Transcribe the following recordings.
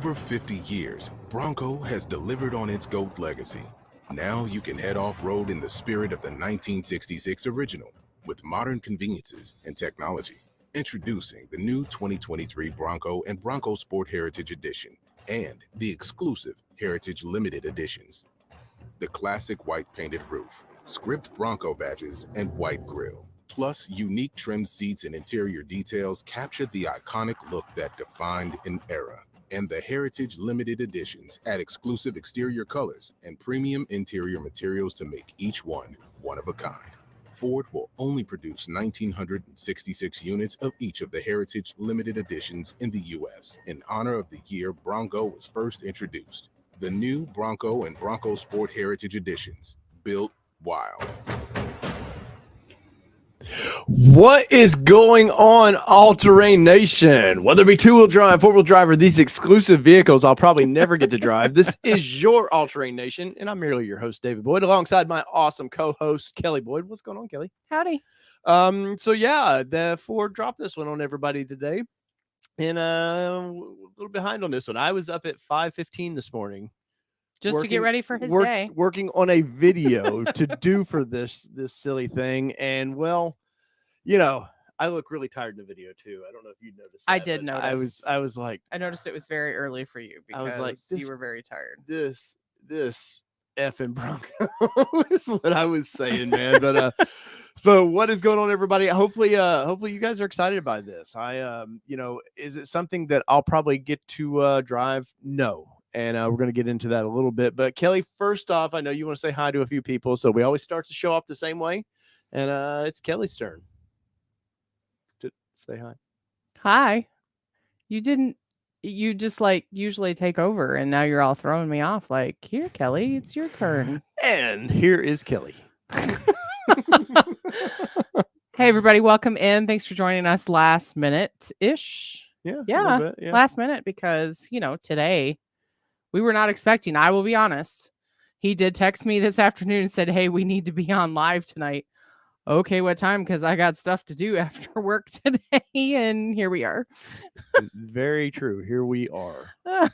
over 50 years, Bronco has delivered on its GOAT legacy. Now you can head off-road in the spirit of the 1966 original, with modern conveniences and technology. Introducing the new 2023 Bronco and Bronco Sport Heritage Edition and the exclusive Heritage Limited Editions. The classic white painted roof, script Bronco badges, and white grille, plus unique trimmed seats and interior details captured the iconic look that defined an era. And the Heritage Limited Editions add exclusive exterior colors and premium interior materials to make each one of a kind. Ford will only produce 1,966 units of each of the Heritage Limited Editions in the U.S. in honor of the year Bronco was first introduced. The new Bronco and Bronco Sport Heritage Editions, built wild. What is going on, All-Terrain Nation? Whether it be two-wheel drive, four-wheel drive, or these exclusive vehicles I'll probably never get to drive, this is your All-Terrain Nation, and I'm merely your host, David Boyd, alongside my awesome co-host, Kelly Boyd. What's going on, Kelly? Howdy. So yeah, the Ford dropped this one on everybody today, and a little behind on this one. I was up at 5:15 this morning. Just to get ready for his day. Working on a video to do for this silly thing. And well, you know, I look really tired in the video too. I don't know if you noticed that, I did notice. I was like, I noticed it was very early for you because I was like, you were very tired. This effing Bronco is what I was saying, man. But what is going on, everybody? Hopefully you guys are excited by this. Is it something that I'll probably get to drive? No. And we're going to get into that a little bit. But Kelly, first off, I know you want to say hi to a few people. So we always start the show off the same way. And it's Kelly's turn to say hi. Hi. You just like usually take over and now you're all throwing me off. Like, here, Kelly, it's your turn. And here is Kelly. Hey, everybody. Welcome in. Thanks for joining us last minute-ish. Yeah. Last minute because, today we were not expecting. I will be honest. He did text me this afternoon and said, hey, we need to be on live tonight. Okay, what time? Because I got stuff to do after work today. And here we are. Very true. Here we are. Sorry,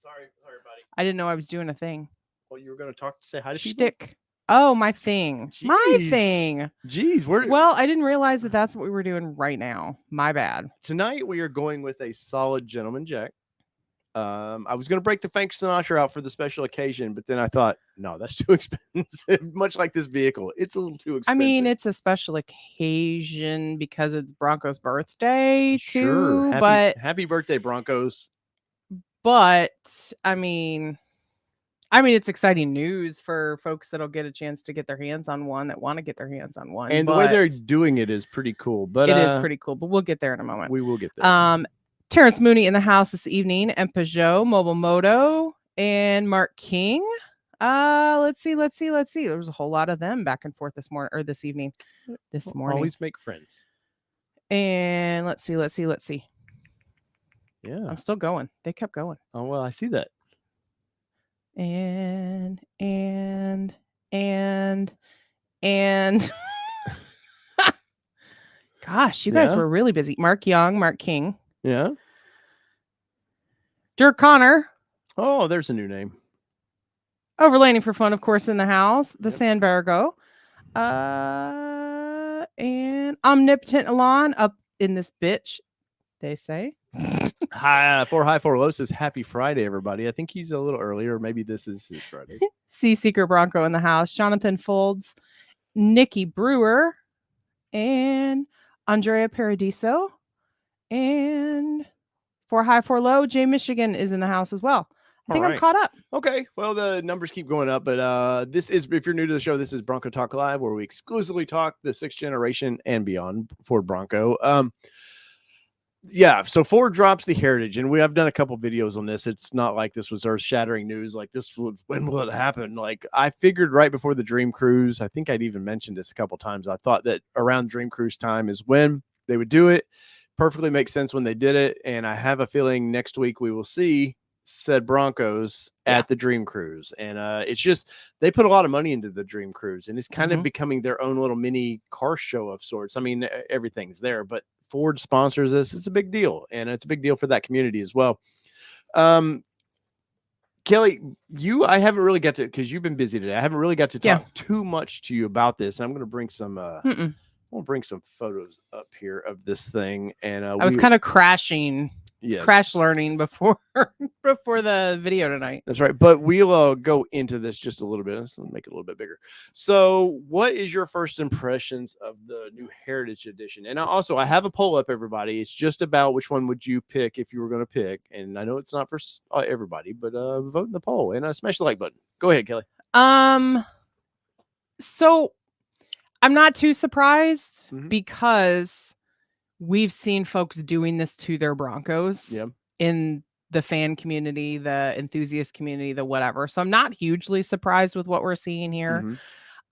buddy. I didn't know I was doing a thing. Well, you were going to say hi to people? Shtick. Oh, my thing. Jeez. My thing. Jeez. Well, I didn't realize that that's what we were doing right now. My bad. Tonight, we are going with a solid gentleman jack. I was going to break the Frank Sinatra out for the special occasion, but then I thought, no, that's too expensive. Much like this vehicle. It's a little too expensive. I mean, it's a special occasion because it's Bronco's birthday, sure. too. Happy birthday, Broncos. But, I mean, it's exciting news for folks that'll get a chance to get their hands on one that want to get their hands on one. And the way they're doing it is pretty cool. But it is pretty cool. But we'll get there in a moment. We will get there. Terrence Mooney in the house this evening, and Peugeot, Mobile Moto, and Mark King. Let's see. There was a whole lot of them back and forth this evening. This morning. Always make friends. And let's see. Yeah. I'm still going. They kept going. Oh, well, I see that. And gosh, you guys were really busy. Mark Young, Mark King. Yeah. Dirk Connor. Oh, there's a new name. Overlanding for fun, of course, in the house. The Sandbergo. And Omnipotent Elon up in this bitch, they say. Hi, for low says happy Friday, everybody. I think he's a little earlier. Maybe this is his Friday. Sea Seeker Bronco in the house. Jonathan Folds, Nikki Brewer, and Andrea Paradiso. And for high, for low, Jay Michigan is in the house as well. I think I'm caught up. Okay. Well, the numbers keep going up, but this is, if you're new to the show, this is Bronco Talk Live, where we exclusively talk the 6th generation and beyond Ford Bronco. Yeah, so Ford drops the Heritage, and I've done a couple videos on this. It's not like this was earth-shattering news. Like, when will it happen? Like, I figured right before the Dream Cruise, I think I'd even mentioned this a couple times. I thought that around Dream Cruise time is when they would do it. Perfectly makes sense when they did it, and I have a feeling next week we will see said Broncos at the Dream Cruise. And it's just, they put a lot of money into the Dream Cruise, and it's kind of becoming their own little mini car show of sorts. I mean, everything's there, but Ford sponsors this, it's a big deal, and it's a big deal for that community as well. Kelly, I haven't really got to, because you've been busy today. I haven't really got to talk too much to you about this. And I'm going to bring some, we'll bring some photos up here of this thing. And I was kind of crashing. Yes. Crash learning before the video tonight. That's right. But we'll go into this just a little bit. Let's make it a little bit bigger. So what is your first impressions of the new Heritage Edition? And I have a poll up, everybody. It's just about which one would you pick if you were going to pick. And I know it's not for everybody, but vote in the poll and smash the like button. Go ahead, Kelly. So I'm not too surprised because we've seen folks doing this to their Broncos in the fan community, the enthusiast community, the whatever. So I'm not hugely surprised with what we're seeing here.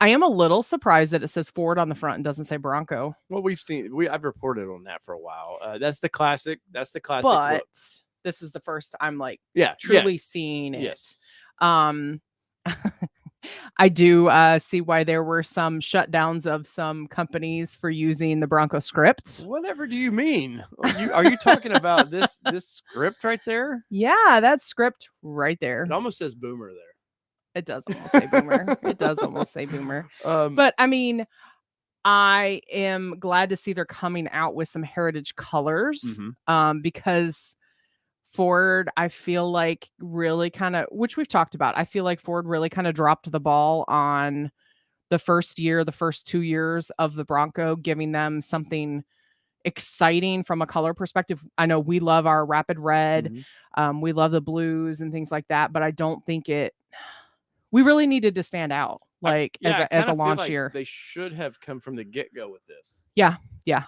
I am a little surprised that it says Ford on the front and doesn't say Bronco. Well, I've reported on that for a while. That's the classic. But look. This is the first I'm like truly seeing it. Yes. I do see why there were some shutdowns of some companies for using the Bronco script. Whatever do you mean? Are you talking about this script right there? Yeah, that script right there. It almost says Boomer there. It does almost say Boomer. It does almost say Boomer. But I mean, I am glad to see they're coming out with some heritage colors because Ford, I feel like really kind of, which we've talked about, I feel like Ford really kind of dropped the ball on the first 2 years of the Bronco, giving them something exciting from a color perspective. I know we love our rapid red. We love the blues and things like that, but I don't think we really needed to stand out as a launch year. They should have come from the get-go with this. Yeah,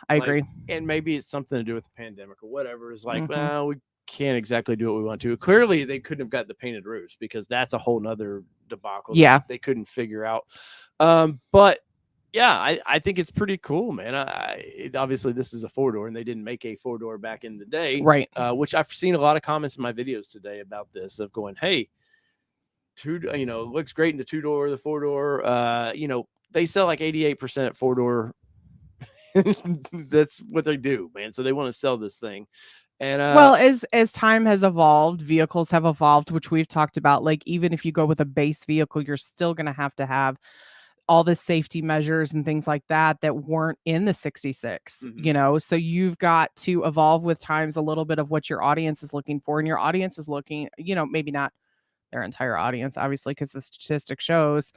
I agree. And maybe it's something to do with the pandemic or whatever. It's like, well, we can't exactly do what we want to. Clearly, they couldn't have got the painted roofs because that's a whole nother debacle. Yeah, they couldn't figure out. But yeah, I think it's pretty cool, man. Obviously, this is a 4-door, and they didn't make a 4-door back in the day, right? Which I've seen a lot of comments in my videos today about this of going, hey, it looks great in the 2-door, the 4-door. They sell like 88% 4-door. That's what they do, man. So they want to sell this thing. And well, as time has evolved, vehicles have evolved, which we've talked about. Like, even if you go with a base vehicle, you're still going to have all the safety measures and things like that weren't in the 66, so you've got to evolve with times a little bit of what your audience is looking for. And your audience is looking, maybe not their entire audience, obviously, because the statistic shows,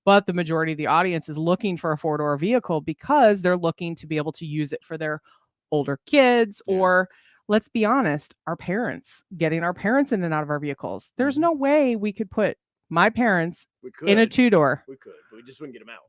but the majority of the audience is looking for a 4-door vehicle because they're looking to be able to use it for their older kids or, let's be honest, our parents, getting our parents in and out of our vehicles. There's no way we could put my parents in a 2-door. We could, but we just wouldn't get them out.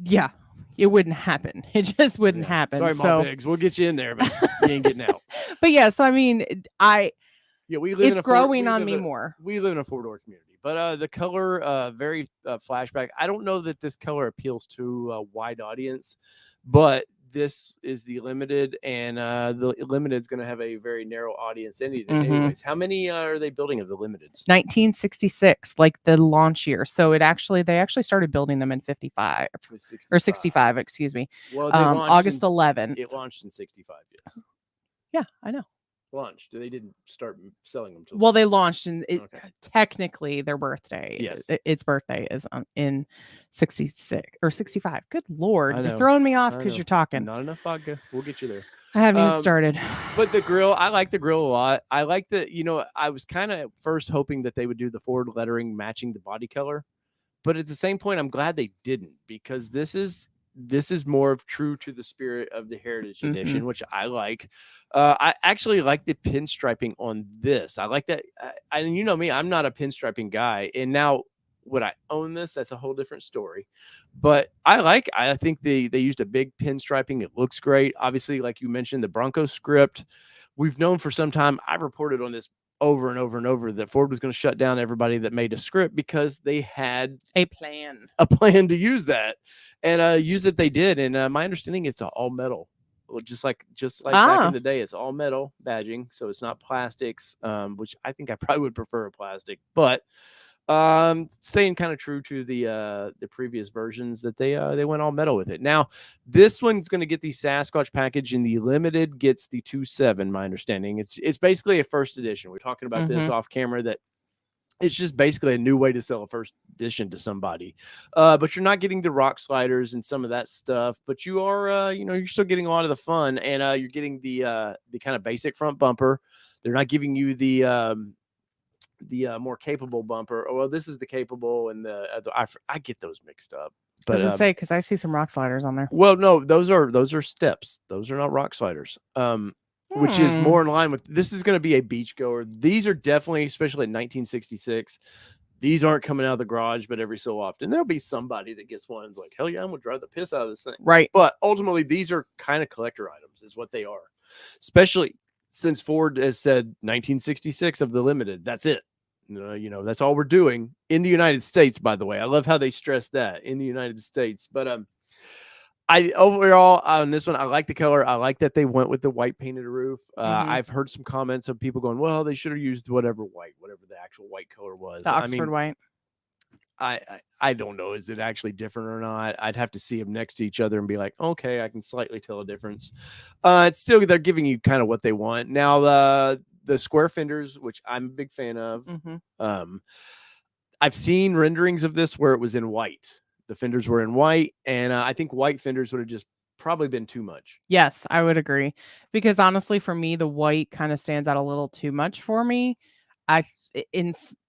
Yeah, it wouldn't happen. It just wouldn't happen. Sorry, Mom Biggs. We'll get you in there, but you ain't getting out. But yeah, so I mean, we live it's growing on me more. We live in a 4-door community, but the color, very flashback. I don't know that this color appeals to a wide audience, but this is the limited, and the limited is going to have a very narrow audience anyways. How many are they building of the limiteds? 1966, like the launch year. So they actually started building them in 55 or 65, excuse me. Well, August 11th. It launched in 65. Yes. Yeah, I know. Launched. They didn't start selling them. Well, they launched technically their birthday. Yes, its birthday is in 66 or 65. Good Lord, you're throwing me off because you're talking. Not enough vodka. We'll get you there. I haven't even started. But the grill, I like the grill a lot. I like I was kind of first hoping that they would do the Ford lettering matching the body color, but at the same point, I'm glad they didn't, because this is more of true to the spirit of the Heritage Edition, which I like. I actually like the pinstriping on this. I like that. And you know me, I'm not a pinstriping guy. And now, would I own this? That's a whole different story. But I think they used a big pinstriping. It looks great. Obviously, like you mentioned, the Bronco script. We've known for some time. I've reported on this over and over and over that Ford was going to shut down everybody that made a script because they had a plan to use that, and use it they did. And my understanding, it's all metal, just like back in the day. It's all metal badging, so it's not plastics, which I think I probably would prefer a plastic. But Staying kind of true to the previous versions that they went all metal with it. Now, this one's going to get the Sasquatch package, and the limited gets the 2.7. My understanding, it's basically a first edition. We're talking about this off camera, that it's just basically a new way to sell a first edition to somebody. But you're not getting the rock sliders and some of that stuff, but you are, you're still getting a lot of the fun, and you're getting the kind of basic front bumper. They're not giving you the more capable bumper. Oh, well, this is the capable, and I get those mixed up. But I was say, because I see some rock sliders on there. well, no, those are steps. Those are not rock sliders. Which is more in line with, this is going to be a beach goer. These are definitely, especially in 1966, these aren't coming out of the garage, but every so often there'll be somebody that gets one and's like, hell yeah, I'm gonna drive the piss out of this thing. Right. But ultimately, these are kind of collector items, is what they are. Especially since Ford has said 1966 of the limited. That's it. That's all we're doing in the United States, by the way. I love how they stress that, in the United States. But overall on this one, I like the color. I like that they went with the white painted roof. I've heard some comments of people going, well, they should have used whatever the actual white color was. The Oxford white. I don't know. Is it actually different or not? I'd have to see them next to each other and be like, okay, I can slightly tell a difference. It's still, they're giving you kind of what they want. Now, the square fenders, which I'm a big fan of. I've seen renderings of this where it was in white. The fenders were in white, and I think white fenders would have just probably been too much. Yes, I would agree, because honestly, for me, the white kind of stands out a little too much for me.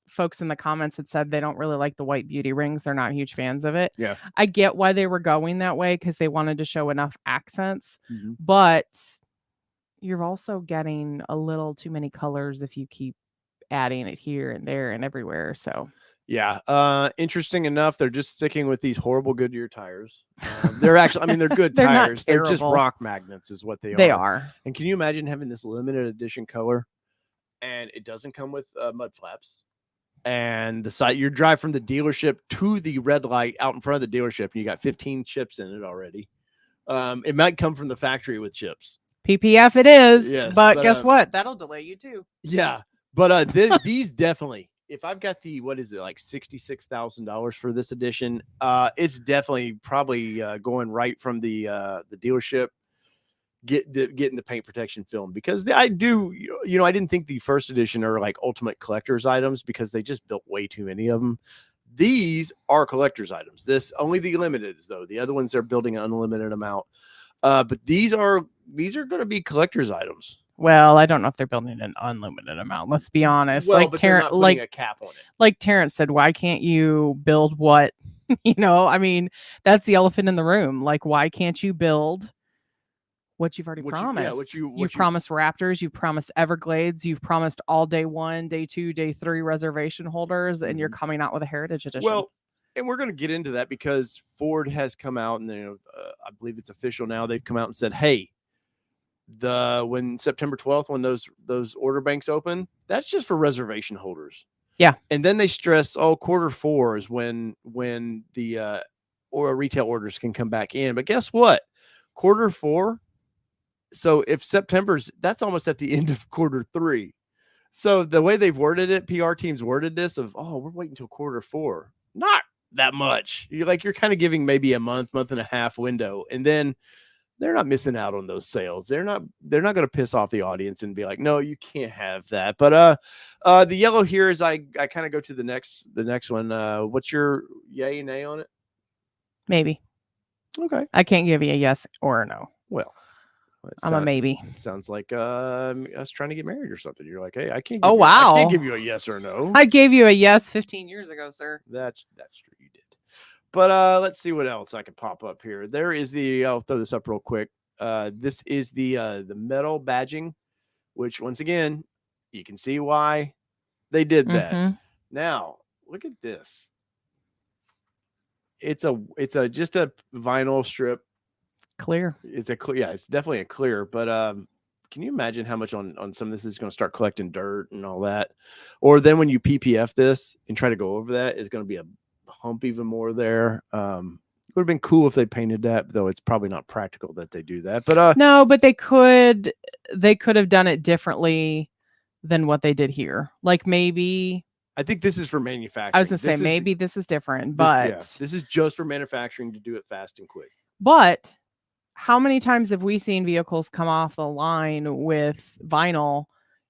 Folks in the comments had said they don't really like the white beauty rings. They're not huge fans of it. Yeah, I get why they were going that way, because they wanted to show enough accents, but you're also getting a little too many colors if you keep adding it here and there and everywhere. So yeah, interesting enough, they're just sticking with these horrible Goodyear tires. They're actually, they're good They're not tires. They're just terrible. rock magnets is what they are. They are. And can you imagine having this limited edition color, and it doesn't come with mud flaps, and the side, you drive from the dealership to the red light out in front of the dealership, and you got 15 chips in it already. It might come from the factory with chips. PPF it is, Yes, but guess what? That'll delay you too. Yeah, but these definitely, if I've got the, what is it, like $66,000 for this edition, it's definitely probably going right from the dealership, getting the paint protection film, because I didn't think the first edition are like ultimate collector's items, because they just built way too many of them. These are collector's items. This only the limiteds though. The other ones, they're building an unlimited amount. But these are going to be collector's items. Well, I don't know if they're building an unlimited amount. Let's be honest. Well, like Terrence, like a cap on it. Like Terrence said, why can't you build what? That's the elephant in the room. Like, why can't you build what you've already promised? You've promised Raptors. You've promised Everglades. You've promised all day 1, day 2, day 3 reservation holders, and you're coming out with a Heritage Edition. Well, and we're going to get into that, because Ford has come out, and I believe it's official now. They've come out and said, hey, when September 12th, when those order banks open, that's just for reservation holders. Yeah. And then they stress, Q4 is when the or retail orders can come back in. But guess what? Q4. So if September's, that's almost at the end of Q3. So the way they've worded it, PR teams worded this of, we're waiting until Q4. Not that much. You're kind of giving maybe a month and a half window, and then they're not missing out on those sales. They're not going to piss off the audience and be like, no, you can't have that. But the yellow here is, I kind of go to the next one. What's your yay and nay on it? Maybe. Okay. I can't give you a yes or a no. Well, I'm a maybe. It sounds like us trying to get married or something. You're like, hey, I can't. Wow. I can't give you a yes or no. I gave you a yes 15 years ago, sir. That's true. You did. But let's see what else I can pop up here. There is I'll throw this up real quick. This is the metal badging, which once again, you can see why they did that. Now, look at this. It's just a vinyl strip. Clear. It's definitely a clear, but can you imagine how much on some of this is going to start collecting dirt and all that? Or then when you PPF this and try to go over that, it's going to be a hump even more there. It would have been cool if they painted that, though it's probably not practical that they do that. But no, but they could have done it differently than what they did here. Like maybe I think this is for manufacturing. I was gonna say maybe this is different, this but is just for manufacturing to do it fast and quick. but how many times have we seen vehicles come off the line with vinyl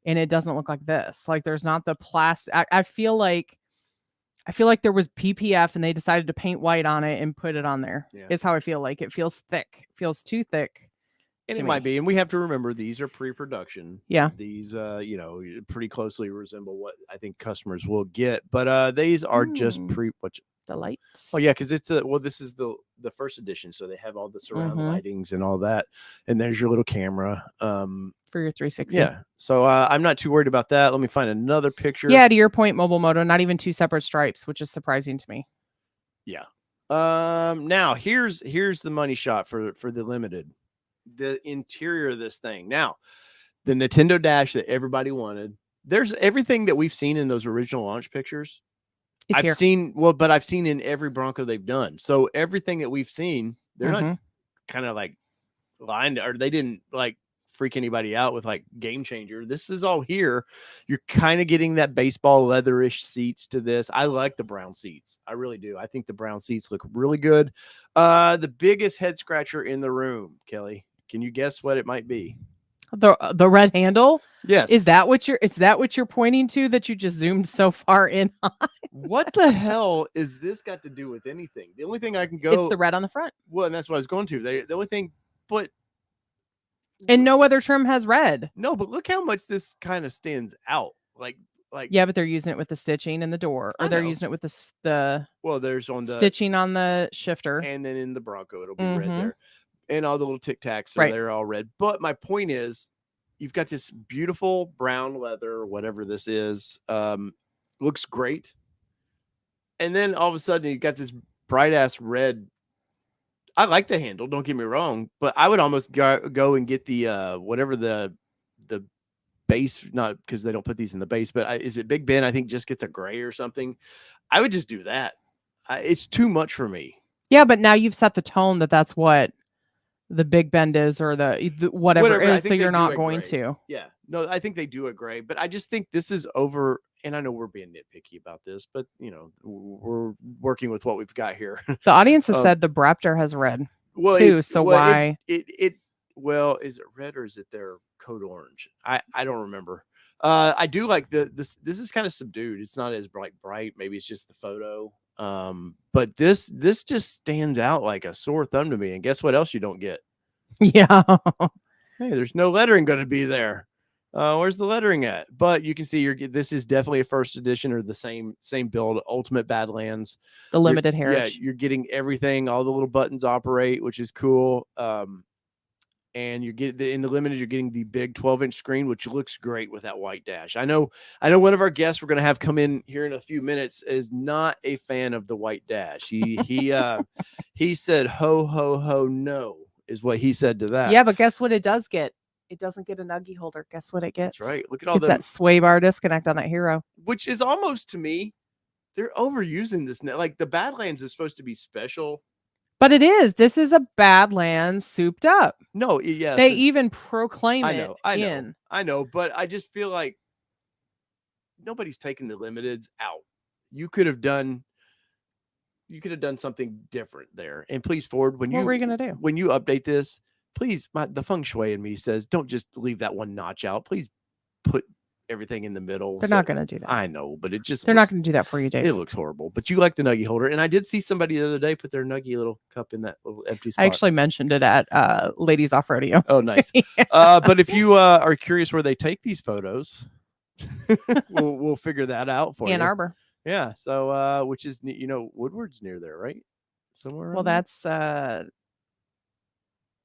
and it doesn't look like this? Like there's not the plastic. I feel like there was PPF and they decided to paint white on it and put it on there. Yeah. Is how I feel like it feels thick. It feels too thick. And to it me. might be, and we have to remember these are pre-production. Yeah. These pretty closely resemble what I think customers will get, but these are just the lights. Oh yeah, because this is the first edition, so they have all the surround lightings and all that, and there's your little camera for your 360. Yeah, so I'm not too worried about that. Let me find another picture. Yeah, to your point, mobile moto, not even 2 separate stripes, which is surprising to me. Yeah. Now here's the money shot for the limited. The interior of this thing. Now, the Nintendo Dash that everybody wanted. There's everything that we've seen in those original launch pictures. I've seen in every Bronco they've done. So everything that we've seen, they're not kind of like lined, or they didn't like freak anybody out with like game changer. This is all here. You're kind of getting that baseball leatherish seats to this. I like the brown seats. I really do. I think the brown seats look really good. The biggest head scratcher in the room, Kelly. Can you guess what it might be? The red handle? Yes. Is that what you're pointing to that you just zoomed so far in on? What the hell is this got to do with anything? The only thing I can go, it's the red on the front. Well, and that's what I was going to. The only thing, but and no other trim has red. No, but look how much this kind of stands out. Like yeah, but they're using it with the stitching in the door, or they're using it with the there's on the stitching on the shifter, and then in the Bronco it'll be red there. And all the little Tic Tacs are there all red. But my point is, you've got this beautiful brown leather, or whatever this is. Looks great. And then all of a sudden, you've got this bright ass red. I like the handle, don't get me wrong, but I would almost go and get the whatever the base, not because they don't put these in the base, but is it Big Ben? I think just gets a gray or something. I would just do that. It's too much for me. Yeah, but now you've set the tone that's what the Big Bend is, or the whatever it is, so you're not going to. Yeah, no, I think they do a gray, but I just think this is over. And I know we're being nitpicky about this, but we're working with what we've got here. The audience has said the Braptor has red too. Why? Well, is it red or is it their code orange? I don't remember. I do like this is kind of subdued. It's not as bright. Maybe it's just the photo. But this just stands out like a sore thumb to me. And guess what else you don't get? Yeah. Hey, there's no lettering going to be there. Where's the lettering at? But you can see this is definitely a first edition, or the same build, Ultimate Badlands. The limited heritage. Yeah, you're getting everything. All the little buttons operate, which is cool. And you get in the limited, you're getting the big 12-inch screen, which looks great with that white dash. I know one of our guests we're going to have come in here in a few minutes is not a fan of the white dash. He said, ho, ho, ho, no, is what he said to that. Yeah, but guess what it does get? It doesn't get a nuggie holder. Guess what it gets? That's right. Look at all that sway bar disconnect on that Hero. Which is almost, to me, they're overusing this. Like the Badlands is supposed to be special. But it is. This is a Badlands souped up. No, yeah. They even proclaim I know, but I just feel like nobody's taking the limiteds out. You could have done something different there. And please, Ford, what were you going to do? When you update this, please, the feng shui in me says, don't just leave that one notch out. Please put everything in the middle. They're not going to do that. I know, but they're not going to do that for you, Dave. It looks horrible, but you like the nuggie holder. And I did see somebody the other day put their nuggie little cup in that little empty spot. I actually mentioned it at Ladies Off Rodeo. Oh, nice. But if you are curious where they take these photos, we'll figure that out for you. Ann Arbor. Yeah. So, which is, Woodward's near there, right? Somewhere. Well, that's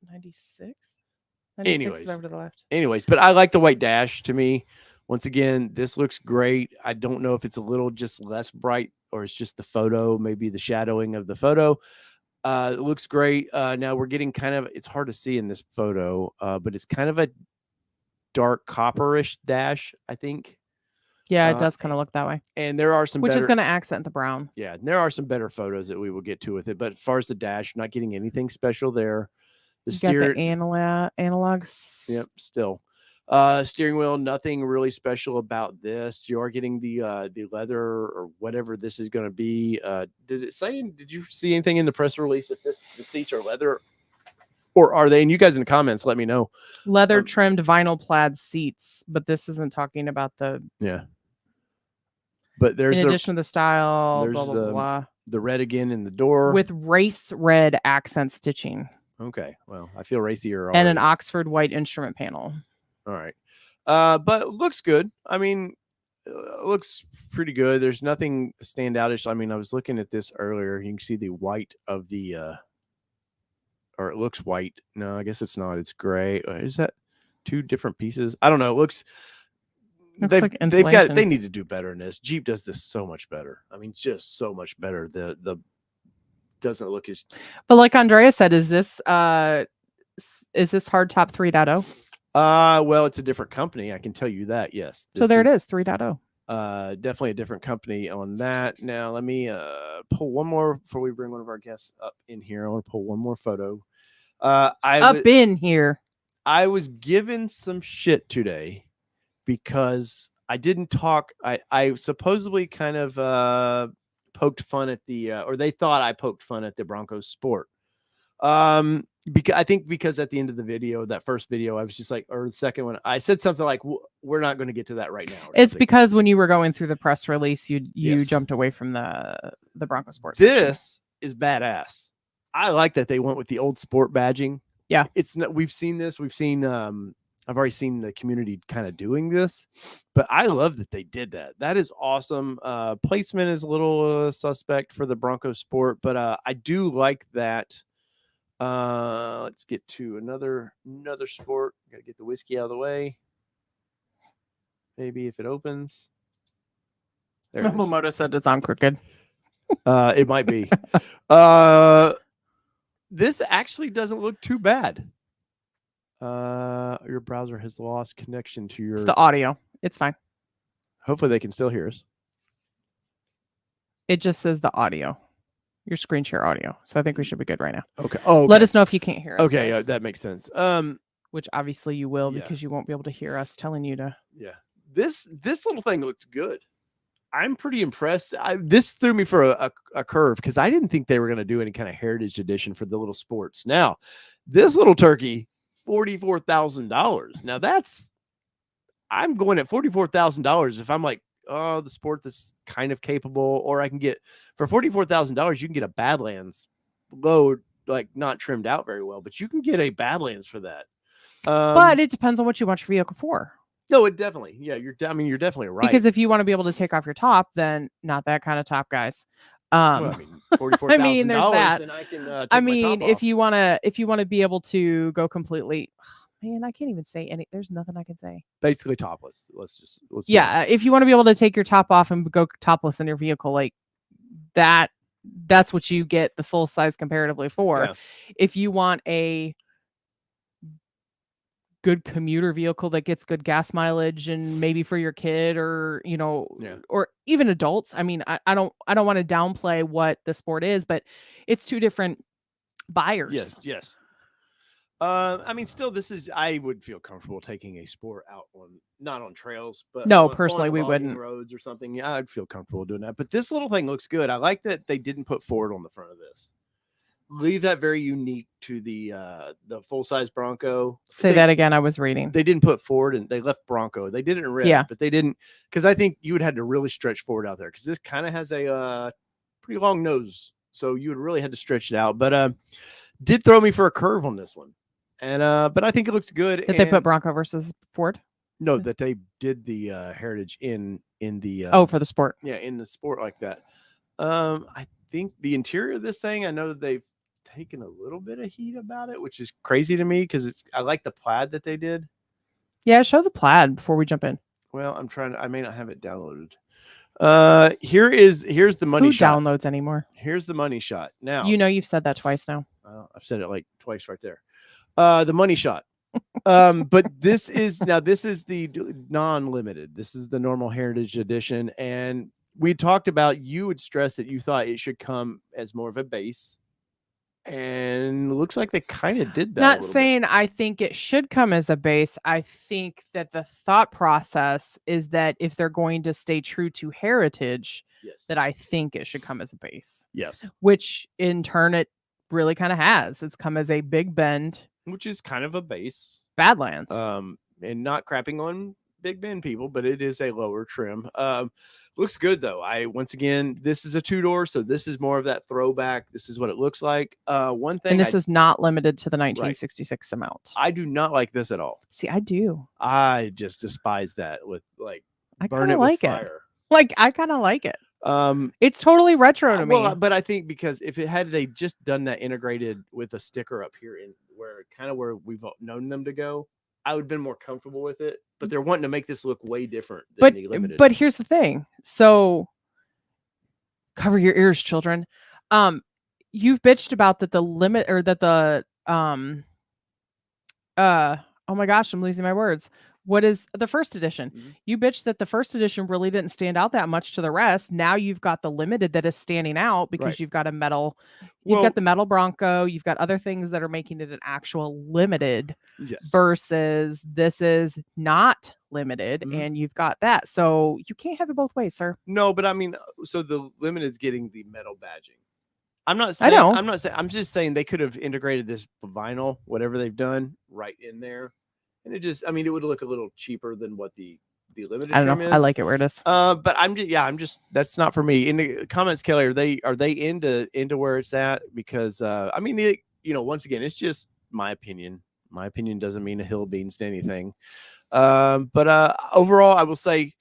96. Anyways, over to the left. But I like the white dash. To me, once again, this looks great. I don't know if it's a little just less bright, or it's just the photo, maybe the shadowing of the photo. It looks great. Now we're getting it's hard to see in this photo, but it's kind of a dark copperish dash, I think. Yeah, it does kind of look that way. And there are some which is going to accent the brown. Yeah, and there are some better photos that we will get to with it. But as far as the dash, not getting anything special there. The analog. Yep, still. Steering wheel, nothing really special about this. You are getting the leather or whatever this is going to be. Did it say? Did you see anything in the press release if the seats are leather, or are they? And you guys in the comments, let me know. Leather trimmed vinyl plaid seats, but this isn't talking about the. Yeah. But there's in addition to the style, there's blah blah blah. The red again in the door with race red accent stitching. Okay, well, I feel racier already. And an Oxford white instrument panel. All right. But looks good. I mean, looks pretty good. There's nothing standoutish. I mean, I was looking at this earlier. You can see the white of the or it looks white. No, I guess it's not. It's gray. Is that two different pieces? I don't know. It looks like they need to do better in this. Jeep does this so much better. I mean, just so much better. The doesn't look as. But like Andrea said, is this hardtop 3.0? Well, it's a different company. I can tell you that. Yes. So there it is, 3.0. Definitely a different company on that. Now let me pull one more before we bring one of our guests up in here. I want to pull one more photo. In here. I was given some shit today because I didn't talk. I supposedly kind of poked fun at the or they thought I poked fun at the Bronco Sport. Because at the end of the video, that first video, I was just like, or the second one, I said something like, we're not going to get to that right now. It's because when you were going through the press release, you Yes. jumped away from the Bronco Sport. This is badass. I like that they went with the old Sport badging. Yeah. It's not, we've seen this. We've seen, I've already seen the community kind of doing this, but I love that they did that. That is awesome. Placement is a little suspect for the Bronco Sport, but I do like that. Let's get to another sport. Gotta get the whiskey out of the way. Maybe if it opens. There it is. Momoto said it's on crooked. It might be. This actually doesn't look too bad. Your browser has lost connection to your. It's the audio. It's fine. Hopefully they can still hear us. It just says the audio. Your screen share audio. So I think we should be good right now. Okay. Oh, okay. Let us know if you can't hear us. Okay, yeah, that makes sense. Which obviously you will Yeah. because you won't be able to hear us telling you to. Yeah. This little thing looks good. I'm pretty impressed. This threw me for a curve because I didn't think they were going to do any kind of heritage edition for the little sports. Now, this little turkey, $44,000. Now I'm going at $44,000 if I'm like, oh, the sport that's kind of capable, or I can get for $44,000, you can get a Badlands load, like not trimmed out very well, but you can get a Badlands for that. But it depends on what you want your vehicle for. No, it definitely. Yeah, you're definitely right. Because if you want to be able to take off your top, then not that kind of top, guys. Well, I mean, $44,000. I mean, there's that. And I can take I my mean, top if off. you want to be able to go completely, man, I can't even say any. There's nothing I can say. Basically topless. Let's yeah, if you want to be able to take your top off and go topless in your vehicle, like that, that's what you get the full size comparatively for. Yeah. If you want a good commuter vehicle that gets good gas mileage and maybe for your kid or or even adults, I mean, I don't want to downplay what the sport is, but it's two different buyers. Yes. I mean, still, I would feel comfortable taking a sport out not on trails, but personally, we wouldn't. Roads or something. Yeah, I'd feel comfortable doing that. But this little thing looks good. I like that they didn't put Ford on the front of this. Leave that very unique to the full size Bronco. Say that again. I was reading. They didn't put Ford and they left Bronco. They did it in red, but they didn't, because I think you would have to really stretch Ford out there because this kind of has a pretty long nose, so you would really have to stretch it out. But did throw me for a curve on this one. And but I think it looks good. Did they put Bronco versus Ford? No, that they did the heritage in the for the sport. Yeah, in the sport like that. I think the interior of this thing, I know that they've taken a little bit of heat about it, which is crazy to me because I like the plaid that they did. Yeah, show the plaid before we jump in. Well, I may not have it downloaded. Here's the money shot. Who downloads anymore? Here's the money shot. Now you've said that twice now. I've said it like twice right there. The money shot. But this is the non-limited. This is the normal heritage edition. And we talked about, you would stress that you thought it should come as more of a base. And looks like they kind of did that. Not saying I think it should come as a base. I think that the thought process is that if they're going to stay true to heritage, that I think it should come as a base. Yes. Which in turn it really kind of has. It's come as a Big Bend, which is kind of a base. Badlands. And not crapping on Big Bend people, but it is a lower trim. Looks good though. Once again, this is a 2-door, so this is more of that throwback. This is what it looks like. One thing, and this is not limited to the 1966 amount. I do not like this at all. See, I do. I just despise that with like I burn it like with fire. Like I kind of like it. It's totally retro to me. Well, but I think because if it had they just done that integrated with a sticker up here in where we've known them to go, I would have been more comfortable with it. But they're wanting to make this look way different than the limited. But here's the thing. So cover your ears, children. You've bitched about that the limit or that the oh my gosh, I'm losing my words. What is the first edition? Mm-hmm. You bitched that the first edition really didn't stand out that much to the rest. Now you've got the limited that is standing out because you've got a metal, you've got the metal Bronco, you've got other things that are making it an actual limited versus this is not limited and you've got that. So you can't have it both ways, sir. No, but I mean, so the limited's getting the metal badging. I'm not saying, I'm just saying they could have integrated this vinyl, whatever they've done right in there. And it just, I mean, it would look a little cheaper than what the limited trim is. I like it where it is. But I'm just, that's not for me. In the comments, Kelly, are they into where it's at? Because, I mean, once again, it's just my opinion. My opinion doesn't mean a hill of beans to anything. But overall, I will say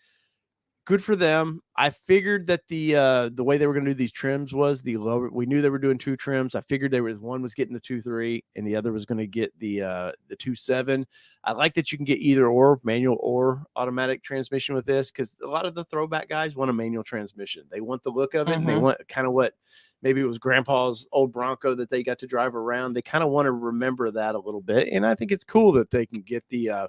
good for them. I figured that the way they were going to do these trims was the lower. We knew they were doing 2 trims. I figured one was getting the 2.3 and the other was going to get the 2.7. I like that you can get either or, manual or automatic transmission with this, because a lot of the throwback guys want a manual transmission. They want the look of it, and they want kind of what maybe it was grandpa's old Bronco that they got to drive around. They kind of want to remember that a little bit, and I think it's cool that they can get the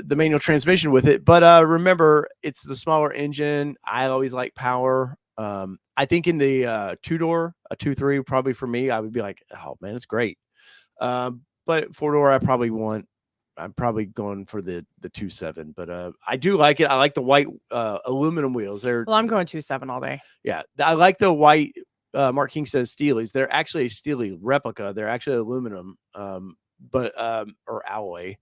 manual transmission with it. But remember, it's the smaller engine. I always like power. I think in the 2-door, a 2.3 probably for me, I would be like, oh man, it's great. But 4-door, I'm probably going for the 2.7. But I do like it. I like the white aluminum wheels. Well, I'm going 2.7 all day. Yeah, I like the white. Mark King says Steely's. They're actually a Steely replica. They're actually aluminum, or alloy.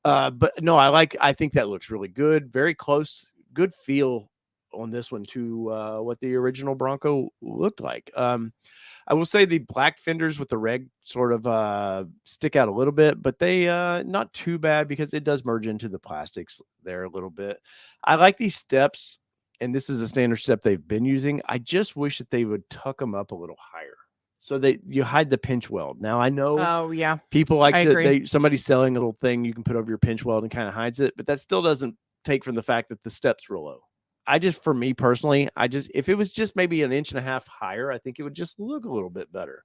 But no, I think that looks really good. Very close, good feel on this one to what the original Bronco looked like. I will say the black fenders with the red sort of stick out a little bit, but they not too bad because it does merge into the plastics there a little bit. I like these steps, and this is a standard step they've been using. I just wish that they would tuck them up a little higher, so that you hide the pinch weld. Now I know. Oh yeah. People like somebody's selling a little thing you can put over your pinch weld and kind of hides it, but that still doesn't take from the fact that the steps were low. For me personally, if it was just maybe 1.5 inches higher, I think it would just look a little bit better.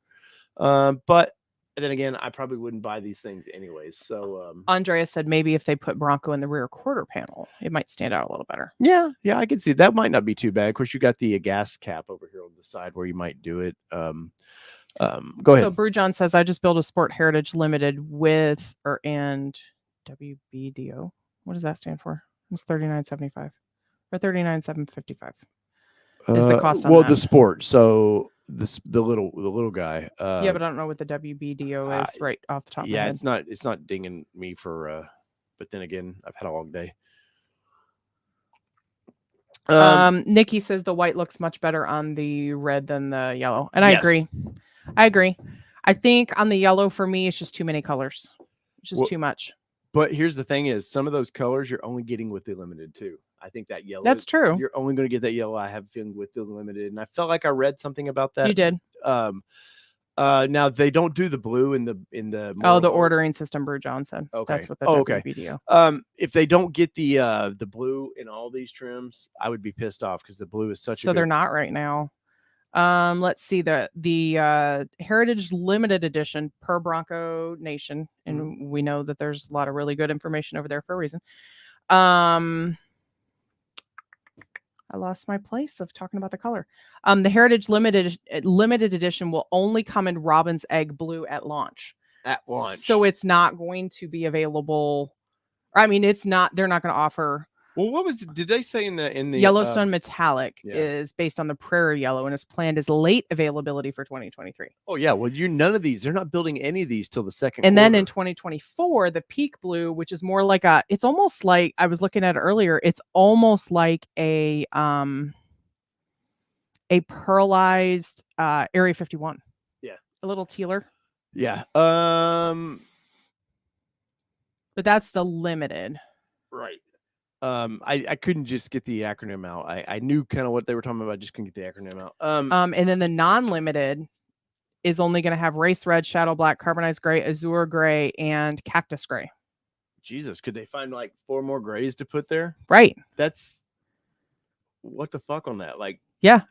But then again, I probably wouldn't buy these things anyways. So Andrea said maybe if they put Bronco in the rear quarter panel, it might stand out a little better. Yeah, I can see that might not be too bad. Of course, you got the gas cap over here on the side where you might do it. Go ahead. So Brew John says, I just built a Sport Heritage Limited with and WBDO. What does that stand for? It's $39.75 or $39,755 is the cost on that. The Sport. So the little guy. Yeah, but I don't know what the WBDO is right off the top of my head. It's not dinging me for but then again, I've had a long day. Nikki says the white looks much better on the red than the yellow. And I agree. I think on the yellow for me, it's just too many colors. It's just too much. But here's the thing is some of those colors you're only getting with the limited too. I think that yellow. That's true. You're only going to get that yellow. I have a feeling with the limited. And I felt like I read something about that. You did. Now they don't do the blue in the the ordering system, Brew John said. Okay. That's what the WBDO. If they don't get the blue in all these trims, I would be pissed off because the blue is such so they're not right now. Let's see the Heritage Limited Edition per Bronco Nation, and we know that there's a lot of really good information over there for a reason. I lost my place of talking about the color. The Heritage limited edition will only come in robin's egg blue at launch. At launch. So it's not going to be available. I mean, it's not. They're not going to offer. Well, what was? Did they say in the Yellowstone Metallic yeah. is based on the Prairie Yellow and is planned as late availability for 2023. Oh yeah, well none of these. They're not building any of these till the second. And quarter. then in 2024, the Peak Blue, which is more like it's almost like I was looking at it earlier. It's almost like a pearlized Area 51. Yeah, a little tealer. Yeah. But that's the limited. Right. I couldn't just get the acronym out. I knew kind of what they were talking about. I just couldn't get the acronym out. And then the non-limited is only going to have race red, shadow black, carbonized gray, azure gray, and cactus gray. Jesus, could they find like 4 more grays to put there? Right. That's what the fuck on that? Like, yeah.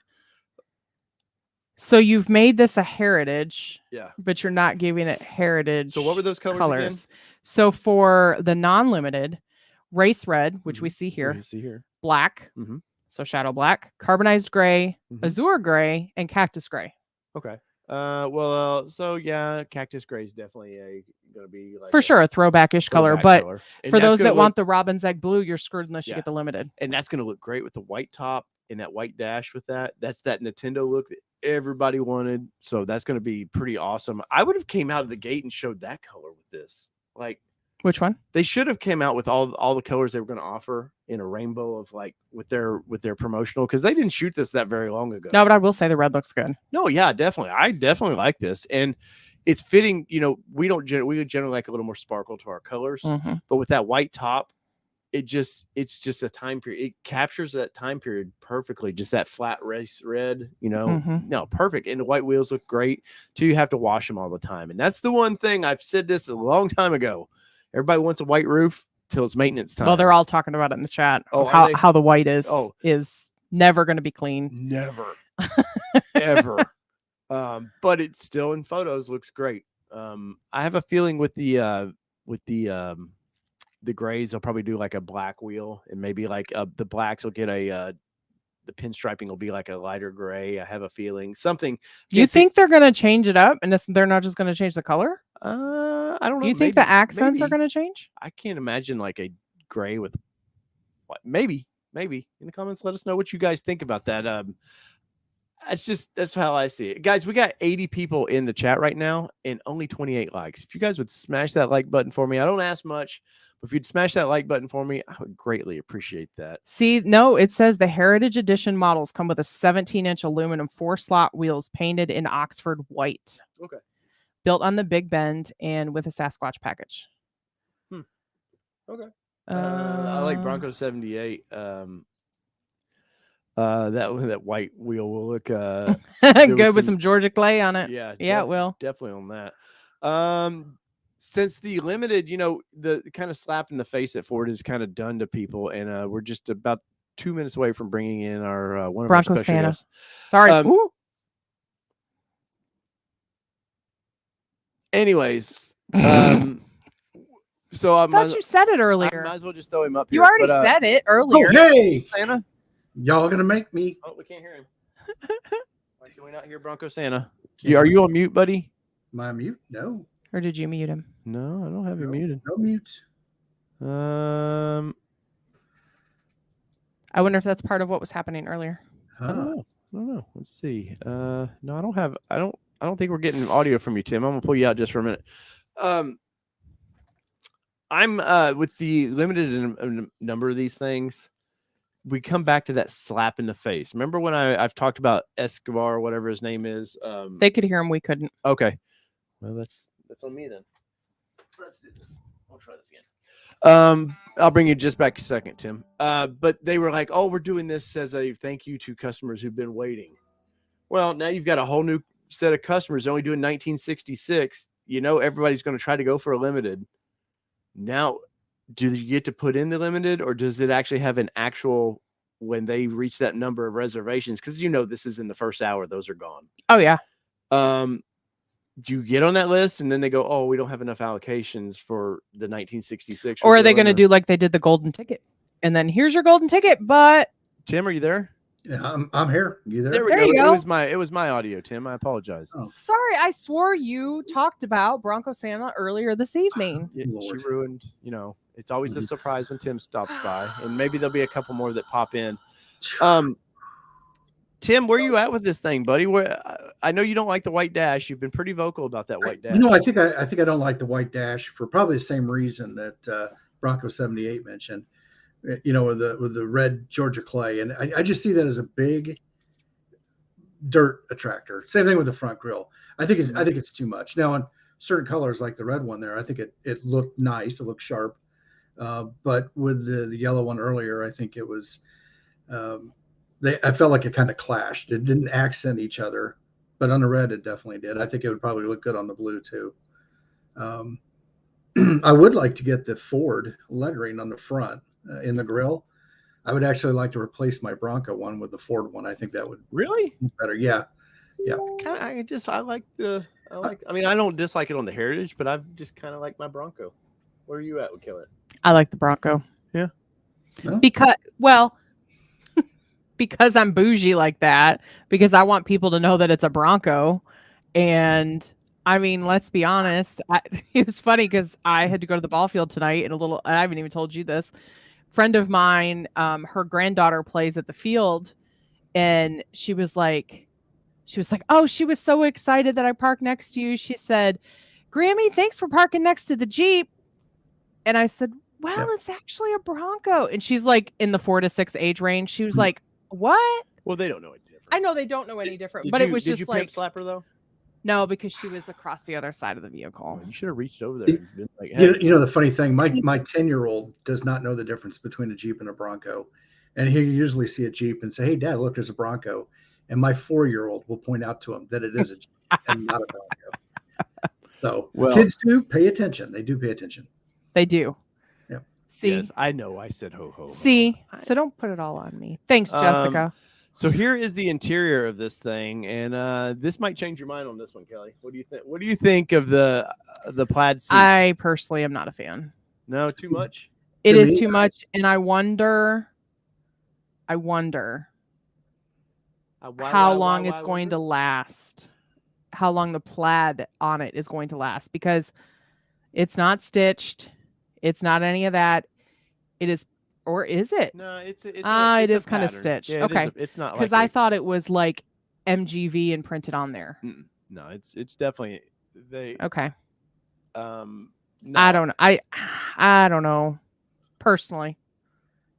So you've made this a heritage, yeah, but you're not giving it heritage. So what were those colors again? So for the non-limited, race red, which we see here, black, so shadow black, carbonized gray, azure gray, and cactus gray. Okay. Well, so yeah, cactus gray is definitely gonna be like for sure a throwback-ish color, but for those that want the robin's egg blue, you're screwed unless you get the limited. And that's gonna look great with the white top and that white dash with that. That's that Nintendo look that everybody wanted. So that's gonna be pretty awesome. I would have came out of the gate and showed that color with this. Like, which one? They should have came out with all the colors they were going to offer in a rainbow of like with their promotional, because they didn't shoot this that very long ago. No, but I will say the red looks good. No, yeah, definitely. I definitely like this, and it's fitting. You know, we generally like a little more sparkle to our colors, but with that white top, it's just a time period. It captures that time period perfectly. Just that flat race red, you know, no, perfect. And the white wheels look great too. You have to wash them all the time, and that's the one thing I've said this a long time ago. Everybody wants a white roof till it's maintenance time. Well, they're all talking about it in the chat. Oh, how the white is never going to be clean. Never, ever. But it's still in photos looks great. I have a feeling with the grays, they'll probably do like a black wheel, and maybe like the blacks will get the pinstriping will be like a lighter gray. I have a feeling something. You think they're going to change it up, and they're not just going to change the color? I don't know. You think the accents are going to change? I can't imagine like a gray with what? Maybe in the comments, let us know what you guys think about that. That's how I see it, guys. We got 80 people in the chat right now and only 28 likes. If you guys would smash that like button for me, I don't ask much, but if you'd smash that like button for me, I would greatly appreciate that. See, no, it says the Heritage Edition models come with a 17-inch aluminum 4-slot wheels painted in Oxford white. Okay. Built on the Big Bend and with a Sasquatch package. Okay. I like Bronco 78. That white wheel will look good with some Georgia clay on it. Yeah, it will. Definitely on that. Since the limited, you know, the kind of slap in the face that Ford has kind of done to people, and we're just about 2 minutes away from bringing in our one of Bronco our special Santa. guests. Sorry. Anyways, so I thought you said it earlier. I might as well just throw him up here. You already said it earlier. Oh, hey, Santa. Y'all gonna make me? Oh, we can't hear him. Why can we not hear Bronco Santa? Are you on mute, buddy? Am I mute? No. Or did you mute him? No, I don't have you muted. No mute. I wonder if that's part of what was happening earlier. I don't know. Let's see. No, I don't have. I don't think we're getting audio from you, Tim. I'm gonna pull you out just for a minute. I'm with the limited number of these things. We come back to that slap in the face. Remember when I've talked about Escobar or whatever his name is? They could hear him. We couldn't. Okay. Well, that's on me then. Let's do this. I'll try this again. I'll bring you just back a second, Tim. But they were like, "Oh, we're doing this as a thank you to customers who've been waiting." Well, now you've got a whole new set of customers only doing 1966. You know, everybody's going to try to go for a limited. Now, do you get to put in the limited, or does it actually have an actual when they reach that number of reservations? Because you know this is in the first hour; those are gone. Oh yeah. Do you get on that list and then they go, "Oh, we don't have enough allocations for the 1966"? Or are they going to do like they did the golden ticket, and then here's your golden ticket, but Tim, are you there? Yeah, I'm here. You there? We There go. you go. It was my audio, Tim. I apologize. Oh, Sorry, I swore you talked about Bronco Santa earlier this evening. Yeah, she Lord. ruined. It's always a Mhm. surprise when Tim stops by, and maybe there'll be a couple more that pop in. Tim, where you at with this thing, buddy? Where I know you don't like the white dash. You've been pretty vocal about that white dash. I think I don't like the white dash for probably the same reason that Bronco 78 mentioned. With the red Georgia clay, and I just see that as a big dirt attractor. Same thing with the front grille. I think it's too much. Now on certain colors like the red one there, I think it looked nice. It looked sharp. But with the yellow one earlier, I think it was I felt like it kind of clashed. It didn't accent each other, but on the red it definitely did. I think it would probably look good on the blue too. I would like to get the Ford lettering on the front in the grille. I would actually like to replace my Bronco one with the Ford one. I think that would Really? be better. Yeah. I don't dislike it on the Heritage, but I just kind of like my Bronco. Where are you at with Kill It? I like the Bronco. Yeah. No? Because I'm bougie like that, because I want people to know that it's a Bronco. And I mean, let's be honest. It was funny because I had to go to the ball field tonight, and I haven't even told you this. Friend of mine, her granddaughter plays at the field, and she was like, oh, she was so excited that I parked next to you. She said, Grammy, thanks for parking next to the Jeep. And I said, well, Yep. it's actually a Bronco. And she's like in the 4 to 6 age range. She was like, what? Well, they don't know any different. I know they don't know any different, Did but you, it was did just you like, pimp slap her though? no, because she was across the other side of the vehicle. You should have reached over there and been like, hey. The funny thing, my 10-year-old does not know the difference between a Jeep and a Bronco. And he'll usually see a Jeep and say, hey, Dad, look, there's a Bronco. And my 4-year-old will point out to him that it is a Jeep and not a Bronco. So kids do pay attention. They do pay attention. They do. Yeah. See, Yes, I know. I said ho ho. see, so don't put it all on me. Thanks, Jessica. So here is the interior of this thing, and this might change your mind on this one, Kelly. What do you think? What do you think of the plaid seats? I personally am not a fan. No, too much. It To is me, too much, and I wonder how long it's going to last. How long the plaid on it is going to last, because it's not stitched. It's not any of that. It is, or is it? No, it is kind of stitched. Yeah, okay, it's not because I thought it was like MGV and printed on there. No, it's definitely they. Okay. No. I don't know. I don't know. Personally,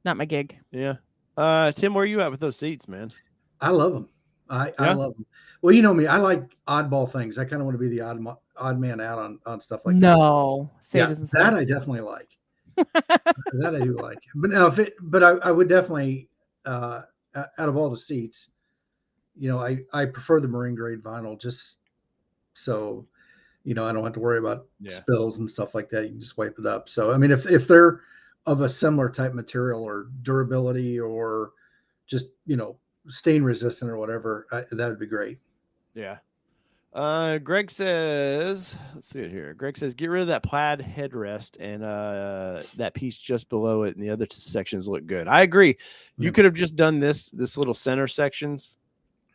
not my gig. Yeah. Tim, where are you at with those seats, man? I love them. I love them. Well, you know me. I like oddball things. I kind of want to be the odd man out on stuff like that. No, say it doesn't say that I definitely like. That I do like. But now, I would definitely, out of all the seats, I prefer the marine grade vinyl, just so, I don't have to worry about spills and stuff like that. You can just wipe it up. So, I mean, if they're of a similar type material or durability or just, stain resistant or whatever, that would be great. Yeah. Greg says, let's see it here. Greg says, get rid of that plaid headrest and that piece just below it, and the other two sections look good. I agree. You could have just done this little center sections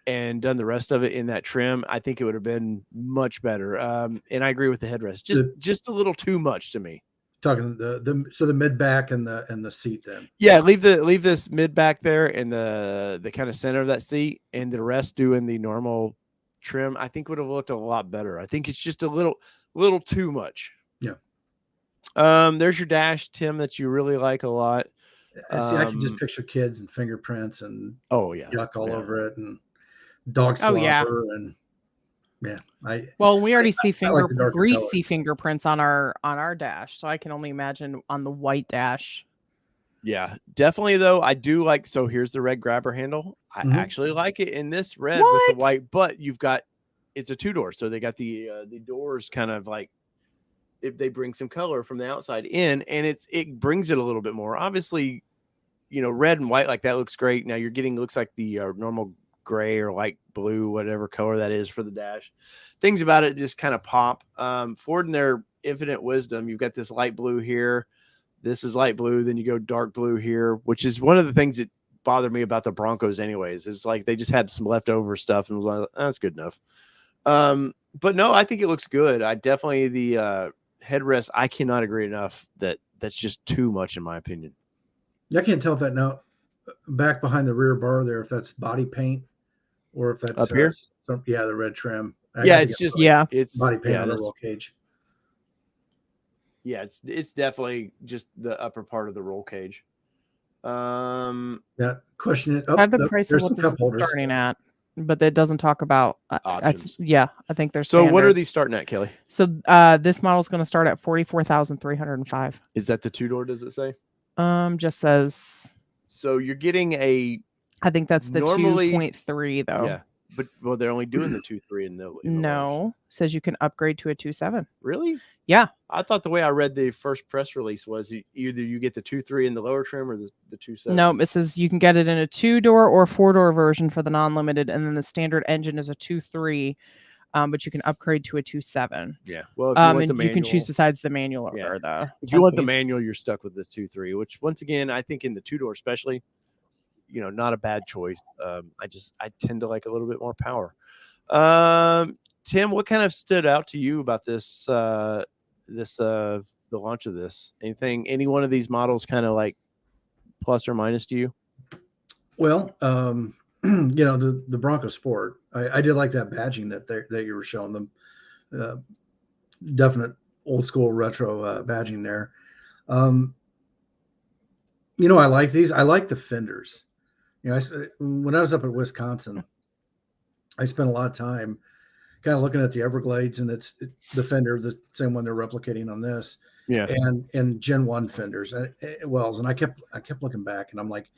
and done the rest of it in that trim. I think it would have been much better. And I agree with the headrest. Just a little too much to me. Talking the mid back and the seat then. Yeah, leave this mid back there and the kind of center of that seat, and the rest doing the normal trim. I think would have looked a lot better. I think it's just a little too much. Yeah. There's your dash, Tim, that you really like a lot. See, I can just picture kids and fingerprints and yuck all over it and dog slobber and we already see greasy colors. fingerprints on our dash, so I can only imagine on the white dash. Yeah, definitely though. I do like, so here's the red grabber handle. I actually like it in this red with the white, but it's a 2-door. So they got the doors kind of like, if they bring some color from the outside in, and it brings it a little bit more. Obviously, red and white like that looks great. Now you're getting, looks like the normal gray or light blue, whatever color that is for the dash. Things about it just kind of pop. Ford in their infinite wisdom, you've got this light blue here. This is light blue. Then you go dark blue here, which is one of the things that bothered me about the Broncos anyways. It's like they just had some leftover stuff and was like, that's good enough. But no, I think it looks good. I definitely the headrest. I cannot agree enough that that's just too much in my opinion. I can't tell if that now back behind the rear bar there, if that's body paint or if that's Up here? the red trim. Yeah, it's just it's body paint on the that's- roll cage. Yeah, it's definitely just the upper part of the roll cage. Yeah, question it. I have the Oh, price of there's what some this cup is holders. starting at, but that doesn't talk about Options. I think there's So what are these starting at, Kelly? So this model is going to start at 44,305. Is that the 2-door? Does it say? Just says. So you're getting a. I think that's the Normally- 2.3 though. Yeah, but well, they're only doing the 2.3 in the lows. No, says you can upgrade to a 2.7. Really? Yeah. I thought the way I read the first press release was either you get the 2.3 in the lower trim or the 2.7. No, it says you can get it in a 2-door or 4-door version for the non-limited, and then the standard engine is a 2.3, but you can upgrade to a 2.7. Yeah. Well, if you want And the manual, you can choose besides the manual Yeah. or the. if you want the manual, you're stuck with the 2.3, which once again, I think in the 2-door especially, not a bad choice. I tend to like a little bit more power. Tim, what kind of stood out to you about this the launch of this? Any one of these models kind of like plus or minus to you? Well, the Bronco Sport. I did like that badging that you were showing them. Definite old school retro badging there. I like these. I like the fenders. When I was up at Wisconsin, I spent a lot of time kind of looking at the Everglades, and it's the fender, the same one they're replicating on this. Yeah. And Gen 1 fenders wells. And I kept looking back, and I'm like,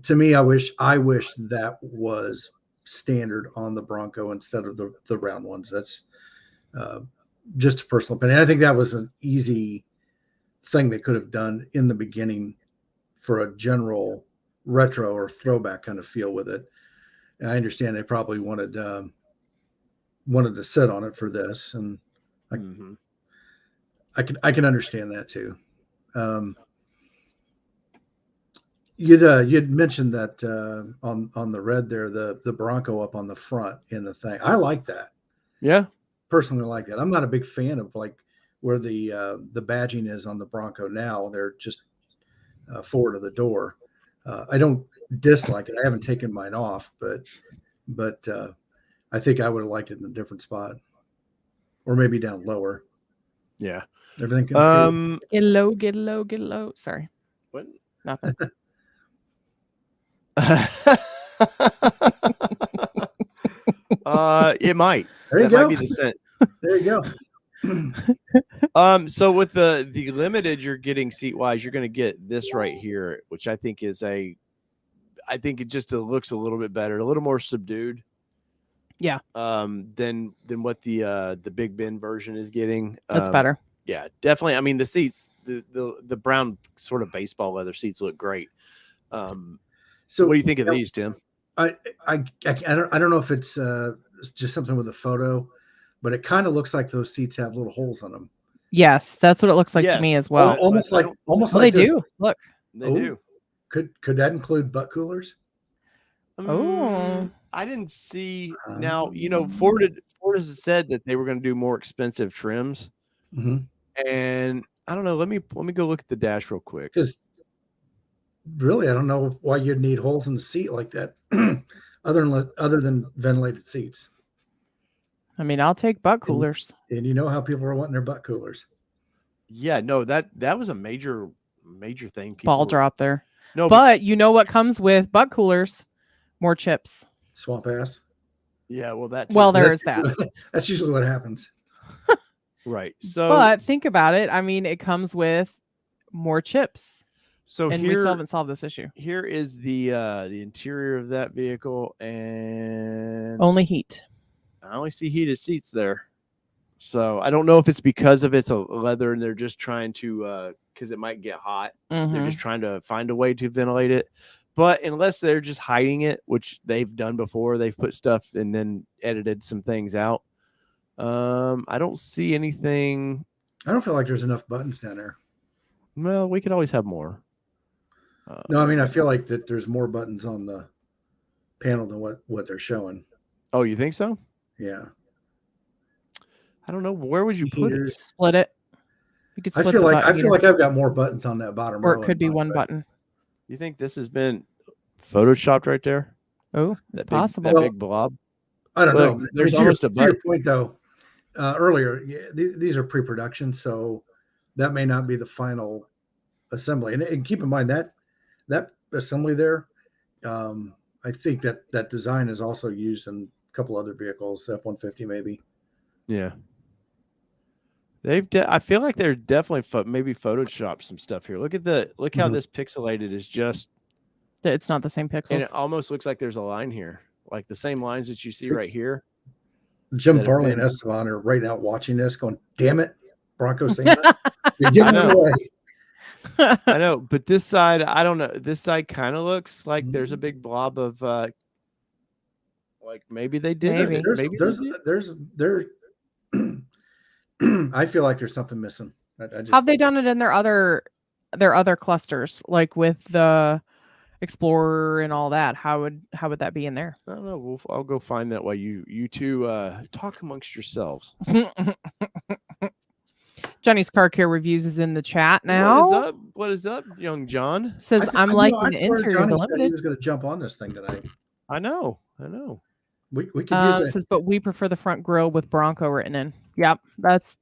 to me, I wish that was standard on the Bronco instead of the round ones. That's just a personal opinion. I think that was an easy thing they could have done in the beginning for a general retro or throwback kind of feel with it. And I understand they probably wanted to sit on it for this, and I can understand that too. You'd mentioned that on the red there, the Bronco up on the front in the thing. I like that. Yeah, personally like that. I'm not a big fan of like where the badging is on the Bronco now. They're just forward of the door. I don't dislike it. I haven't taken mine off, but I think I would have liked it in a different spot, or maybe down lower. Yeah. Everything can Get low, get low, get low. Sorry. What? Nothing. It might. There you that go. might be the scent. There you go. So with the limited, you're getting seat wise, you're going to get this right here, which I think is I think it just looks a little bit better, a little more subdued. Yeah. Than what the Big Ben version is getting. That's better. Yeah, definitely. I mean, the seats, the brown sort of baseball leather seats look great. So what do you think of these, Tim? I don't know if it's just something with the photo, but it kind of looks like those seats have little holes on them. Yes, that's what it looks like to me as well. Almost like they do. Look, they do. Could that include butt coolers? I didn't see. Now Ford has said that they were going to do more expensive trims, and I don't know. Let me go look at the dash real quick. Because really, I don't know why you'd need holes in the seat like that, other than ventilated seats. I mean, I'll take butt coolers. And you know how people are wanting their butt coolers. Yeah, no, that was a major thing. Ball drop there. No, but you know what comes with butt coolers? More chips. Swamp ass. Yeah, well, that. Well, there is that. That's usually what happens. Right. So, but think about it. I mean, it comes with more chips. And we still haven't solved this issue. Here is the interior of that vehicle, and only heat. I only see heated seats there. So I don't know if it's because of it's a leather and they're just trying to because it might get hot. They're just trying to find a way to ventilate it. But unless they're just hiding it, which they've done before, they've put stuff and then edited some things out. I don't see anything. I don't feel like there's enough buttons down there. Well, we could always have more. No, I mean, I feel like that there's more buttons on the panel than what they're showing. Oh, you think so? Yeah. I don't know. Where would you put it? Heaters. Split it. You could I split feel the like button here, I've got more buttons on that bottom or row. it could be in mine, one but- button. You think this has been photoshopped right there? Oh, That it's possible. That big blob. I don't Look, know. there's I mean, almost a to your button. point though. Earlier, these are pre-production, so that may not be the final assembly. And keep in mind that assembly there, I think that design is also used in a couple other vehicles, F-150 maybe. Yeah. I feel like they're definitely maybe photoshopped some stuff here. Look how Mhm. this pixelated is just, It's not the same and pixels. it almost looks like there's a line here, like the same lines that you see right here. Jim that have Farley and been- Esteban are right now watching this, going, "Damn it, Bronco saying that you're giving I it know. away." I know, but this side, I don't know. This side kind of looks like Mm-hmm. there's a big blob of, like maybe they did. Maybe. Maybe they did. There's I feel like there's something missing. I just, Have they done it in their other clusters, like with the Explorer and all that? How would that be in there? I don't know. I'll go find that while you two talk amongst yourselves. Johnny's Car Care Reviews is in the chat now. What is up? What is up, young John? Says I'm liking the swear interior of Johnny the said he Limited. was going to jump on this thing tonight. I know. We could use it. Says, but we prefer the front grille with Bronco written in. Yep, that's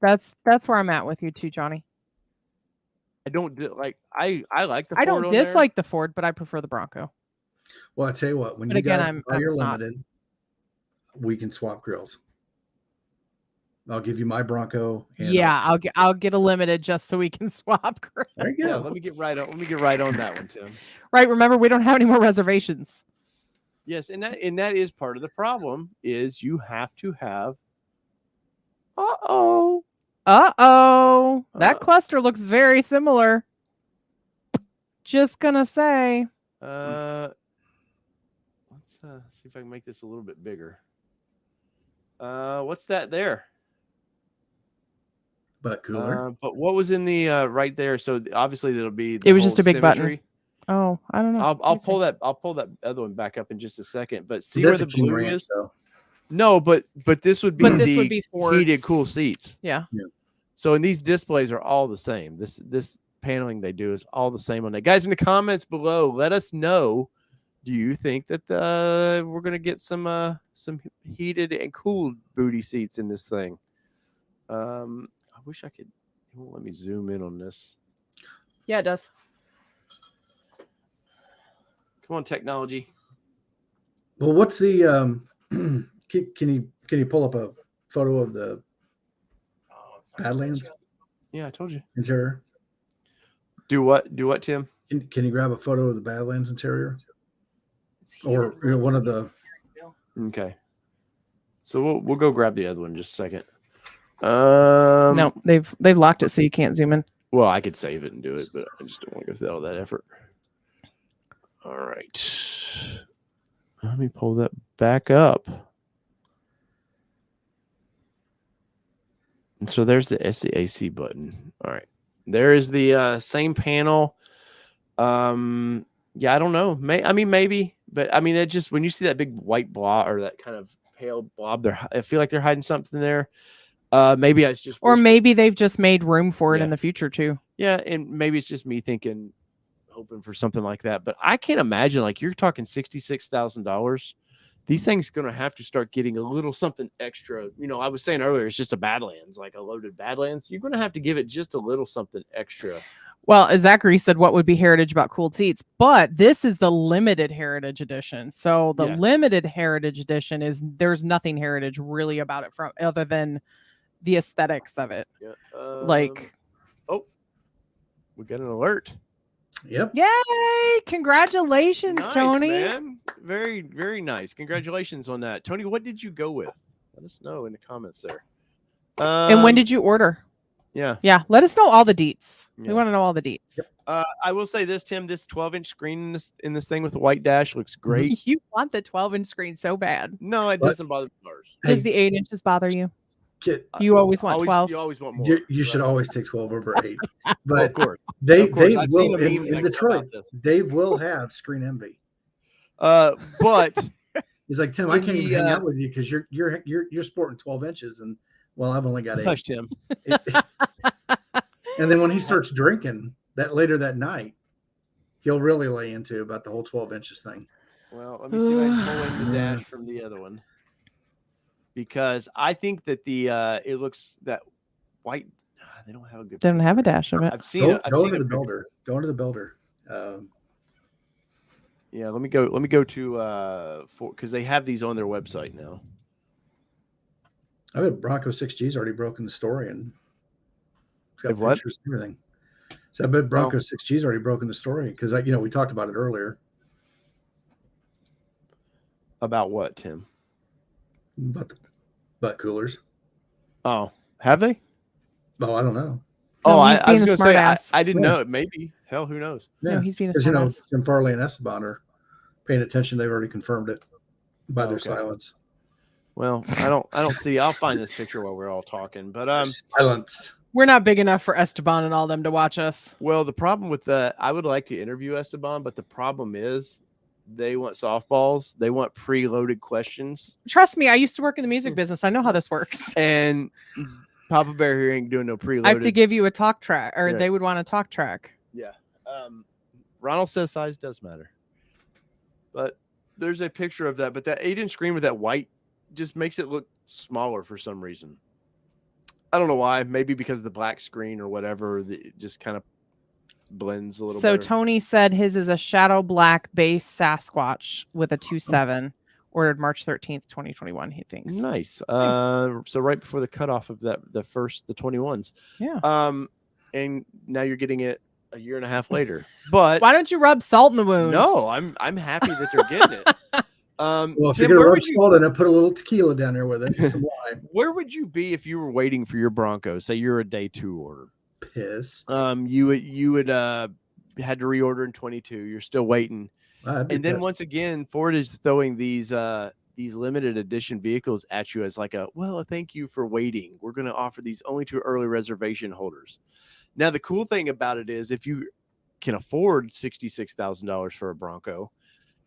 where I'm at with you too, Johnny. I don't like. I like the. I Ford don't on there. dislike the Ford, but I prefer the Bronco. Well, I tell you what, when But you again, guys buy I'm your not. limited, we can swap grills. I'll give you my Bronco. And Yeah, I'll get a Limited just so we can swap grills. there you go. Yeah, let me get right on that one, Tim. Right, remember we don't have any more reservations. Yes, and that is part of the problem is you have to have. That cluster looks very similar. Just gonna say. Let's see if I can make this a little bit bigger. What's that there? But cooler. But what was in the right there? So obviously that'll be. It was just whole a big button. symmetry. Oh, I don't know. I'll pull that other one back up in just a second. But see That's where a the King blue Ranch, is? though. No, but this would be But this the would be Ford's. heated cool seats. Yeah. So and these displays are all the same. This paneling they do is all the same on that. Guys, in the comments below, let us know. Do you think that we're gonna get some heated and cooled booty seats in this thing? I wish I could. It won't let me zoom in on this. Yeah, it does. Come on, technology. Well, what's the can you pull up a photo of the Badlands Yeah, I told you. interior? Do what? Do what, Tim? Can you grab a photo of the Badlands interior? Or one of the Okay. So we'll go grab the other one in just a second. No, they've locked it so you can't zoom in. Well, I could save it and do it, but I just don't want to go through all that effort. All right. Let me pull that back up. And so there's the AC button. All right. There is the same panel. Yeah, I don't know. Maybe, but I mean, it just when you see that big white blob or that kind of pale blob, I feel like they're hiding something there. Maybe it's just, Or maybe they've just made room for it in the future too. yeah, and maybe it's just me thinking, hoping for something like that. But I can't imagine, like you're talking $66,000. These things going to have to start getting a little something extra. You know, I was saying earlier, it's just a Badlands, like a loaded Badlands. You're going to have to give it just a little something extra. Well, as Zachary said, what would be heritage about cooled seats? But this is the limited heritage edition. So the limited heritage edition there's nothing heritage really about it from other than the aesthetics of it. Yeah. Oh, we got an alert. Yep. Yay! Congratulations, Nice, Tony. Man. Very, very nice. Congratulations on that. Tony, what did you go with? Let us know in the comments there. And when did you order? Yeah. Let us know all the deets. Yeah. We want to know all the deets. I will say this, Tim, this 12-inch screen in this thing with the white dash looks great. You want the 12-inch screen so bad. No, it doesn't bother me. Does the 8 inches bother you? You always want 12. You always want more. You should always take 12 over 8. Well, But of course. Dave I've seen will a meme in Detroit. about this. Dave will have screen envy. But He's like, Tim, I can't even hang out with you because you're sporting 12 inches, and well, I've only got 8. Hush, Tim. And then when he starts drinking later that night, he'll really lay into about the whole 12 inches thing. Well, let me see if I can pull in the dash from the other one, because I think that it looks that white. They don't have a good. They don't have a dash of it. I've seen it. Go into the builder. Go into the builder. Yeah, let me go to because they have these on their website now. I bet Bronco 6G's already broken the story and it's got what? pictures and everything. So I bet Bronco 6G's already broken the story because we talked about it earlier. About what, Tim? About the butt coolers. Oh, have they? Oh, I don't know. No, I he's was being going a to say, smart ass. I didn't know it. Maybe. Hell, who knows? Yeah, No, he's being a because smart ass. Jim Farley and Esteban are paying attention. They've already confirmed it by their silence. Well, I don't see. I'll find this picture while we're all talking. But silence. We're not big enough for Esteban and all them to watch us. Well, the problem with I would like to interview Esteban, but the problem is they want softballs. They want preloaded questions. Trust me, I used to work in the music business. I know how this works. And Papa Bear here ain't doing no preloaded. I have to give you a talk track, or they would want a talk track. Yeah. Ronald says size does matter. But there's a picture of that. But that 8-inch screen with that white just makes it look smaller for some reason. I don't know why. Maybe because of the black screen or whatever. It just kind of blends a little So better. Tony said his is a shadow black base Sasquatch with a 2.7, ordered March 13th, 2021, he thinks. Nice. So right before the cutoff of the 21s. Yeah. And now you're getting it a year and a half later. But why don't you rub salt in the wound? No, I'm happy that they're getting it. Well, if Tim, you're gonna rub salt in it, put a little tequila down there with it. Some lime. Where would you be if you were waiting for your Bronco? Say you're a day 2 order. Pissed. You would had to reorder in 22. You're still waiting. And then once again, Ford is throwing these limited edition vehicles at you as like a thank you for waiting. We're going to offer these only to early reservation holders. Now, the cool thing about it is if you can afford $66,000 for a Bronco,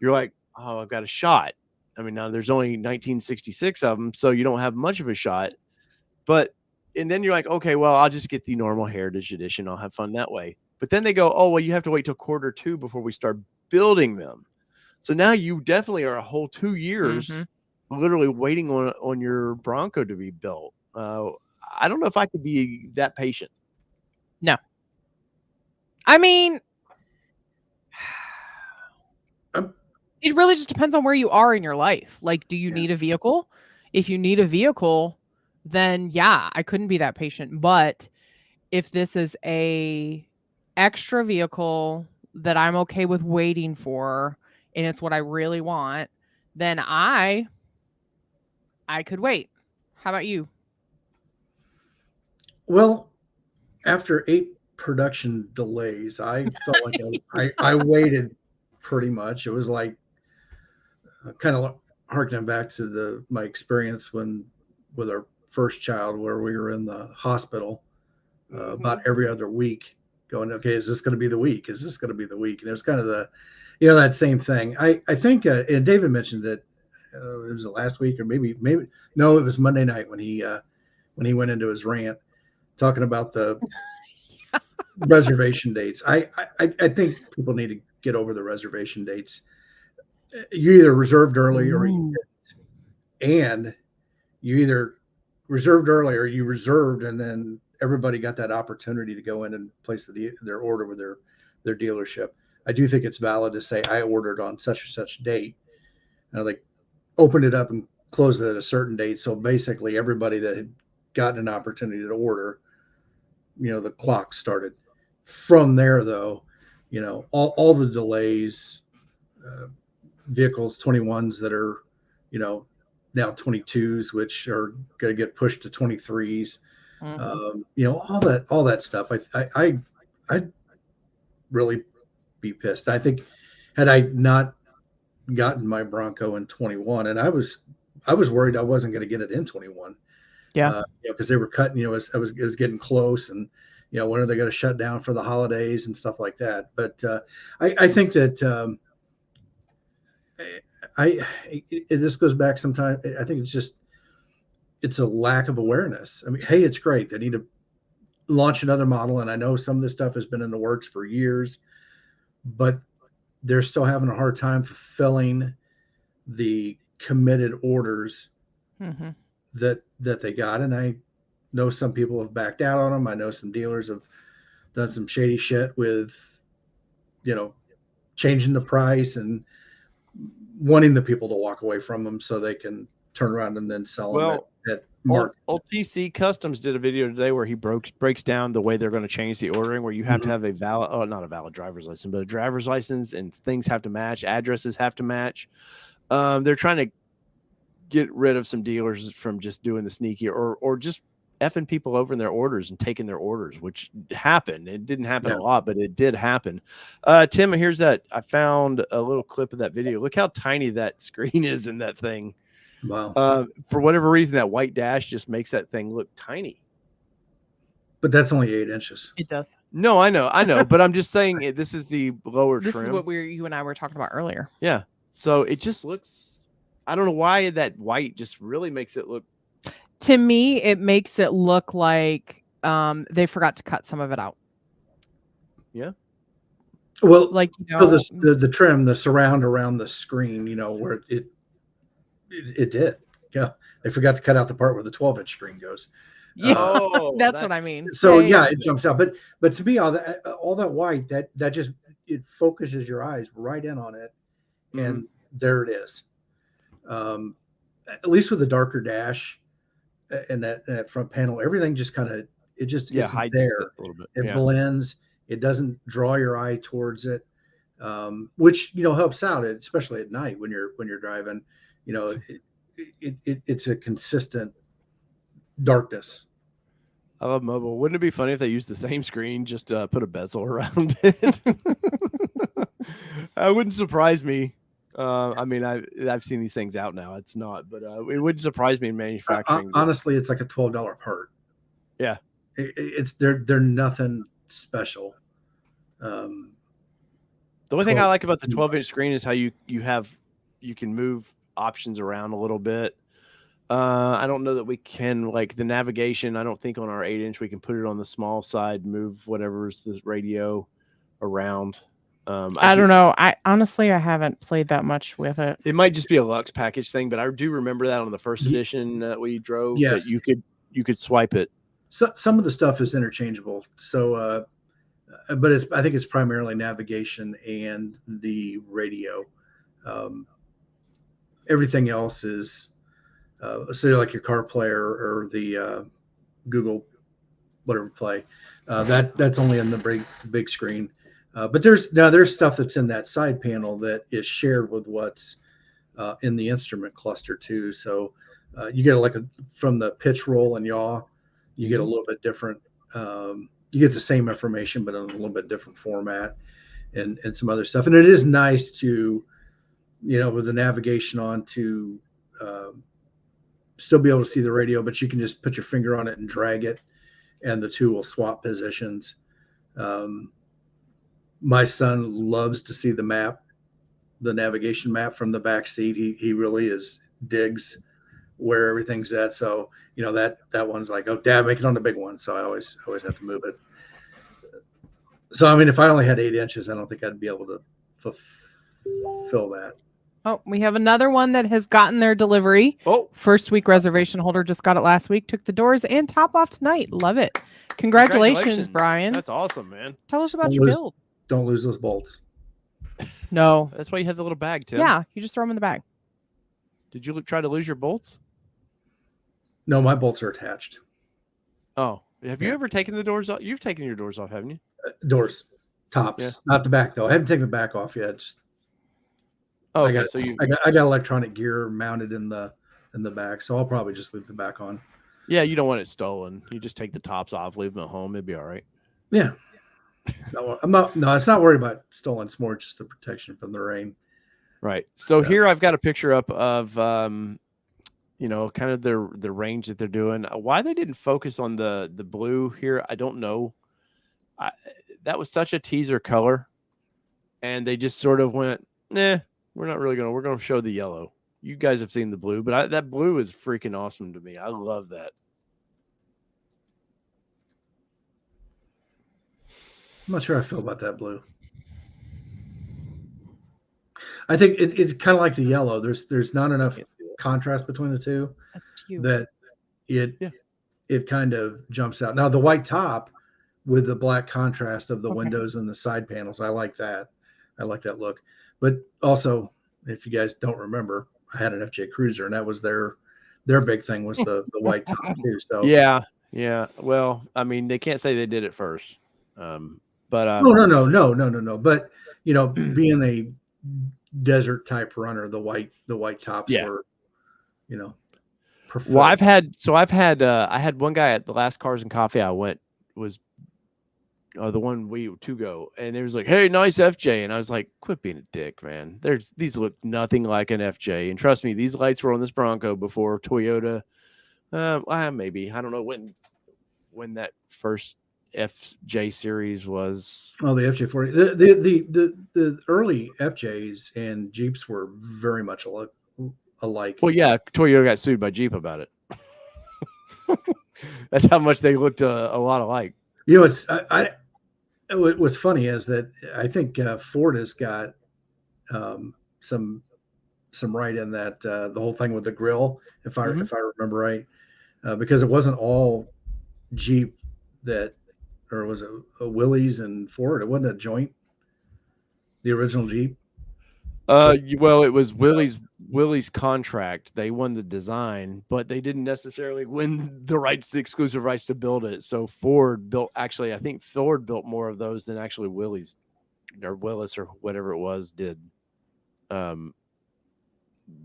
you're like, oh, I've got a shot. I mean, now there's only 1966 of them, so you don't have much of a shot. And then you're like, okay, well, I'll just get the normal Heritage Edition. I'll have fun that way. But then they go, oh, well, you have to wait till Q2 before we start building them. So now you definitely are a whole 2 years literally waiting on your Bronco to be built. I don't know if I could be that patient. No. I mean, it really just depends on where you are in your life. Like, do you need a vehicle? If you need a vehicle, then yeah, I couldn't be that patient. But if this is a extra vehicle that I'm okay with waiting for, and it's what I really want, then I could wait. How about you? Well, after 8 production delays, I felt like I waited pretty much. It was like kind of harkening back to my experience with our first child, where we were in the hospital about every other week going, okay, is this going to be the week? Is this going to be the week? And it was kind of that same thing. I think, and David mentioned that it was the last week, or maybe no, it was Monday night when he went into his rant talking about the reservation dates. I think people need to get over the reservation dates. You either reserved early or you didn't. And you either reserved early or you reserved, and then everybody got that opportunity to go in and place their order with their dealership. I do think it's valid to say I ordered on such and such date. And they opened it up and closed it at a certain date. So basically everybody that had gotten an opportunity to order, the clock started. From there, though, all the delays, vehicles, 21s that are, now 22s, which are going to get pushed to 23s, all that stuff. I'd really be pissed. I think had I not gotten my Bronco in 21, and I was worried I wasn't going to get it in 21. Yeah. Because they were cutting, it was getting close, and when are they going to shut down for the holidays and stuff like that. But I think that this goes back sometime. I think it's a lack of awareness. I mean, hey, it's great. They need to launch another model, and I know some of this stuff has been in the works for years, but they're still having a hard time fulfilling the committed orders that they got. And I know some people have backed out on them. I know some dealers have done some shady shit with, changing the price and wanting the people to walk away from them so they can turn around and then sell them at market. Old TC Customs did a video today where he breaks down the way they're going to change the ordering, where you have to have not a valid driver's license, but a driver's license, and things have to match, addresses have to match. They're trying to get rid of some dealers from just doing the sneaky or just effing people over in their orders and taking their orders, which happened. It didn't happen a lot, but it did happen. Tim, here's that. I found a little clip of that video. Look how tiny that screen is in that thing. Wow. For whatever reason, that white dash just makes that thing look tiny. But that's only 8 inches. It does. No, I know, but I'm just saying this is the lower trim. This is what you and I were talking about earlier. Yeah. So it just looks, I don't know why that white just really makes it look. To me, it makes it look like they forgot to cut some of it out. Yeah. Well, like, so the trim, the surround around the screen, where it did. Yeah. They forgot to cut out the part where the 12-inch screen goes. Yeah. That's what I mean. So yeah, it jumps out. But to me, all that white, that just, it focuses your eyes right in on it. And there it is. At least with the darker dash and that front panel, everything just kind of, it's there. A little bit. It blends. It doesn't draw your eye towards it, which helps out, especially at night when you're driving. It's a consistent darkness. I love mobile. Wouldn't it be funny if they used the same screen, just put a bezel around it? That wouldn't surprise me. I mean, I've seen these things out now. It's not, but it wouldn't surprise me in manufacturing. Honestly, it's like a $12 part. Yeah, they're nothing special. The only thing I like about the 12-inch screen is how you can move options around a little bit. I don't know that we can, like the navigation. I don't think on our 8-inch we can put it on the small side, move whatever's the radio around. I don't know. I haven't played that much with it. It might just be a Lux package thing, but I do remember that on the first edition that we drove. Yes, that you could swipe it. So some of the stuff is interchangeable. So, but I think it's primarily navigation and the radio. Everything else is so like your CarPlay or the Google whatever Play. That's only in the big screen. But there's stuff that's in that side panel that is shared with what's in the instrument cluster too. So you get from the pitch, roll, and yaw, you get a little bit different. You get the same information, but in a little bit different format, and some other stuff. And it is nice to, with the navigation on, to still be able to see the radio, but you can just put your finger on it and drag it, and the two will swap positions. My son loves to see the map, the navigation map from the back seat. He really digs where everything's at. So, that one's like, oh, Dad, make it on the big one. So I always have to move it. So, I mean, if I only had 8 inches, I don't think I'd be able to fulfill that. Oh, we have another one that has gotten their delivery. Oh, first week reservation holder just got it last week. Took the doors and top off tonight. Love it. Congratulations, Brian. That's awesome, man. Tell us about your build. Don't lose those bolts. No. That's why you have the little bag, Tim. Yeah, you just throw them in the bag. Did you try to lose your bolts? No, my bolts are attached. Oh, have you ever taken the doors off? You've taken your doors off, haven't you? Doors, tops, not the back though. I haven't taken the back off yet. Just I got electronic gear mounted in the back, so I'll probably just leave the back on. Yeah, you don't want it stolen. You just take the tops off, leave them at home. It'd be all right. Yeah. No, it's not worried about stolen. It's more just the protection from the rain. Right. So here I've got a picture up of you know, kind of the range that they're doing. Why they didn't focus on the blue here, I don't know. That was such a teaser color, and they just sort of went, nah, we're going to show the yellow. You guys have seen the blue, but that blue is freaking awesome to me. I love that. I'm not sure I feel about that blue. I think it's kind of like the yellow. There's not enough contrast between the two. That's cute. That it kind of jumps out. Now the white top with the black contrast of the windows and the side panels, I like that. I like that look. But also, if you guys don't remember, I had an FJ Cruiser, and that was their big thing was the white top too. So yeah. Well, I mean, they can't say they did it first. But no. But you know, being a desert type runner, the white tops were, you know, preferred. Well, I had one guy at the last Cars and Coffee I went was the one to go, and it was like, hey, nice FJ, and I was like, quit being a dick, man. These look nothing like an FJ, and trust me, these lights were on this Bronco before Toyota. Maybe I don't know when that first FJ series was. Oh, the FJ40. The early FJs and Jeeps were very much alike. Well, yeah, Toyota got sued by Jeep about it. That's how much they looked a lot alike. You know, what's funny is that I think Ford has got some right in that the whole thing with the grill, if I remember right, because it wasn't all Jeep or was it a Willys and Ford? It wasn't a joint, the original Jeep. Well, it was Willys' contract. They won the design, but they didn't necessarily win the exclusive rights to build it. So Ford built. Actually, I think Ford built more of those than actually Willys or Willis or whatever it was did.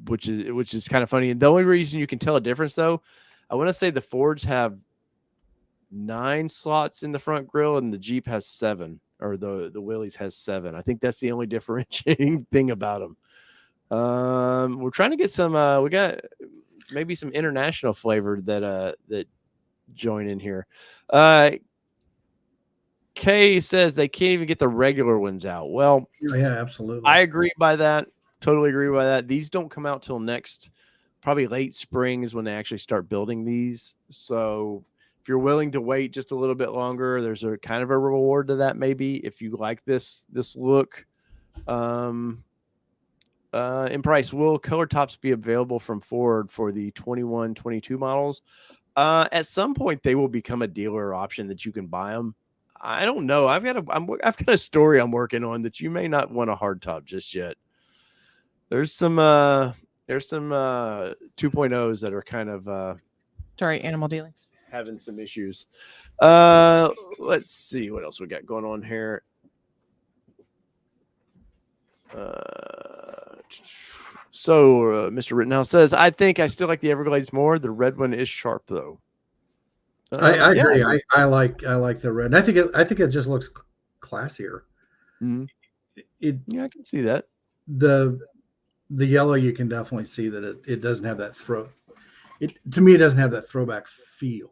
Which is kind of funny. And the only reason you can tell a difference, though, I want to say the Fords have 9 slots in the front grille, and the Jeep has 7. Or the Willys has 7. I think that's the only differentiating thing about them. We're trying to get some. We got maybe some international flavor that join in here. Kay says they can't even get the regular ones out. Well, yeah, absolutely. I agree by that. Totally agree by that. These don't come out till next, probably late spring is when they actually start building these. So if you're willing to wait just a little bit longer, there's a kind of a reward to that. Maybe if you like this look, in price, will color tops be available from Ford for the 21, 22 models? At some point they will become a dealer option that you can buy them. I don't know. I've got a story I'm working on that you may not want a hard top just yet. There's some 2.0s that are kind of sorry, animal dealings. Having some issues. Let's see what else we got going on here. Mr. Rittenhouse says, I think I still like the Everglades more. The red one is sharp though. I agree. I like the red. I think it just looks classier. Mm-hmm. Yeah, I can see that. The yellow, you can definitely see that it doesn't have that to me, it doesn't have that throwback feel.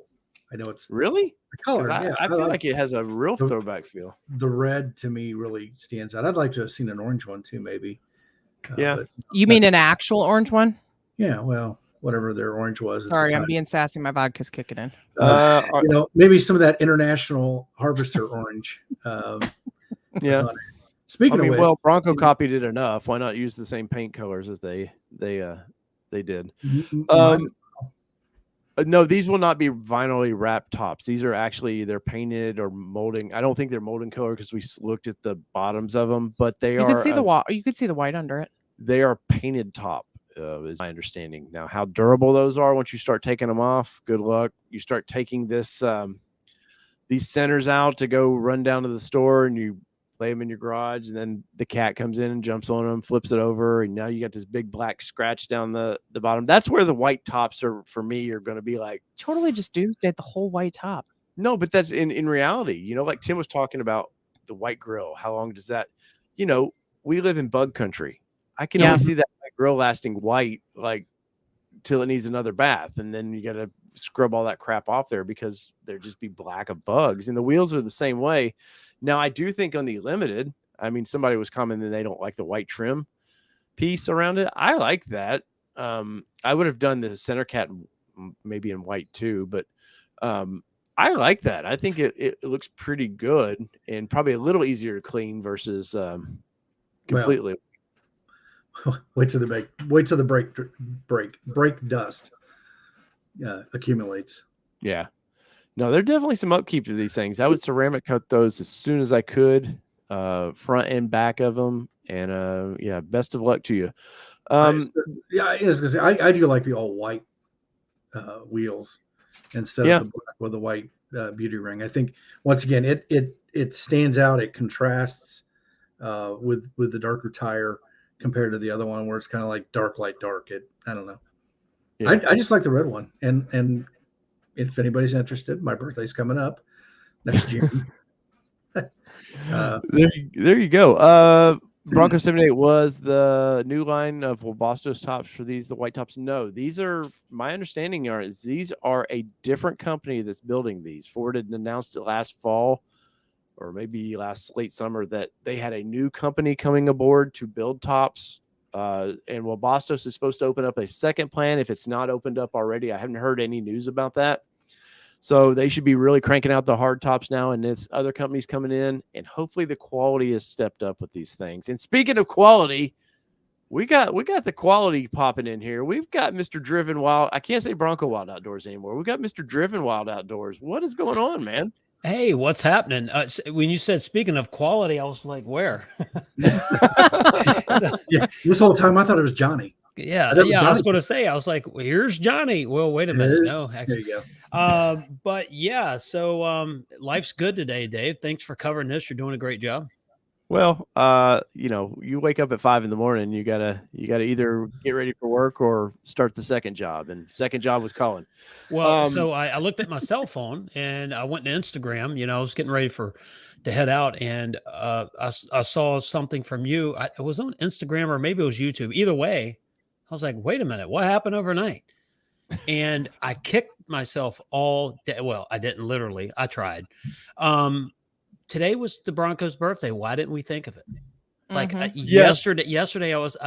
I know it's really the color. I feel like it has a real throwback feel. The red to me really stands out. I'd like to have seen an orange one too, maybe. But, you mean an actual orange one? Yeah, well, whatever their orange was. Sorry, I'm being sassy. My vodka's kicking in. You know, maybe some of that international harvester orange. Yeah. Speaking of which, well, Bronco copied it enough. Why not use the same paint colors that they did? No, these will not be vinylly wrapped tops. These are actually they're painted or molding. I don't think they're molding color because we looked at the bottoms of them, but you could see you could see the white under it. They are painted top, is my understanding. Now, how durable those are once you start taking them off, good luck. You start taking these centers out to go run down to the store, and you lay them in your garage, and then the cat comes in and jumps on them, flips it over, and now you got this big black scratch down the bottom. That's where the white tops are for me are going to be like totally just doomsday the whole white top. No, but that's in reality, you know, like Tim was talking about the white grill. How long does that, you know, we live in bug country. I can only see that grill lasting white like till it needs another bath, and then you got to scrub all that crap off there because there'd just be black of bugs. And the wheels are the same way. Now, I do think on the Limited, I mean, somebody was commenting they don't like the white trim piece around it. I like that. I would have done the center cat maybe in white too, but I like that. I think it looks pretty good and probably a little easier to clean versus completely. Well, wait till the brake dust accumulates. Yeah. No, there's definitely some upkeep to these things. I would ceramic coat those as soon as I could, front and back of them. And yeah, best of luck to you. I was gonna say, I do like the all white wheels instead of the black with the white beauty ring. I think once again it stands out. It contrasts with the darker tire compared to the other one where it's kind of like dark light dark. I don't know. Yeah. I just like the red one. And if anybody's interested, my birthday's coming up next June. There you go. Bronco 78 was the new line of Webasto's tops for these, the white tops. No, these are, my understanding is these are a different company that's building these. Ford had announced it last fall or maybe last late summer that they had a new company coming aboard to build tops. And Webastos is supposed to open up a second plant. If it's not opened up already, I haven't heard any news about that. So they should be really cranking out the hard tops now, and it's other companies coming in, and hopefully the quality has stepped up with these things. And speaking of quality, we got the quality popping in here. We've got Mr. Driven Wild. I can't say Bronco Wild Outdoors anymore. We've got Mr. Driven Wild Outdoors. What is going on, man? Hey, what's happening? When you said speaking of quality, I was like, where? Yeah, this whole time I thought it was Johnny. Yeah. I was going to say, I was like, well, here's Johnny. Well, wait a minute. No, actually. There you go. But yeah, so life's good today, Dave. Thanks for covering this. You're doing a great job. Well, you wake up at 5 a.m. You gotta either get ready for work or start the second job. And second job was calling. Well, so I looked at my cell phone and I went to Instagram. I was getting ready to head out, and I saw something from you. It was on Instagram or maybe it was YouTube. Either way, I was like, wait a minute, what happened overnight? And I kicked myself all day. Well, I didn't literally. I tried. Today was the Broncos' birthday. Why didn't we think of it? Like yesterday I was,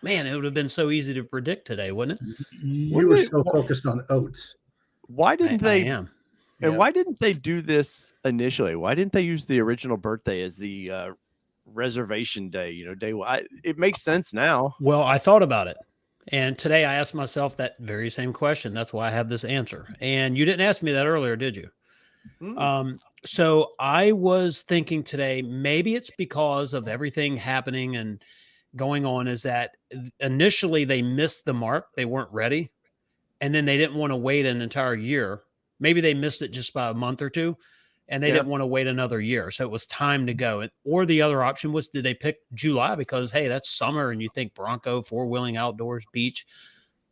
man, it would have been so easy to predict today, wouldn't it? You were so focused on oats. Why didn't they? I am. And why didn't they do this initially? Why didn't they use the original birthday as the reservation day? Day one. It makes sense now. Well, I thought about it. And today I asked myself that very same question. That's why I have this answer. And you didn't ask me that earlier, did you? So I was thinking today, maybe it's because of everything happening and going on, is that initially they missed the mark. They weren't ready. And then they didn't want to wait an entire year. Maybe they missed it just by a month or two, and they didn't want to wait another year. So it was time to go. Or the other option was, did they pick July because, hey, that's summer and you think Bronco, four-wheeling outdoors, beach.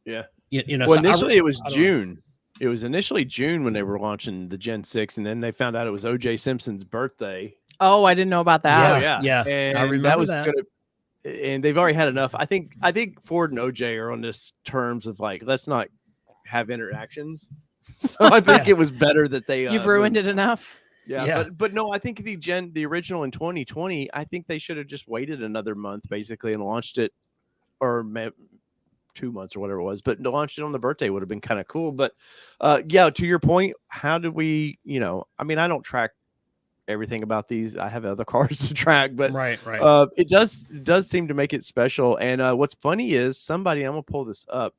Yeah. Well, so initially it was June. It was initially June when they were launching the Gen 6, and then they found out it was O.J. Simpson's birthday. Oh, I didn't know about that. Yeah. And I remember that. And they've already had enough. I think Ford and O.J. are on this terms of like, let's not have interactions. So I think it was better that they you've ruined it enough. Yeah. But no, I think the original in 2020, I think they should have just waited another month basically and launched it, or 2 months or whatever it was, but launched it on the birthday would have been kind of cool. But to your point, how did we, I mean, I don't track everything about these. I have other cars to track, but right. It does seem to make it special. And what's funny is I'm gonna pull this up.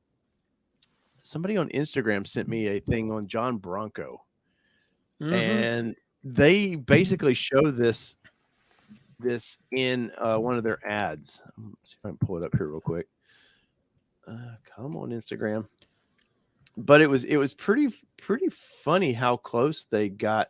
Somebody on Instagram sent me a thing on John Bronco, and they basically show this in one of their ads. Let's see if I can pull it up here real quick. Come on Instagram. But it was pretty funny how close they got.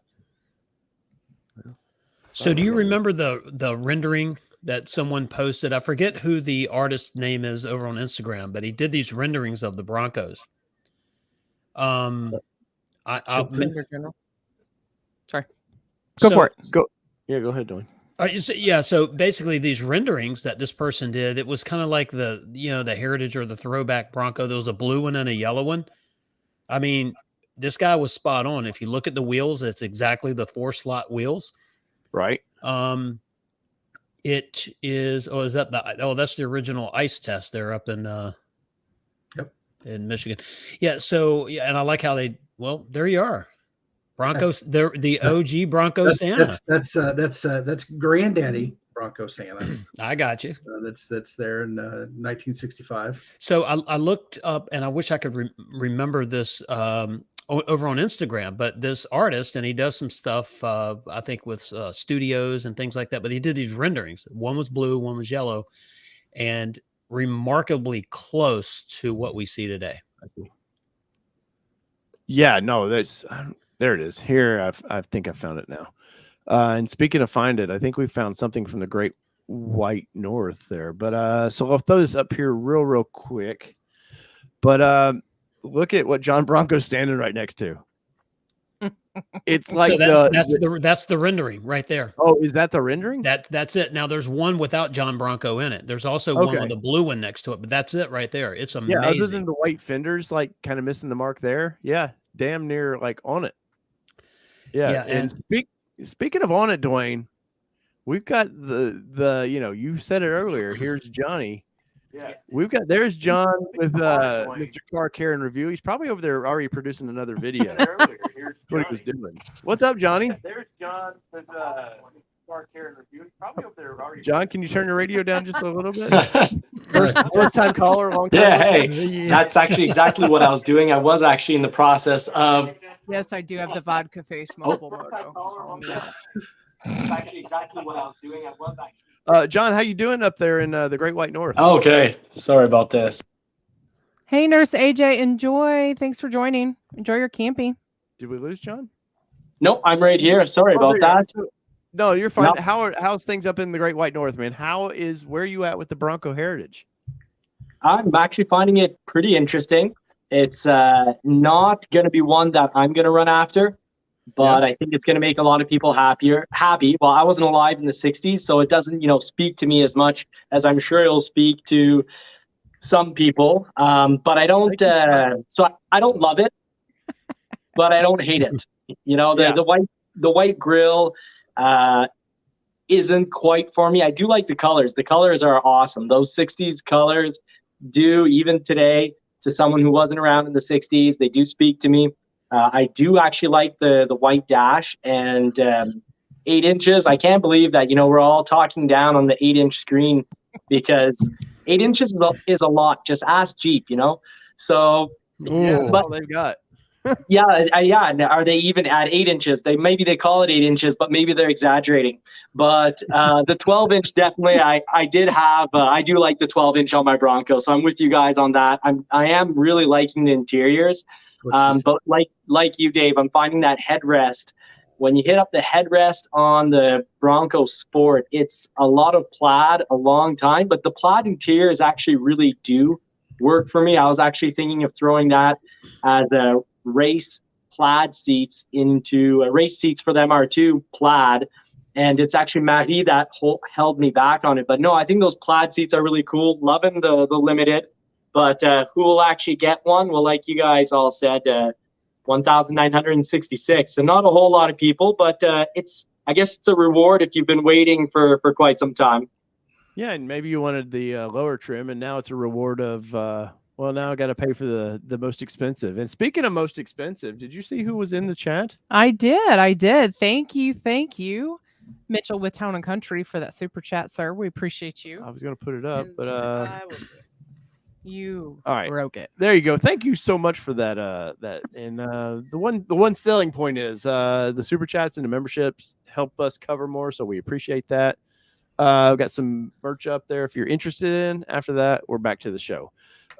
So do you remember the rendering that someone posted? I forget who the artist's name is over on Instagram, but he did these renderings of the Broncos. Sorry. Go for it. Go. Yeah, go ahead, Dylan. Yeah. So basically, these renderings that this person did, it was kind of like the Heritage or the throwback Bronco. There was a blue one and a yellow one. I mean, this guy was spot on. If you look at the wheels, it's exactly the 4-slot wheels. Right. It is. Oh, is that the? Oh, that's the original ice test there up in in Michigan. Yeah. So yeah, and I like how they. Well, there you are. Broncos, the OG Bronco Santa. That's Granddaddy Bronco Santa. I got you. That's there in 1965. So I looked up, and I wish I could remember this over on Instagram. But this artist, and he does some stuff, I think, with studios and things like that. But he did these renderings. One was blue, one was yellow, and remarkably close to what we see today. Yeah. No, that's. There it is. Here, I think I found it now. And speaking of find it, I think we found something from the Great White North there. But so I'll throw this up here real quick. But look at what John Bronco's standing right next to. It's like so that's the rendering right there. Oh, is that the rendering? That's it. Now there's one without John Bronco in it. There's also one with a blue one next to it, but that's it right there. It's amazing. Yeah, other than the white fenders, like kind of missing the mark there. Yeah, damn near like on it. Yeah, and speaking of on it, Dwayne, we've got the you said it earlier. Here's Johnny. Yeah, there's John with Mr. Car Care and Review. He's probably over there already producing another video. Here's what he was doing. What's up, Johnny? There's John with Car Care and Review. He's probably over there already. John, can you turn your radio down just a little bit? First time caller, long time. Yeah, hey, that's actually exactly what I was doing. I was actually in the process of. Yes, I do have the vodka face mobile moto. That's actually exactly what I was doing. I was actually. John, how you doing up there in the Great White North? Okay, sorry about this. Hey, Nurse AJ, enjoy. Thanks for joining. Enjoy your camping. Did we lose John? Nope, I'm right here. Sorry about that. No, you're fine. Nope. How's things up in the Great White North, man? Where are you at with the Bronco Heritage? I'm actually finding it pretty interesting. It's not going to be one that I'm going to run after, but I think it's going to make a lot of people happy. Well, I wasn't alive in the 60s, so it doesn't, speak to me as much as I'm sure it'll speak to some people. But I don't, so I don't love it, but I don't hate it. The white grill isn't quite for me. I do like the colors. The colors are awesome. Those 60s colors do, even today, to someone who wasn't around in the 60s, they do speak to me. I do actually like the white dash and 8 inches. I can't believe that, we're all talking down on the 8-inch screen because 8 inches is a lot. Just ask Jeep, So, that's all they've got. Yeah. Are they even at 8 inches? Maybe they call it 8 inches, but maybe they're exaggerating. But the 12-inch, definitely, I do like the 12-inch on my Bronco. So I'm with you guys on that. I am really liking the interiors. But like you, Dave, I'm finding that headrest. When you hit up the headrest on the Bronco Sport, it's a lot of plaid, a long time, but the plaid interiors actually really do work for me. I was actually thinking of throwing that as a race plaid seats into race seats for the MR2 plaid. And it's actually Marie that held me back on it. But no, I think those plaid seats are really cool. Loving the limited. But who will actually get one? Well, like you guys all said, 1,966. So not a whole lot of people, but I guess it's a reward if you've been waiting for quite some time. Yeah, and maybe you wanted the lower trim, and now it's a reward of, now I got to pay for the most expensive. And speaking of most expensive, did you see who was in the chat? I did. Thank you, Mitchell with Town and Country, for that super chat, sir. We appreciate you. I was going to put it up, but you all right, broke it. There you go. Thank you so much for that. And the one selling point is the super chats and the memberships help us cover more, so we appreciate that. I've got some merch up there if you're interested in. After that, we're back to the show.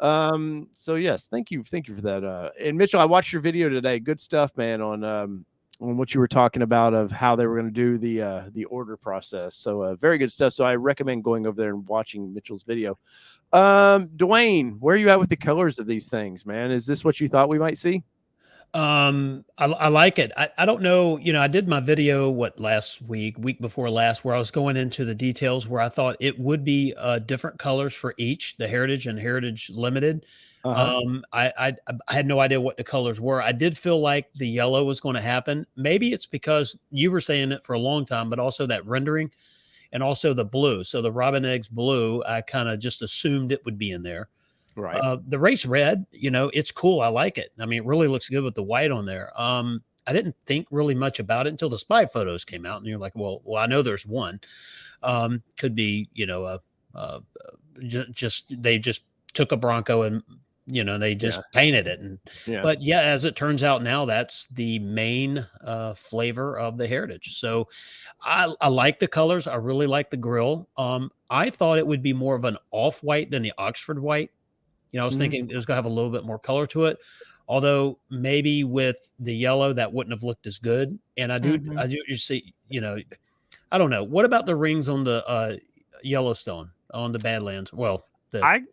So yes, thank you for that. And Mitchell, I watched your video today. Good stuff, man, on what you were talking about of how they were going to do the order process. So very good stuff. So I recommend going over there and watching Mitchell's video. Dwayne, where are you at with the colors of these things, man? Is this what you thought we might see? I like it. I don't know, I did my video last week before last, where I was going into the details where I thought it would be different colors for each, the Heritage and Heritage Limited. I had no idea what the colors were. I did feel like the yellow was going to happen. Maybe it's because you were saying it for a long time, but also that rendering and also the blue. So the Robin Eggs blue, I kind of just assumed it would be in there. Right. The race red, it's cool. I like it. I mean, it really looks good with the white on there. I didn't think really much about it until the spy photos came out, and you're like, well, I know there's one. Could be, they just took a Bronco and they just painted it. And but as it turns out now, that's the main flavor of the Heritage. So I like the colors. I really like the grill. I thought it would be more of an off-white than the Oxford white. I was thinking it was going to have a little bit more color to it, although maybe with the yellow that wouldn't have looked as good. And I do see, I don't know. What about the rings on the Yellowstone on the Badlands? Well,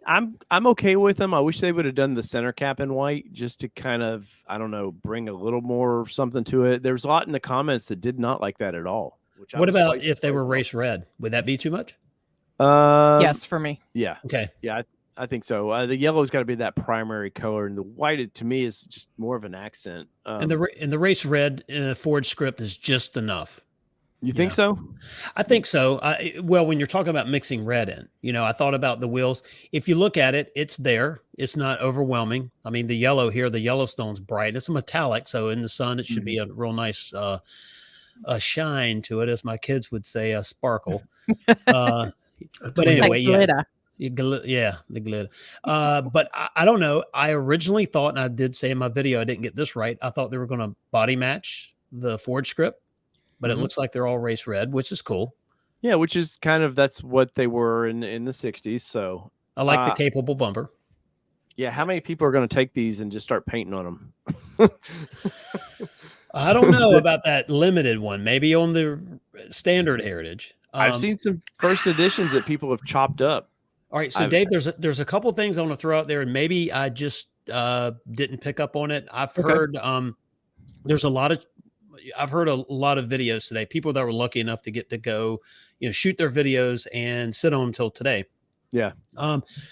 I'm okay with them. I wish they would have done the center cap in white just to kind of, I don't know, bring a little more something to it. There's a lot in the comments that did not like that at all. What about if they were race red? Would that be too much? Yes, for me. Yeah. Okay. Yeah, I think so. The yellow's got to be that primary color, and the white, to me, is just more of an accent. And the race red in a Ford script is just enough. You think so? I think so. Well, when you're talking about mixing red in, I thought about the wheels. If you look at it, it's there. It's not overwhelming. I mean, the yellow here, the Yellowstone's bright. It's a metallic, so in the sun, it should be a real nice shine to it, as my kids would say, a sparkle. But anyway, the glitter. But I don't know. I originally thought, and I did say in my video, I didn't get this right. I thought they were going to body match the Ford script, but it looks like they're all race red, which is cool. Yeah, which is that's what they were in the 60s. So I like the capable bumper. Yeah, how many people are going to take these and just start painting on them? I don't know about that limited one. Maybe on the standard Heritage. I've seen some first editions that people have chopped up. All right, so Dave, there's a couple things I want to throw out there, and maybe I just didn't pick up on it. I've heard there's a lot of videos today. People that were lucky enough to get to go, shoot their videos and sit on them until today. Yeah.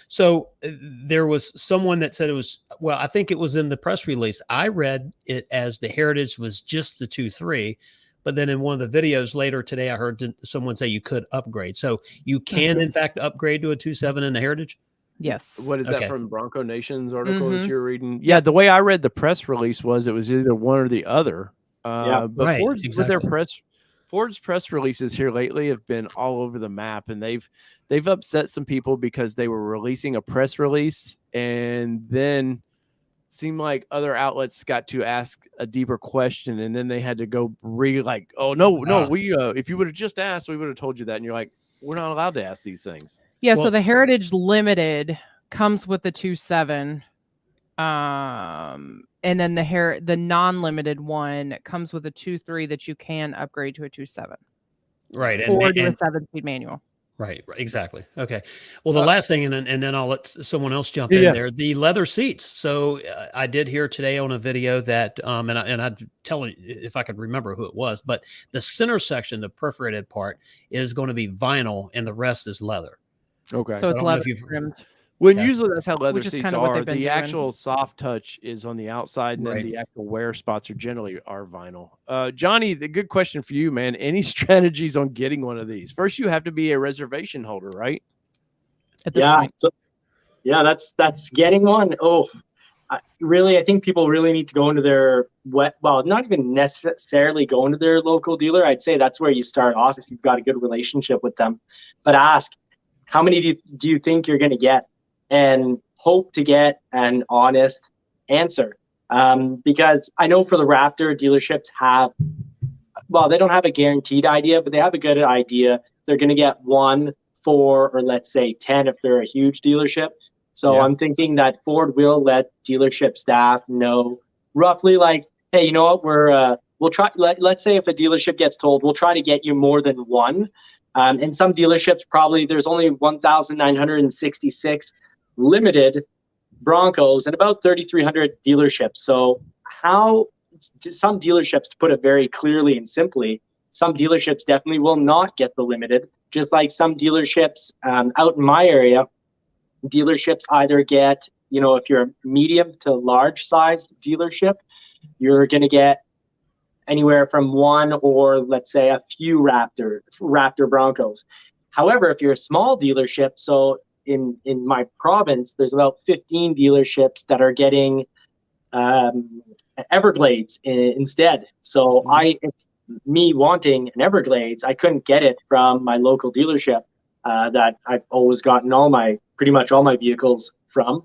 So there was someone that said it was, well, I think it was in the press release. I read it as the Heritage was just the 2.3. But then in one of the videos later today, I heard someone say you could upgrade. So you can, in fact, upgrade to a 2.7 in the Heritage? Yes. What is that from Bronco Nation's article that you're reading? Yeah, the way I read the press release was it was either one or the other. But right, Ford's, exactly. with Ford's press releases here lately have been all over the map, and they've upset some people because they were releasing a press release and then seemed like other outlets got to ask a deeper question, and then they had to go we if you would have just asked, we would have told you that. And you're like, we're not allowed to ask these things. Yeah, so the Heritage Limited comes with the 2.7, and then the non-limited one comes with a 2.3 that you can upgrade to a 2.7, right, or do a 7-speed manual. Right, exactly. Okay. Well, the last thing, and then I'll let someone else jump in there. The leather seats. So I did hear today on a video that, and I'd tell you if I could remember who it was, but the center section, the perforated part, is going to be vinyl, and the rest is leather. Okay. So it's leather trimmed. When usually that's how leather seats kind of what are. they've been The doing. actual soft touch is on the outside, and then the actual wear spots are generally vinyl. Johnny, the good question for you, man. Any strategies on getting one of these? First, you have to be a reservation holder, right? At this point. That's getting one. I think people really need to go into their not even necessarily go into their local dealer. I'd say that's where you start off if you've got a good relationship with them. But ask, how many do you think you're going to get? And hope to get an honest answer. Because I know for the Raptor, dealerships they don't have a guaranteed idea, but they have a good idea. They're going to get 1, 4, or let's say 10 if they're a huge dealership. So I'm thinking that Ford will let dealership staff know roughly like, hey, you know what, we'll try, let's say if a dealership gets told, we'll try to get you more than one. And some dealerships, probably there's only 1,966 limited Broncos and about 3,300 dealerships. So how some dealerships, to put it very clearly and simply, some dealerships definitely will not get the limited, just like some dealerships out in my area, dealerships either get, if you're a medium to large sized dealership, you're going to get anywhere from one or let's say a few Raptor Broncos. However, if you're a small dealership, so in my province, there's about 15 dealerships that are getting Everglades instead. So me wanting an Everglades, I couldn't get it from my local dealership that I've always gotten pretty much all my vehicles from.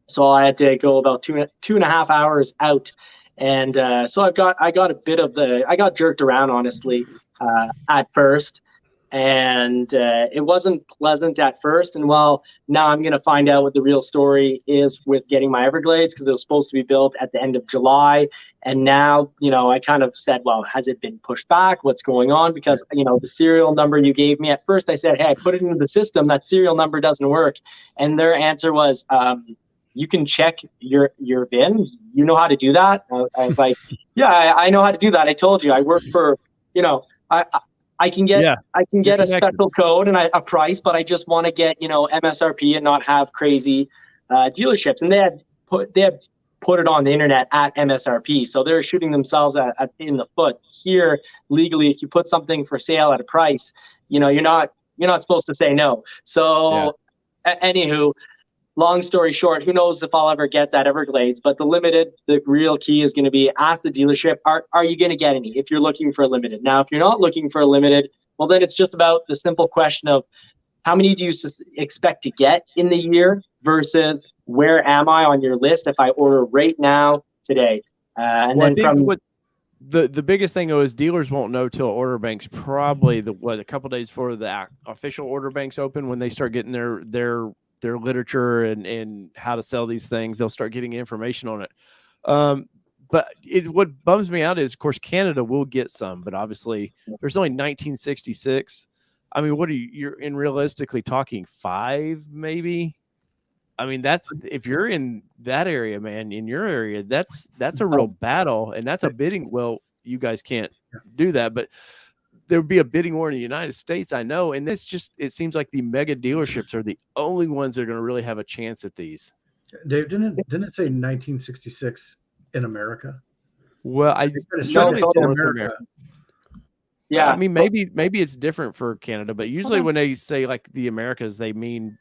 So I had to go about 2.5 hours out. And so I got I got jerked around, honestly, at first. And it wasn't pleasant at first. And well, now I'm going to find out what the real story is with getting my Everglades, because it was supposed to be built at the end of July. And now, I kind of said, well, has it been pushed back? What's going on? Because, the serial number you gave me at first, I said, hey, I put it into the system. That serial number doesn't work. And their answer was, you can check your VIN. You know how to do that? I was like, yeah, I know how to do that. I told you, I work for, I can get a special code and a price, but I just want to get, MSRP and not have crazy dealerships. And they had put it on the internet at MSRP. So they're shooting themselves in the foot. Here, legally, if you put something for sale at a price, you're not supposed to say no. So anywho, long story short, who knows if I'll ever get that Everglades, but the real key is going to be, ask the dealership, are you going to get any if you're looking for a limited? Now, if you're not looking for a limited, well, then it's just about the simple question of how many do you expect to get in the year versus where am I on your list if I order right now today? The biggest thing though is dealers won't know till order banks probably a couple days before the official order banks open, when they start getting their literature and how to sell these things. They'll start getting information on it. But what bums me out is, of course, Canada will get some, but obviously there's only 1966. I mean, what are you're realistically talking 5 maybe? I mean, that's, if you're in that area, man, in your area, that's a real battle, and that's a bidding. Well, you guys can't do that, but there would be a bidding war in the United States, I know. And it's just, it seems like the mega dealerships are the only ones that are going to really have a chance at these. Dave, didn't it say 1966 in America? Well, it's North America. Yeah. I mean, maybe it's different for Canada, but usually when they say like the Americas, they mean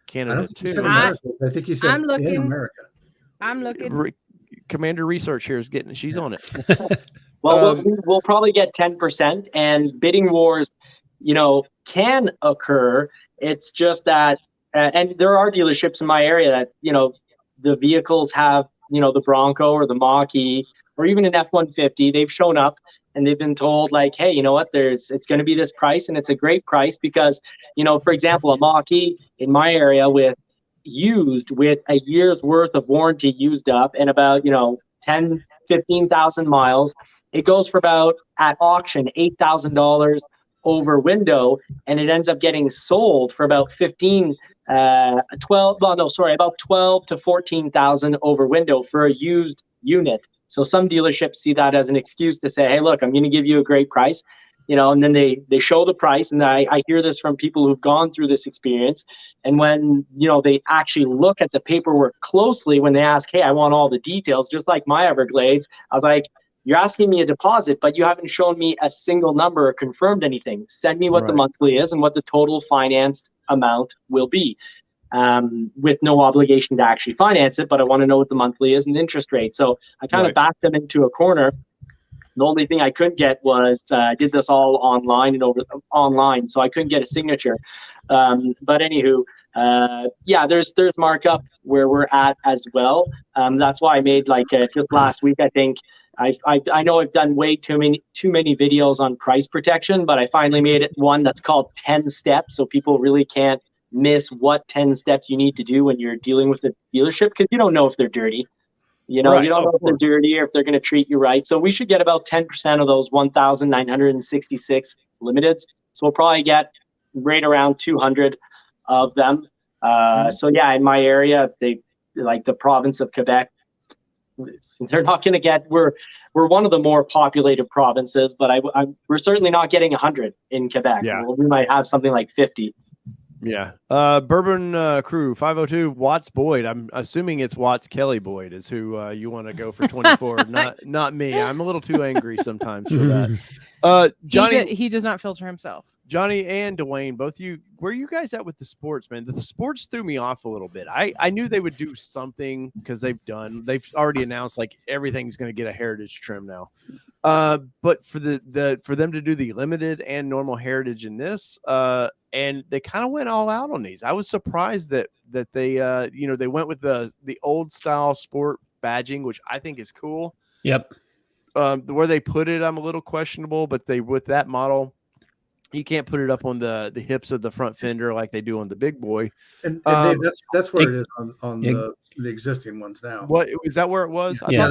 Canada too. I think he said I'm looking. in America. I'm looking. Commander Research here is she's on it. Well, we'll probably get 10%, and bidding wars, can occur. It's just that, and there are dealerships in my area that, the vehicles have, the Bronco or the Mach-E or even an F-150. They've shown up and they've been told like, hey, you know what, it's going to be this price, and it's a great price because, for example, a Mach-E in my area with a year's worth of warranty used up and about, 15,000 miles, it goes for about, at auction, $8,000 over window, and it ends up getting sold for about about 12 to 14,000 over window for a used unit. So some dealerships see that as an excuse to say, hey, look, I'm going to give you a great price, and then they show the price. And I hear this from people who've gone through this experience. And when, they actually look at the paperwork closely, when they ask, hey, I want all the details, just like my Everglades, I was like, you're asking me a deposit, but you haven't shown me a single number or confirmed anything. Send me what the monthly is and what the total financed amount will be, with no obligation to actually finance it. But I want to know what the monthly is and the interest rate. So I kind of backed them into a corner. The only thing I couldn't get was I did this all online and online, so I couldn't get a signature. But anywho, there's markup where we're at as well. That's why I made just last week, I think. I know I've done way too many videos on price protection, but I finally made it one that's called 10 steps, so people really can't miss what 10 steps you need to do when you're dealing with a dealership, because you don't know if they're dirty. You don't know if they're dirty or if they're going to treat you right. So we should get about 10% of those 1,966 limiteds. So we'll probably get right around 200 of them. So yeah, in my area, they like the province of Quebec, they're not going to get. We're one of the more populated provinces, but we're certainly not getting 100 in Quebec. Yeah. We might have something like 50. Yeah. Bourbon Crew 502 Watts Boyd. I'm assuming it's Watts Kelly Boyd is who you want to go for 24. not me. I'm a little too angry sometimes for that. Johnny, he does not filter himself. Johnny and Dwayne, both you, where are you guys at with the sports, man? The sports threw me off a little bit. I knew they would do something because they've already announced like everything's going to get a heritage trim now. But for for them to do the limited and normal heritage in this, and they kind of went all out on these. I was surprised that they they went with the old style sport badging, which I think is cool. Yep. Where they put it, I'm a little questionable, but with that model, you can't put it up on the hips of the front fender like they do on the big boy. And Dave, that's where it is on the existing ones now. What is that where it was? I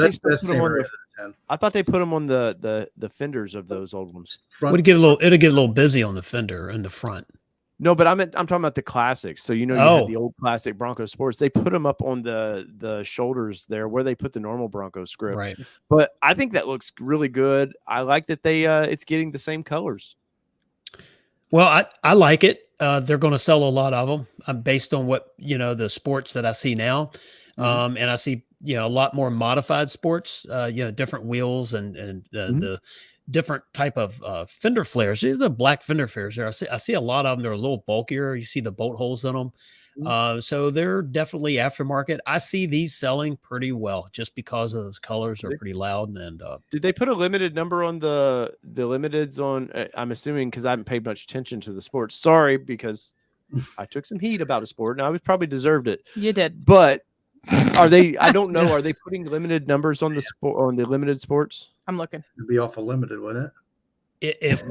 thought they put them on the fenders of those old ones. It'll get a little busy on the fender in the front. No, but I'm talking about the classics. So you had the old classic Bronco Sports. They put them up on the shoulders there where they put the normal Bronco script. Right. But I think that looks really good. I like that they it's getting the same colors. Well, I like it. They're going to sell a lot of them based on what, the sports that I see now. And I see, a lot more modified sports, different wheels and the different type of fender flares. These are the black fender flares there. I see a lot of them. They're a little bulkier. You see the bolt holes in them. So they're definitely aftermarket. I see these selling pretty well just because of those colors are pretty loud. And did they put a limited number on the limiteds on? I'm assuming because I haven't paid much attention to the sports. Sorry, because I took some heat about a sport and I probably deserved it. You did, but are they? I don't know. Are they putting limited numbers on the limited sports? I'm looking. It'd be awful limited, wouldn't it?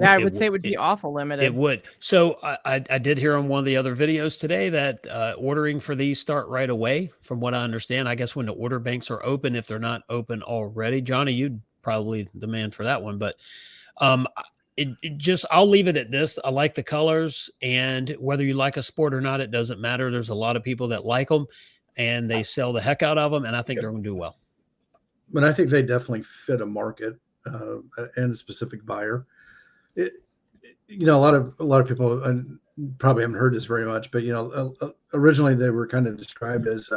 I would say it would be awful limited. It would. So I did hear on one of the other videos today that ordering for these start right away. From what I understand, I guess when the order banks are open, if they're not open already, Johnny, you'd probably the man for that one. But I'll leave it at this. I like the colors, and whether you like a sport or not, it doesn't matter. There's a lot of people that like them, and they sell the heck out of them, and I think they're going to do well. But I think they definitely fit a market and a specific buyer. A lot of people probably haven't heard this very much, but originally they were kind of described as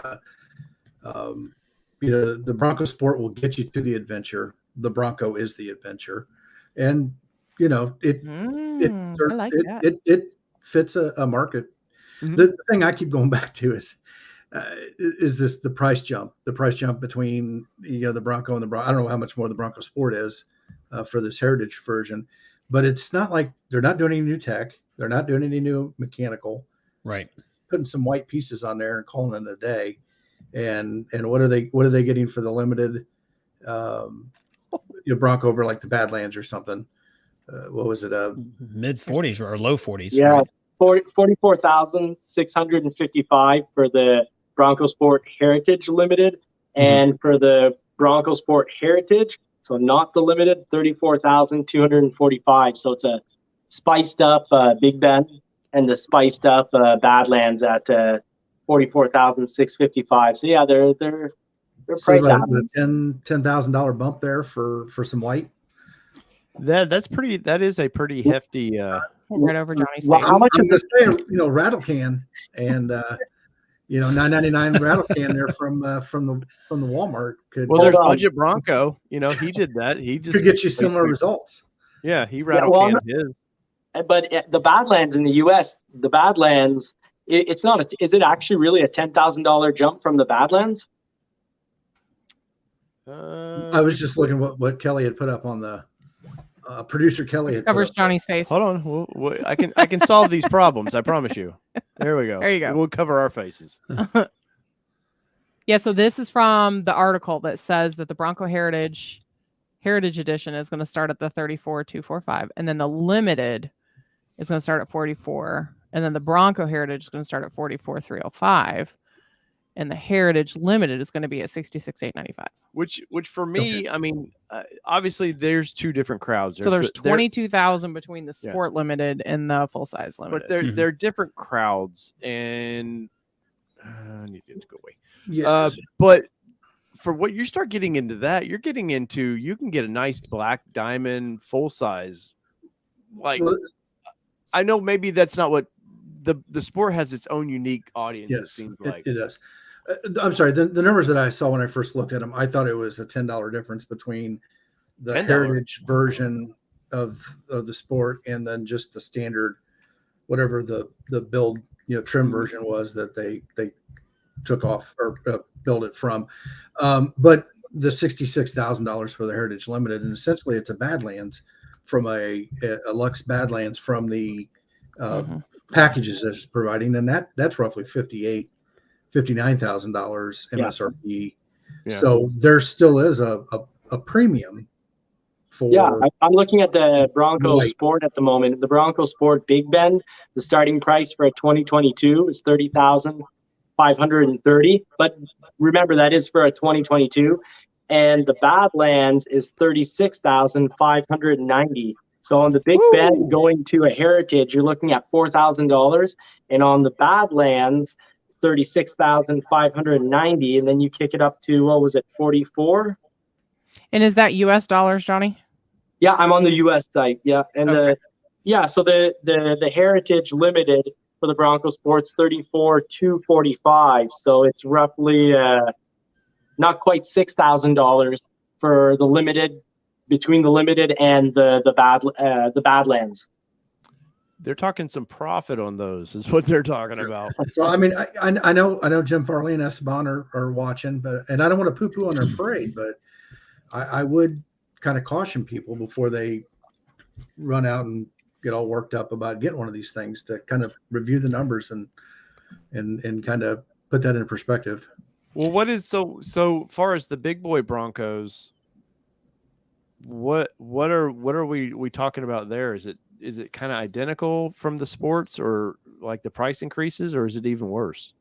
the Bronco Sport will get you to the adventure. The Bronco is the adventure, and it fits a market. The thing I keep going back to is this the price jump between the Bronco and the Bronco. I don't know how much more the Bronco Sport is for this heritage version. But it's not like they're not doing any new tech. They're not doing any new mechanical. Right. Putting some white pieces on there and calling it a day. And what are they getting for the limited Bronco over like the Badlands or something? What was it? Mid 40s or low 40s. Yeah. Right? 44,655 for the Bronco Sport Heritage Limited, and for the Bronco Sport Heritage, so not the limited, 34,245. So it's a spiced up Big Bend and the spiced up Badlands at 44,655. So yeah, they're price out. $10,000 bump there for some white. That is a pretty hefty. Right over Johnny's well, face. how much of this? Rattle can and $9.99 rattle can there from the Walmart could. Well, there's Budget Bronco. He did that. He just could get you similar results. Yeah, he rattle canned his. But the Badlands in the U.S., the Badlands, it's not. Is it actually really a $10,000 jump from the Badlands? I was just looking what Kelly had put up on the. Producer Kelly had covers Johnny's face. Hold on, I can solve these problems. I promise you. There we go. There you go. We'll cover our faces. Yeah. So this is from the article that says that the Bronco Heritage Edition is going to start at the 34,245, and then the limited is going to start at 44, and then the Bronco Heritage is going to start at 44,305. And the Heritage Limited is going to be at 66,895. Which for me, I mean, obviously there's two different crowds. So there's 22,000 between the Sport Limited and the full size Limited. But they're different crowds, and I need it to go away. Yes. But for what you start getting into that, you can get a nice black diamond full size. Like, Well, I know maybe that's not what the sport has its own unique audience. It yes, seems like it does. I'm sorry. The numbers that I saw when I first looked at them, I thought it was a $10 difference between the $10? heritage version of the sport and then just the standard, whatever the build, trim version was that they took off or built it from. But the $66,000 for the Heritage Limited, and essentially it's a Badlands from a Lux Badlands from the packages that it's providing, and that's roughly $59,000 MSRP. Yeah. So there still is a premium for. Yeah, I'm looking at the Bronco Right. Sport at the moment. The Bronco Sport Big Bend, the starting price for a 2022 is $30,530. But remember, that is for a 2022, and the Badlands is $36,590. So on the Big Bend going to a Heritage, you're looking at $4,000, and on the Badlands, $36,590, and then you kick it up to, what was it, 44? And is that US dollars, Johnny? Yeah, I'm on the US site. Yeah. And so the Heritage Limited for the Bronco Sports, $34,245. So it's roughly not quite $6,000 for the limited, between the limited and the Badlands. They're talking some profit on those, is what they're talking about. So I mean, I know Jim Farley and Esteban are watching, and I don't want to poo-poo on their parade, but I would kind of caution people before they run out and get all worked up about getting one of these things, to kind of review the numbers and kind of put that in perspective. Well, what is so far as the big boy Broncos? What are we talking about there? Is it kind of identical from the sports, or like the price increases, or is it even worse?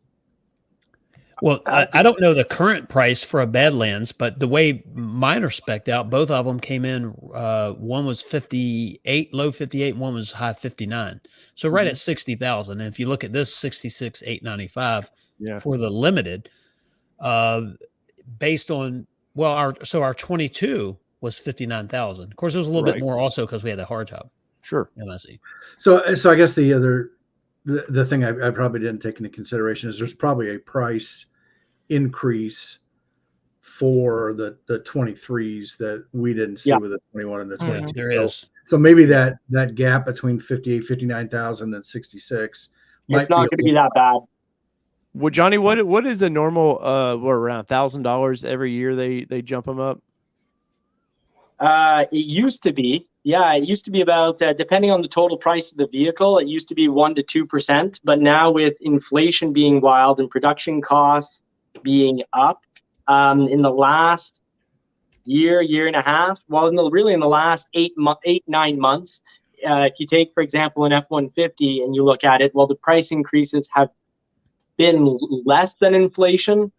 Well, I don't know the current price for a Badlands, but the way mine are spec'd out, both of them came in. One was 58, low 58, one was high 59. So right at 60,000. And if you look at this, 66,895 for the limited, based on, our 22 was 59,000. Of course, it was a little bit more also because we had a hardtop. Sure. MSE. So I guess the thing I probably didn't take into consideration is there's probably a price increase for the 23s that we didn't see with the 21 and the 22. There is. So maybe that gap between 58, 59,000 and 66. It's not going to be that bad. Well, Johnny, what is a normal? We're around $1,000 every year. They jump them up. It used to be. Yeah, it used to be about, depending on the total price of the vehicle, it used to be 1% to 2%. But now with inflation being wild and production costs being up, in the last year and a half, in the last 9 months, if you take, for example, an F-150 and you look at it, the price increases have been less than inflation,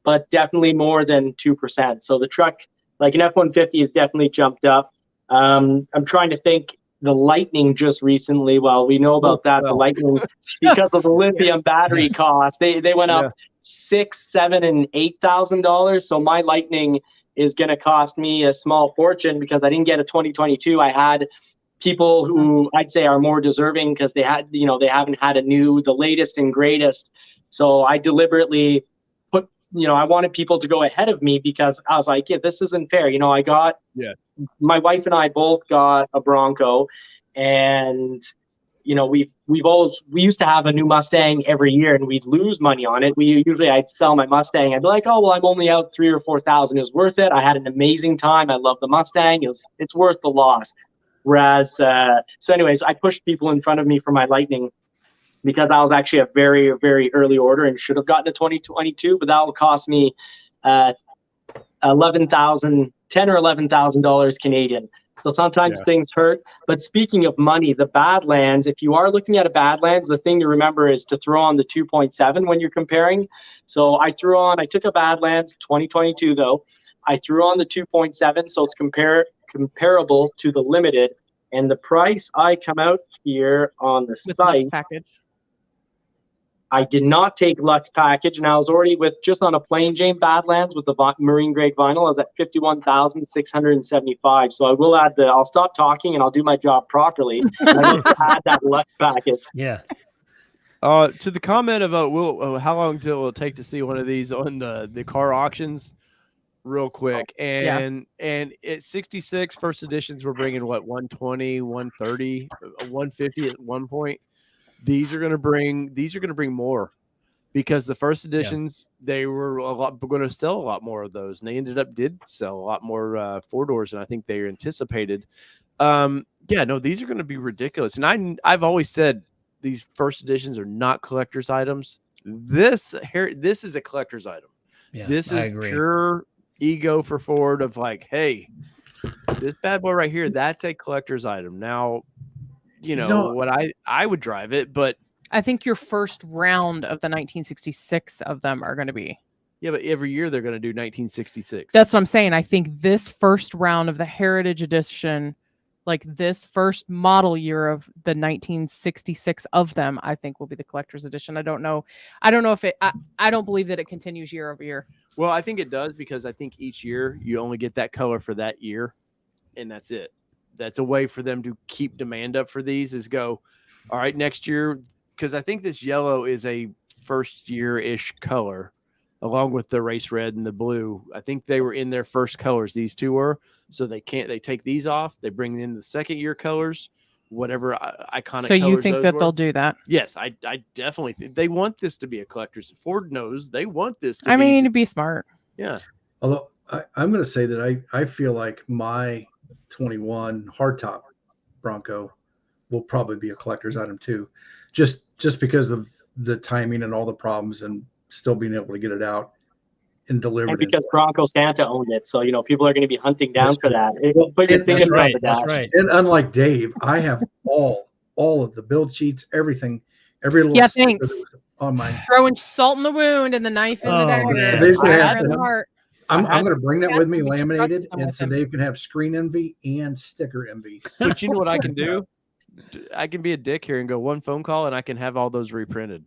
but definitely more than 2%. So the truck, like an F-150, has definitely jumped up. I'm trying to think. The Lightning just recently, we know about that. The Lightning, because of the lithium battery costs, they went up $6,000, $7,000, and $8,000. So my Lightning is going to cost me a small fortune because I didn't get a 2022. I had people who I'd say are more deserving because they haven't had the latest and greatest. So I deliberately put, I wanted people to go ahead of me because I was like, this isn't fair. I got. My wife and I both got a Bronco, and we used to have a new Mustang every year, and we'd lose money on it. I'd sell my Mustang. I'd be like, I'm only out $3,000 or $4,000. It was worth it. I had an amazing time. I love the Mustang. It's worth the loss. Whereas, so anyways, I pushed people in front of me for my Lightning because I was actually a very, very early order and should have gotten a 2022, but that will cost me $10,000 or $11,000 Canadian. So sometimes things hurt. But speaking of money, the Badlands, if you are looking at a Badlands, the thing to remember is to throw on the 2.7 when you're comparing. So I took a Badlands 2022 though. I threw on the 2.7, so it's comparable to the limited. And the price I come out here on the site. Package. I did not take Lux package, and I was already with just on a plain Jane Badlands with the marine grade vinyl. I was at 51,675. So I will add I'll stop talking and I'll do my job properly. And I look to add that Lux package. Yeah. To the comment of how long will it take to see one of these on the car auctions? Real quick, and at 66 first editions, we're bringing what 120, 130, 150 at one point. These are going to bring more, because the first editions they were going to sell a lot more of those, and they did sell a lot more 4-doors than I think they anticipated. These are going to be ridiculous, and I've always said these first editions are not collector's items. This is a collector's item. Yeah, this I is agree. pure ego for Ford of like, hey, this bad boy right here, that's a collector's item. Now, you know what, I would drive it, but I think your first round of the 1966 of them are going to be. Yeah, but every year they're going to do 1966. That's what I'm saying. I think this first round of the Heritage Edition, like this first model year of the 1966 of them, I think will be the collector's edition. I don't know if it, I don't believe that it continues year over year. Well, I think it does, because I think each year you only get that color for that year, and that's it. That's a way for them to keep demand up for these, is go, all right, next year, because I think this yellow is a first year-ish color, along with the race red and the blue. I think they were in their first colors, these two were. So they take these off, they bring in the second year colors, whatever iconic. So you think that they'll do that? Yes, I definitely think they want this to be a collector's. Ford knows they want this to to be smart. Yeah. Although I'm going to say that I feel like my 21 hardtop Bronco will probably be a collector's item too, just because of the timing and all the problems and still being able to get it out and delivered. And because Bronco Santa owned it, so people are going to be hunting down for that. Put your That's signature on the dash. That's right. And unlike Dave, I have all of the build sheets, everything, every little thanks. that was on my. Throwing salt in the wound and the knife in the dagger. man. So I'm going to bring that with me laminated, and so Dave can have screen envy and sticker envy. But you know what I can do? I can be a dick here and go one phone call, and I can have all those reprinted.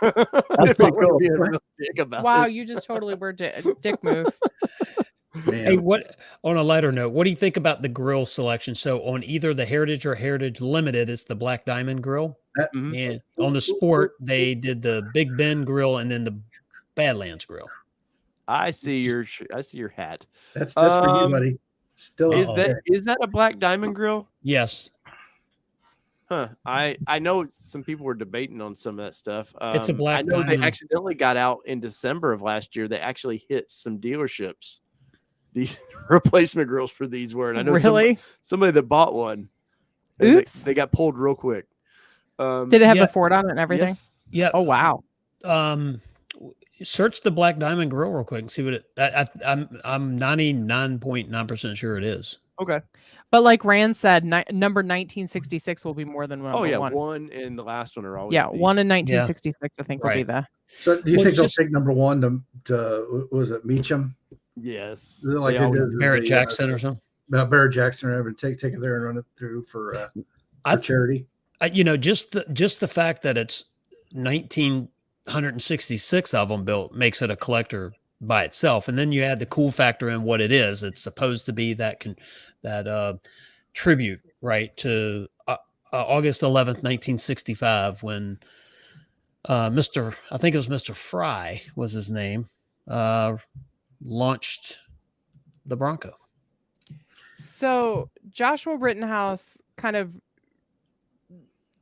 That's pretty cool. Be a real dick about Wow, it. you just totally were a dick move. Man. Hey, on a lighter note, what do you think about the grill selection? So on either the Heritage or Heritage Limited, it's the Black Diamond grill. And on the Sport, they did the Big Ben grill and then the Badlands grill. I see your hat. That's for you, buddy. Still Is that a Black Diamond grill? Yes. Huh. I know some people were debating on some of that stuff. It's a Black I know Diamond. they accidentally got out in December of last year. They actually hit some dealerships. These replacement grills for these were, and I know Really? somebody that bought one. Oops. They got pulled real quick. Did it have the Ford on it and everything? Yes. Yeah. Oh wow. Search the Black Diamond grill real quick and see what I'm 99.9% sure it is. Okay. But like Rand said, number 1966 will be more than one. Oh yeah, one. One and the last one are always. Yeah, one in 1966, I think will be Right. the. So do you think they'll take number one to was it Meacham? Yes. Like They they always did do. Barrett Jackson or something. Barrett Jackson, or take it there and run it through for charity. Just the fact that it's 1,966 of them built makes it a collector by itself, and then you add the cool factor in what it is. It's supposed to be that tribute, right, to August 11th, 1965, when I think it was Mr. Fry was his name, launched the Bronco. So Joshua Rittenhouse kind of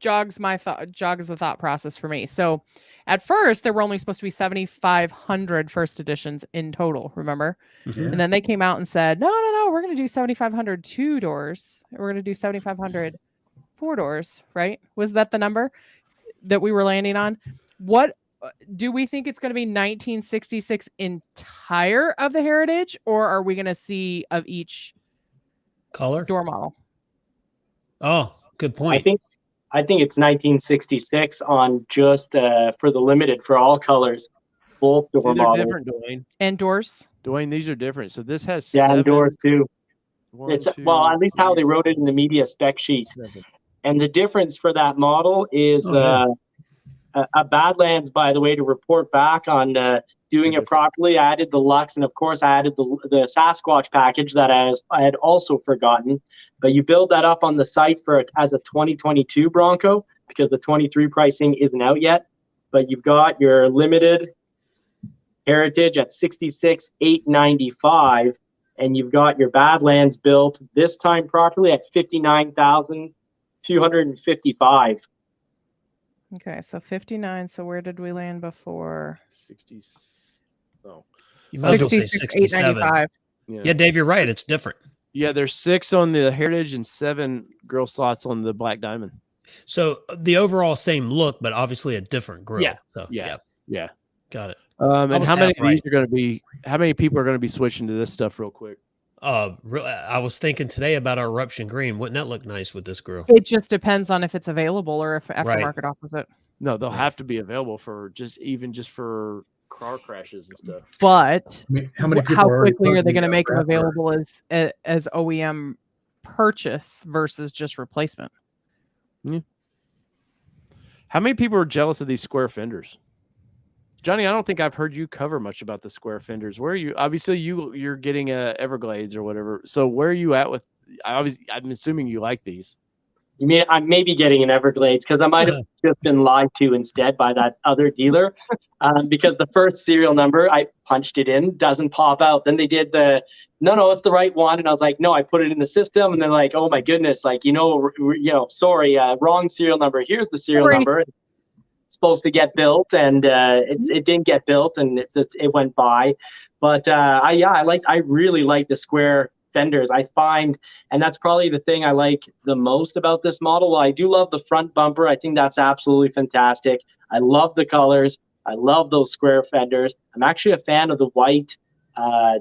jogs the thought process for me. So at first there were only supposed to be 7,500 first editions in total, remember? Yeah. And then they came out and said, no, we're going to do 7,500 2-doors. We're going to do 7,500 4-doors, right? Was that the number that we were landing on? What do we think it's going to be 1966 entire of the Heritage, or are we going to see of each Color? door model? Oh, good point. I think it's 1966 on just for the limited for all colors, both door See, they're models. different, Dwayne. And doors? Dwayne, these are different. So this has Yeah, 7. and doors too. One, It's two, at least how they wrote it in the media spec sheet. 7. And the difference for that model is a Badlands, by the way, to report back on doing it properly. I added the Lux, and of course, I added the Sasquatch package that I had also forgotten. But you build that up on the site as a 2022 Bronco, because the 23 pricing isn't out yet. But you've got your limited Heritage at $66,895, and you've got your Badlands built this time properly at $59,255. Okay, so 59. So where did we land before? 60. Oh, You might as well say 67. $66,895. Yeah, Dave, you're right. It's different. Yeah, there's 6 on the Heritage and 7 grill slots on the Black Diamond. So the overall same look, but obviously a different grill. Yeah. So, Yeah. Got it. And how many half of these are going to be? How many people are going to be switching to this stuff real quick? I was thinking today about our Eruption Green. Wouldn't that look nice with this grill? It just depends on if it's available or if aftermarket offers it. No, they'll have to be available for just for car crashes and stuff. But I mean, how many people how already quickly are they putting going to make them wrapper? available as OEM purchase versus just replacement? How many people are jealous of these square fenders? Johnny, I don't think I've heard you cover much about the square fenders. Where are you? Obviously, you're getting a Everglades or whatever. So where are you at with? I'm assuming you like these. You mean I'm maybe getting an Everglades because I might have just been lied to instead by that other dealer, because the first serial number I punched it in doesn't pop out. Then they did no, it's the right one, and I was like, no, I put it in the system, and they're like, oh my goodness, like sorry, wrong serial number. Here's the serial number. It's supposed to get built, and it didn't get built, and it went by. But I really like the square fenders. I find, and that's probably the thing I like the most about this model. Well, I do love the front bumper. I think that's absolutely fantastic. I love the colors. I love those square fenders. I'm actually a fan of the white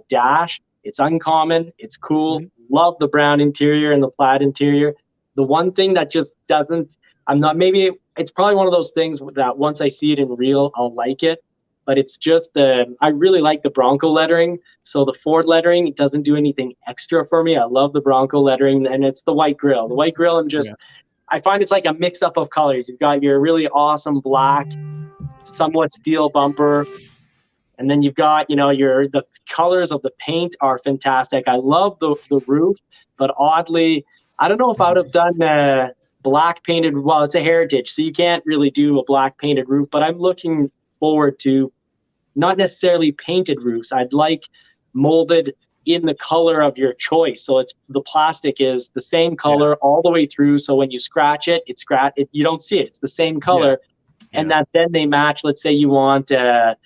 dash. It's uncommon. It's cool. Love the brown interior and the plaid interior. The one thing that just doesn't, it's probably one of those things that once I see it in real, I'll like it. But it's just I really like the Bronco lettering. So the Ford lettering, it doesn't do anything extra for me. I love the Bronco lettering, and it's the white grill. The white grill, I find it's like a mix up of colors. You've got your really awesome black, somewhat steel bumper, and then you've got, the colors of the paint are fantastic. I love the roof, but oddly, I don't know if I would have done black painted. Well, it's a Heritage, so you can't really do a black painted roof, but I'm looking forward to not necessarily painted roofs. I'd like molded in the color of your choice. So the plastic is the same color all the way through. So when you scratch it, you don't see it. It's the same color. Yeah. And that then they match. Let's say you want a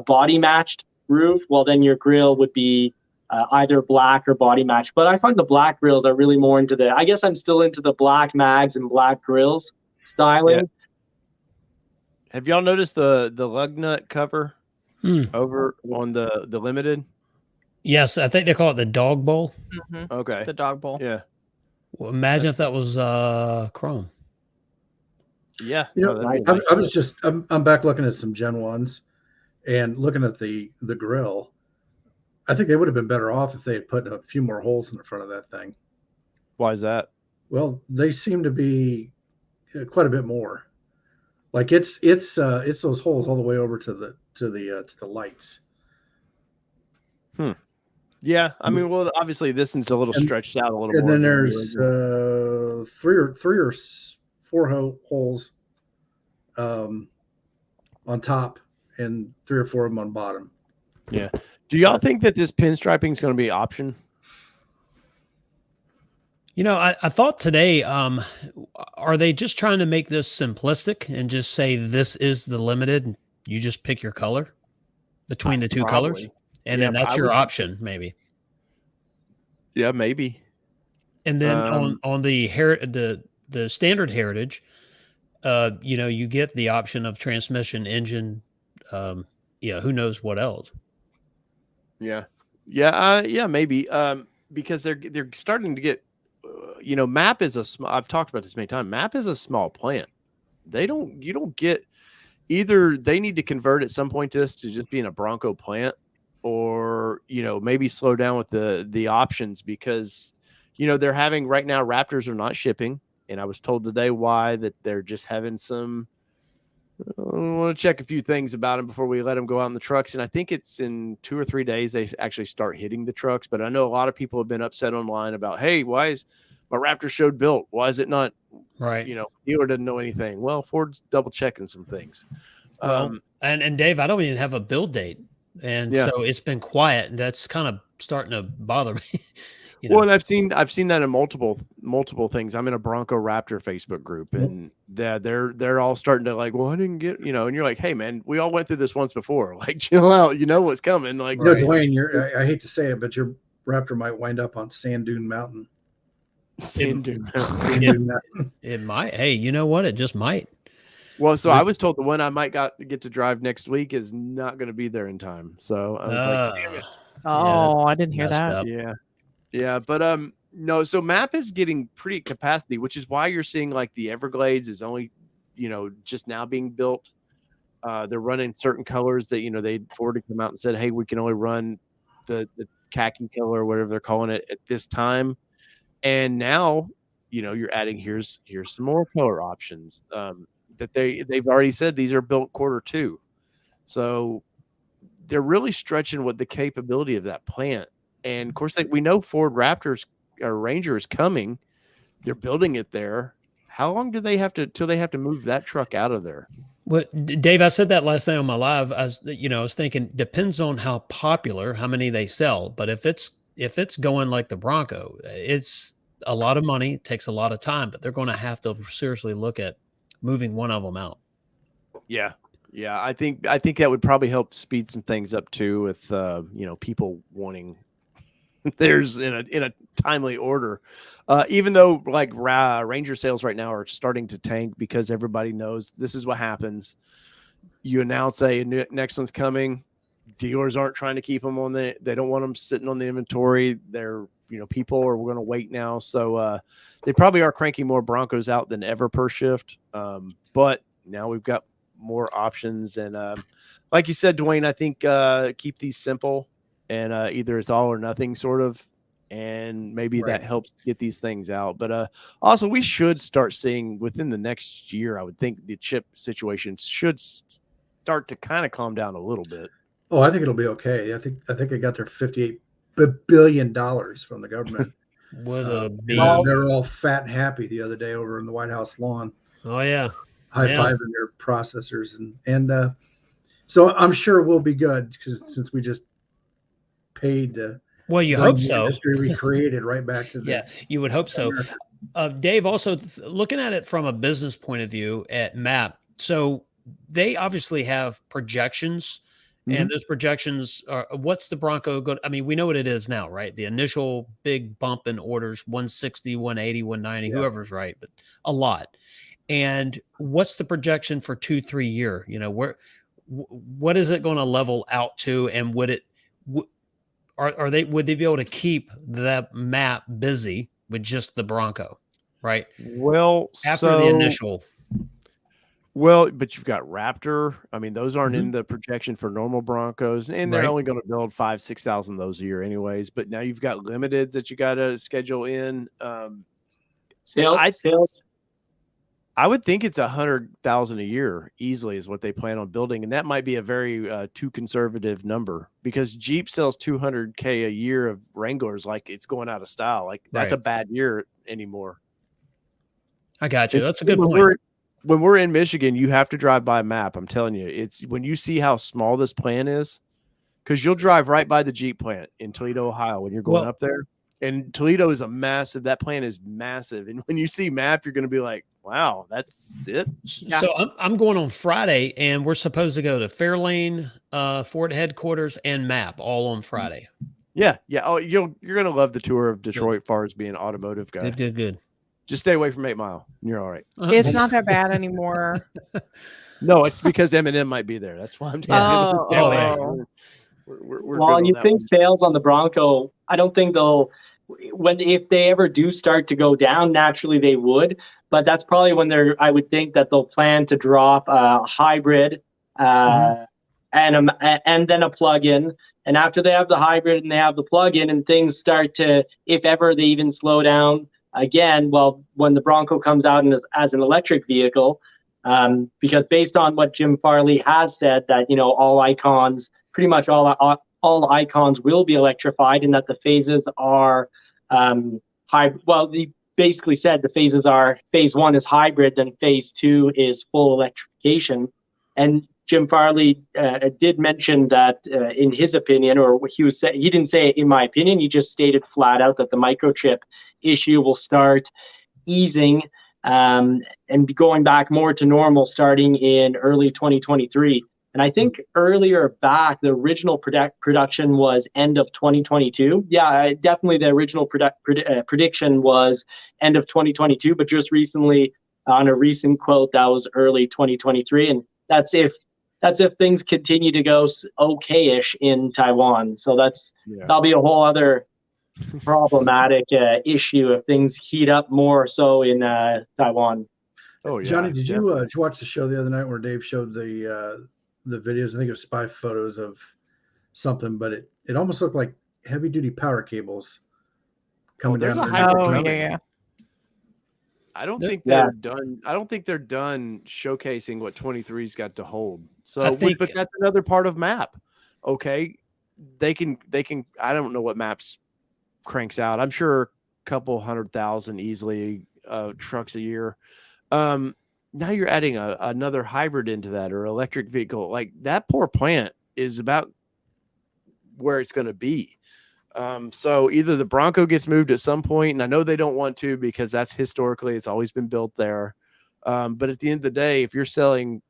body matched roof. Well, then your grill would be either black or body matched. But I find the black grills are really more I guess I'm still into the black mags and black grills styling. Yeah. Have y'all noticed the lug nut cover over on the Limited? Yes, I think they call it the dog bowl. Mm-hmm. Okay, the dog bowl. Yeah. Well, imagine if that was chrome. Yeah. I'm back looking at some Gen 1s and looking at the grill. I think they would have been better off if they had put a few more holes in the front of that thing. Why is that? Well, they seem to be quite a bit more. Like it's those holes all the way over to the lights. Yeah, I mean, well, obviously this one's a little stretched out a little more. And then there's 3 or 4 holes on top and 3 or 4 of them on bottom. Yeah. Do y'all think that this pinstriping is going to be an option? I thought today, are they just trying to make this simplistic and just say this is the Limited and you just pick your color between the two colors? And then that's your option, maybe. Yeah, maybe. And then on the standard Heritage, you get the option of transmission, engine, who knows what else. Yeah, maybe. Because they're starting to get, MAP is I've talked about this many times. MAP is a small plant. You don't get either. They need to convert at some point to just being a Bronco plant, or maybe slow down with the options, because they're having right now Raptors are not shipping, and I was told today why, that they're just having some want to check a few things about them before we let them go out in the trucks. And I think it's in 2 or 3 days they actually start hitting the trucks. But I know a lot of people have been upset online about, hey, why is my Raptor showed built? Why is it not? Right. Dealer doesn't know anything. Well, Ford's double checking some things. Well, and Dave, I don't even have a build date. And so it's been quiet, and that's kind of starting to bother me. Well, and I've seen that in multiple things. I'm in a Bronco Raptor Facebook group, and they're all starting to like, well, I didn't get, and you're like, hey man, we all went through this once before. Like, chill out, what's coming. Like, Dwayne, I hate to say it, but your Raptor might wind up on Sand Dune Mountain. Sand Dune Mountain. It might. Hey, you know what? It just might. Well, so I was told the one I might get to drive next week is not going to be there in time. So I was like, damn it. Oh, I didn't hear that. Up. Yeah, but no. So MAP is getting pretty capacity, which is why you're seeing like the Everglades is only, just now being built. They're running certain colors that Ford had come out and said, hey, we can only run the khaki color or whatever they're calling it at this time. And now, you're adding here's some more color options. That they've already said these are built Q2. So they're really stretching what the capability of that plant. And of course, we know Ford Raptors or Ranger is coming. They're building it there. How long do they have to move that truck out of there? Well, Dave, I said that last night on my live. I was thinking depends on how popular, how many they sell. But if it's going like the Bronco, it's a lot of money, it takes a lot of time, but they're going to have to seriously look at moving one of them out. Yeah. I think that would probably help speed some things up too with people wanting theirs in a timely order. Even though like Ranger sales right now are starting to tank because everybody knows this is what happens. You announce next one's coming. Dealers aren't trying to keep them they don't want them sitting on the inventory. They're people are going to wait now. So they probably are cranking more Broncos out than ever per shift. But now we've got more options. And like you said, Dwayne, I think keep these simple and either it's all or nothing sort of. And maybe that helps get these things out. But also we should start seeing within the next year, I would think the chip situation should start to kind of calm down a little bit. Oh, I think it'll be okay. I think I got their $58 billion from the government. They're all fat and happy the other day over in the White House lawn. Oh yeah, high-fiving their processors and so I'm sure we'll be good since we just paid to. Well, you hope so. Industry we created right back to the you would hope so. Dave, also looking at it from a business point of view at MAP, so they obviously have projections. And those projections are what's the Bronco going? I mean, we know what it is now, right? The initial big bump in orders, 160, 180, 190, whoever's right, but a lot. And what's the projection for 2-3 year? What is it going to level out to? And would they be able to keep that MAP busy with just the Bronco, right? Well, after the initial. Well, but you've got Raptor. I mean, those aren't in the projection for normal Broncos, and they're only going to build 5,000-6,000 those a year anyways. But now you've got limiteds that you got to schedule in. Sales. I would think it's 100,000 a year easily is what they plan on building, and that might be a very too conservative number because Jeep sells 200K a year of Wranglers like it's going out of style. Like that's a bad year anymore. I got you. That's a good point. When we're in Michigan, you have to drive by MAP. I'm telling you, it's when you see how small this plant is, because you'll drive right by the Jeep plant in Toledo, Ohio, when you're going up there. And Toledo is that plant is massive. And when you see MAP, you're going to be like, wow, that's it. So I'm going on Friday, and we're supposed to go to Fairlane, Ford headquarters, and MAP all on Friday. Yeah. Oh, you're going to love the tour of Detroit, far as being an automotive guy. Good. Just stay away from 8 Mile. You're all right. It's not that bad anymore. No, it's because Eminem might be there. That's why I'm telling you. Well, you think sales on the Bronco, I don't think if they ever do start to go down, naturally they would. But that's probably when I would think that they'll plan to drop a hybrid and then a plug-in. And after they have the hybrid and they have the plug-in and things start to, if ever they even slow down, again, well, when the Bronco comes out as an electric vehicle, Because based on what Jim Farley has said, that pretty much all icons will be electrified, and that the phases are hybrid. Well, he basically said the phases are, phase 1 is hybrid, then phase 2 is full electrification. And Jim Farley did mention that in his opinion, or he didn't say it in my opinion, he just stated flat out that the microchip issue will start easing and be going back more to normal starting in early 2023. And I think earlier back, the original production was end of 2022. Yeah, definitely the original prediction was end of 2022, but just recently on a recent quote, that was early 2023. And that's if things continue to go okay-ish in Taiwan. So that'll be a whole other problematic issue if things heat up more so in Taiwan. Oh yeah, Johnny, did you watch the show the other night where Dave showed the videos? I think it was spy photos of something, but it almost looked like heavy duty power cables coming there's down. a hybrid Oh, coming. yeah. I don't think they're done. I don't think they're done showcasing what 23's got to hold. So, but that's another part of map. Okay, they can. I don't know what maps cranks out. I'm sure a couple 100,000 easily trucks a year. Now you're adding another hybrid into that, or electric vehicle. Like, that poor plant is about where it's going to be. So either the Bronco gets moved at some point, and I know they don't want to because that's historically, it's always been built there. But at the end of the day, if you're selling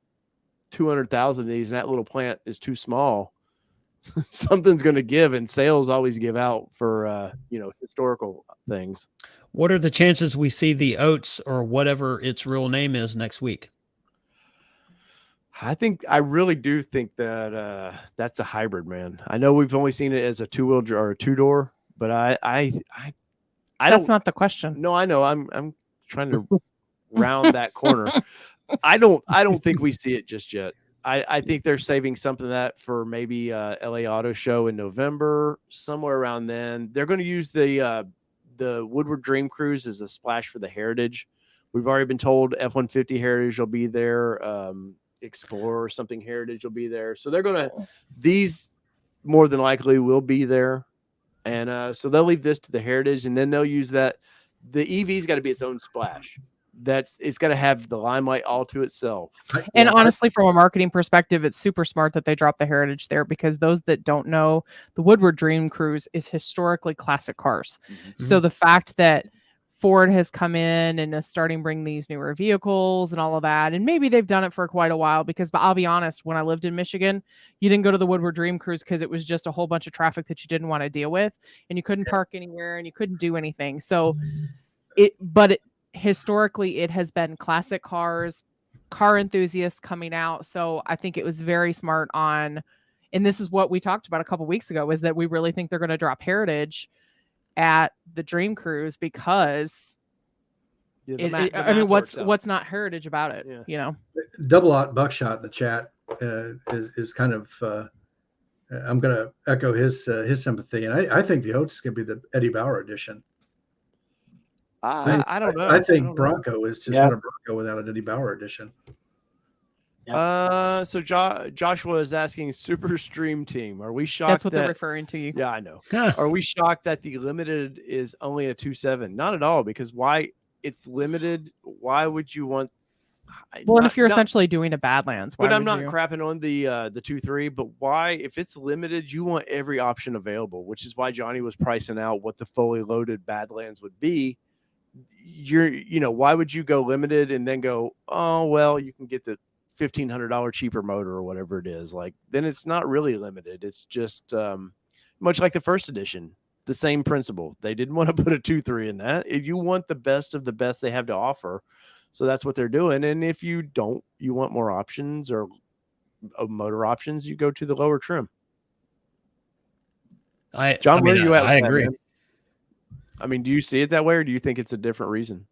200,000 of these and that little plant is too small, something's going to give, and sales always give out for, historical things. What are the chances we see the Oats, or whatever its real name is, next week? I really do think that that's a hybrid, man. I know we've only seen it as a two-wheel or a two-door, but I don't. That's not the question. No, I know. I'm trying to round that corner. I don't think we see it just yet. I think they're saving something of that for maybe LA Auto Show in November, somewhere around then. They're going to use the Woodward Dream Cruise as a splash for the Heritage. We've already been told F-150 Heritage will be there. Explorer or something Heritage will be there. So they're going to, these more than likely will be there. And so they'll leave this to the Heritage, and then they'll use that. The EV's got to be its own splash. It's got to have the limelight all to itself. And honestly, from a marketing perspective, it's super smart that they dropped the Heritage there, because those that don't know, the Woodward Dream Cruise is historically classic cars. Mm-hmm. So the fact that Ford has come in and is starting to bring these newer vehicles and all of that, and maybe they've done it for quite a while, because I'll be honest, when I lived in Michigan, you didn't go to the Woodward Dream Cruise because it was just a whole bunch of traffic that you didn't want to deal with, and you couldn't park anywhere and you couldn't do anything. So historically it has been classic cars, car enthusiasts coming out. So I think it was very smart and this is what we talked about a couple weeks ago, is that we really think they're going to drop Heritage at the Dream Cruise, because what's not Heritage about it? Yeah. Double Out Buckshot in the chat is kind of I'm going to echo his sympathy, and I think the Oats is going to be the Eddie Bauer edition. I don't know. I think Bronco is just not a Bronco without an Eddie Bauer edition. So Joshua is asking, Super Stream Team, are we shocked? That's what they're referring to you. Yeah, I know. Are we shocked that the limited is only a 2.7? Not at all, because why it's limited? Why would you want? Well, if you're essentially doing a Badlands, but I'm not crapping on the 2.3. But why, if it's limited, you want every option available, which is why Johnny was pricing out what the fully loaded Badlands would be. Why would you go limited and then go, oh well, you can get the $1,500 cheaper motor or whatever it is? Like, then it's not really limited. It's just much like the first edition, the same principle. They didn't want to put a 2.3 in that. If you want the best of the best they have to offer, so that's what they're doing. And if you don't, you want more options or motor options, you go to the lower trim. John, where are you at? I agree. Man? I mean, do you see it that way, or do you think it's a different reason?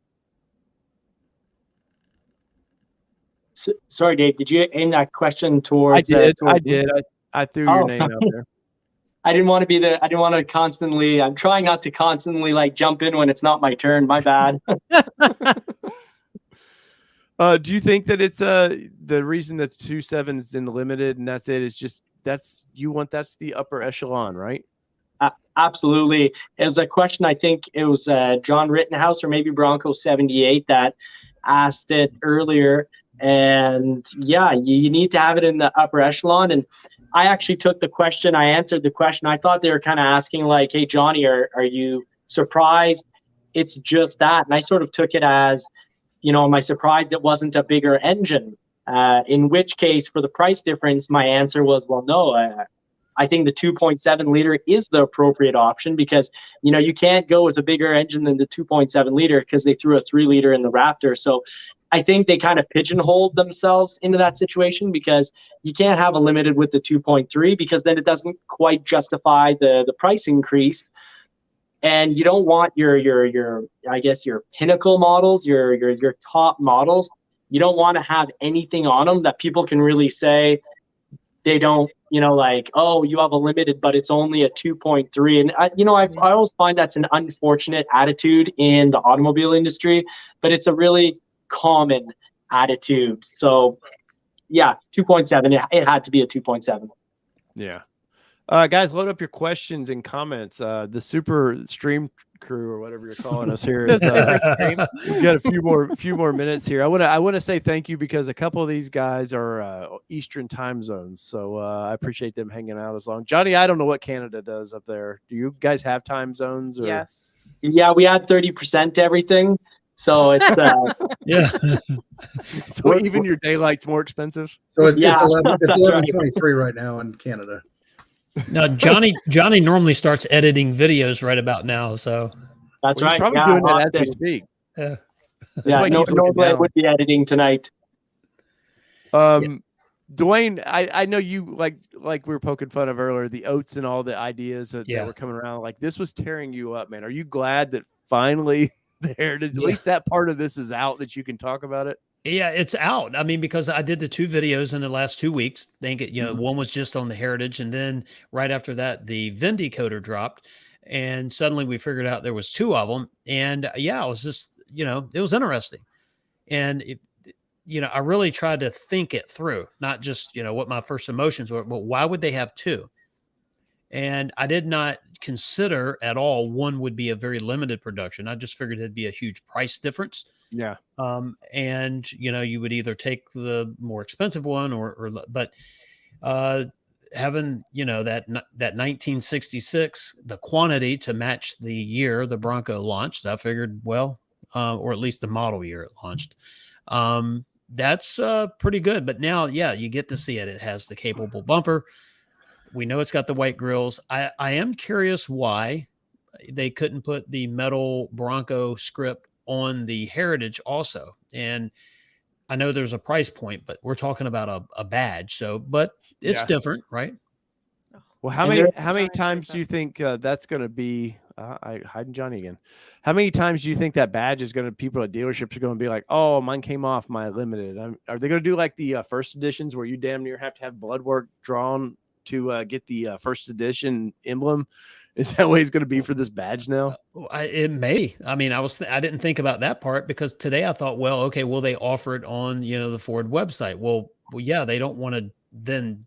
Sorry, Dave, did you aim that question towards? I did. I threw your name out there. I didn't want to constantly, I'm trying not to constantly like jump in when it's not my turn. My bad. Do you think that it's the reason that 2.7 is in the limited and that's it? Is just that's the upper echelon, right? Absolutely. It was a question, I think it was John Rittenhouse or maybe Bronco 78 that asked it earlier. And yeah, you need to have it in the upper echelon. And I actually took the question, I answered the question. I thought they were kind of asking like, hey, Johnny, are you surprised it's just that? And I sort of took it as, am I surprised it wasn't a bigger engine? In which case, for the price difference, my answer was, well, no, I think the 2.7 liter is the appropriate option because, you can't go with a bigger engine than the 2.7 liter because they threw a 3 liter in the Raptor. So I think they kind of pigeonholed themselves into that situation because you can't have a limited with the 2.3 because then it doesn't quite justify the price increase. And you don't want your I guess your pinnacle models, your top models. You don't want to have anything on them that people can really say they don't, like, oh, you have a limited, but it's only a 2.3. And I always find that's an unfortunate attitude in the automobile industry, but it's a really common attitude. So yeah, 2.7, it had to be a 2.7. Yeah. Guys, load up your questions and comments. The super stream crew or whatever you're calling us here. Is, we got a few more minutes here. I want to say thank you because a couple of these guys are Eastern time zones, so I appreciate them hanging out as long. Johnny, I don't know what Canada does up there. Do you guys have time zones? Or? Yes. Yeah, we add 30% to everything, so it's yeah. So even your daylight's more expensive. So it's Yeah, 11:23 right now in Canada. No, Johnny normally starts editing videos right about now. So that's He's right. probably Yeah, doing that as we often. speak. yeah. Yeah, why he no keeps looking way down. would be editing tonight. Dwayne, I know you like we were poking fun of earlier, the oats and all the ideas that were coming around. Like this was tearing you up, man. Are you glad that finally the Heritage, at least that part of this is out that you can talk about it? Yeah, it's out. I mean, because I did the 2 videos in the last 2 weeks. One was just on the Heritage, and then right after that, the Vindicator dropped, and suddenly we figured out there was 2 of them. And it was just, it was interesting, and I really tried to think it through, not just what my first emotions were, but why would they have 2? And I did not consider at all one would be a very limited production. I just figured it'd be a huge price difference. Yeah. And you would either take the more expensive one but having, that 1966, the quantity to match the year the Bronco launched, I figured, well, or at least the model year it launched. That's pretty good. But now, you get to see it. It has the capable bumper. We know it's got the white grills. I am curious why they couldn't put the metal Bronco script on the Heritage also. And I know there's a price point, but we're talking about a badge. So, but it's different, right? Well, how many times do you think that's going to be? Hiding Johnny again. How many times do you think that badge is going to, people at dealerships are going to be like, oh, mine came off my limited? Are they going to do like the first editions where you damn near have to have blood work drawn to get the first edition emblem? Is that way it's going to be for this badge now? It may. I mean, I didn't think about that part because today I thought, well, okay, will they offer it on, the Ford website? Well, yeah, they don't want to then.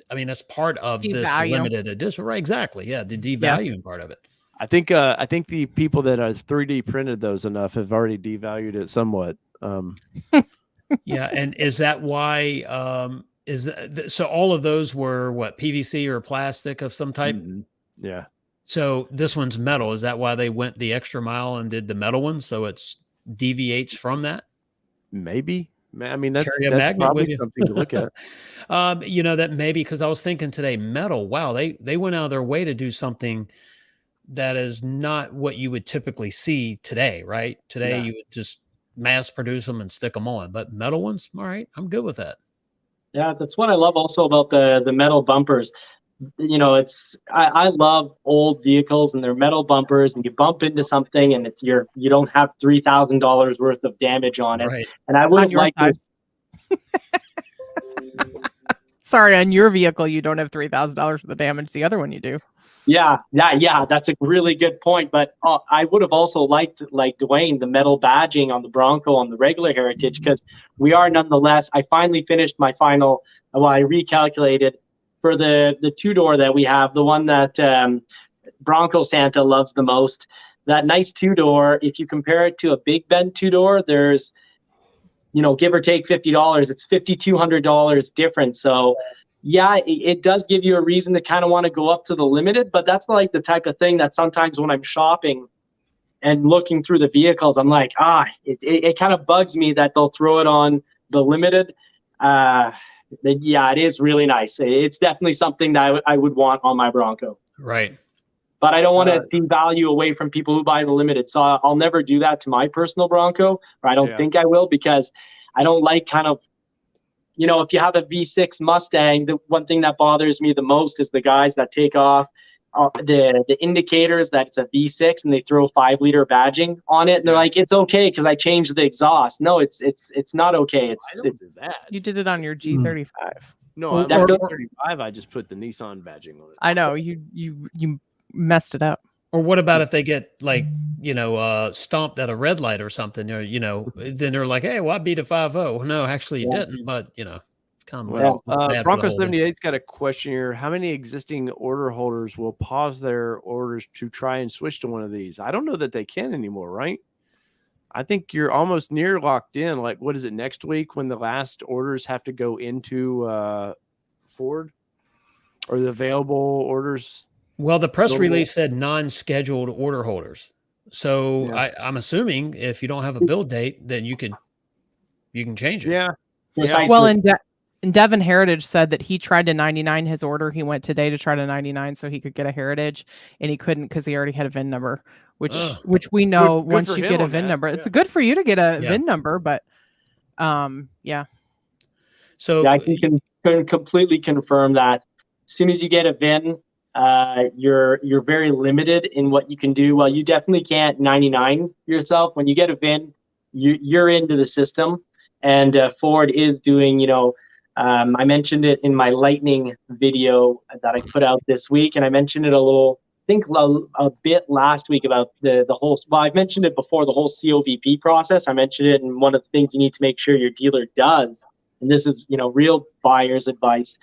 I mean, that's part of this limited edition, right? Exactly. Yeah, the devaluing part of it. I think the people that are 3D printed those enough have already devalued it somewhat. Yeah, and is that why? So all of those were what, PVC or plastic of some type? Mm-hmm. Yeah. So this one's metal. Is that why they went the extra mile and did the metal one? So it's deviates from that? Maybe. I mean, that's probably something to look at. That maybe, because I was thinking today, metal. Wow, they went out of their way to do something that is not what you would typically see today, right? Today you would just mass produce them and stick them on, but metal ones, all right, I'm good with that. Yeah, that's what I love also about the metal bumpers. I love old vehicles and their metal bumpers, and you bump into something and you don't have $3,000 worth of damage on it. Right. And I would like to. Sorry, on your vehicle you don't have $3,000 for the damage. The other one you do. Yeah, that's a really good point. But I would have also liked, like Dwayne, the metal badging on the Bronco on the regular Heritage, because we are nonetheless. I finally finished my final. Well, I recalculated for the two-door that we have, the one that Bronco Santa loves the most. That nice two-door. If you compare it to a Big Bend two-door, there's, give or take $50. It's $5,200 difference. So. Yeah, it does give you a reason to kind of want to go up to the limited, but that's like the type of thing that sometimes when I'm shopping and looking through the vehicles, I'm like, it kind of bugs me that they'll throw it on the limited. Yeah, it is really nice. It's definitely something that I would want on my Bronco. Right. But I don't want to devalue away from people who buy the limited. So I'll never do that to my personal Bronco, or I don't think I will, because I don't like kind of, if you have a V6 Mustang, the one thing that bothers me the most is the guys that take off the indicators that it's a V6 and they throw 5-liter badging on it, and they're like, it's okay because I changed the exhaust. No, it's not okay. It's bad. You did it on your G35. No, Or- on or- the 35, I just put the Nissan badging on it. I know you messed it up. Or what about if they get like, stomped at a red light or something, or, then they're like, hey, well, I beat a 5.0. No, actually you didn't, but come Well, on. Bronco 78's got a question here. How many existing order holders will pause their orders to try and switch to one of these? I don't know that they can anymore, right? I think you're almost near locked in. Like, what is it, next week when the last orders have to go into Ford, or the available orders? Well, the press Notable. release said non-scheduled order holders. So I'm assuming if you don't have a build date, then you can change it. Yeah. precisely. Well, and Devin Heritage said that he tried to 99 his order. He went today to try to 99 so he could get a Heritage, and he couldn't because he already had a VIN number, which we know Good once for you him get a on VIN that. number, it's good for you to get a Yeah. VIN number, but yeah. So I can completely confirm that as soon as you get a VIN, you're very limited in what you can do. Well, you definitely can't 99 yourself. When you get a VIN, you're into the system. And Ford is doing, I mentioned it in my Lightning video that I put out this week, and I mentioned it a bit last week about the whole. Well, I've mentioned it before, the whole COVP process. I mentioned it, and one of the things you need to make sure your dealer does, and this is real buyer's advice.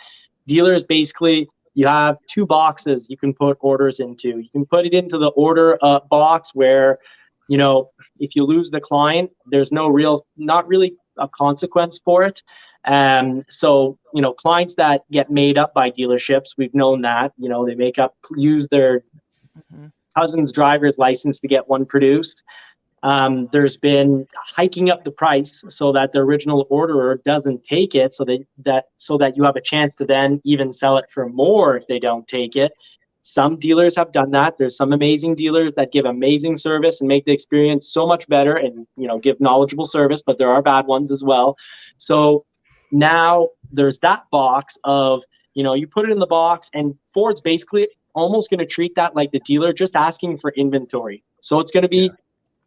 Dealers basically, you have 2 boxes you can put orders into. You can put it into the order box where, if you lose the client, there's not really a consequence for it. So, clients that get made up by dealerships, we've known that, they use their cousin's driver's license to get one produced. There's been hiking up the price so that the original orderer doesn't take it, so that you have a chance to then even sell it for more if they don't take it. Some dealers have done that. There's some amazing dealers that give amazing service and make the experience so much better and give knowledgeable service, but there are bad ones as well. So now there's that box of, you put it in the box, and Ford's basically almost going to treat that like the dealer just asking for inventory. So it's going to be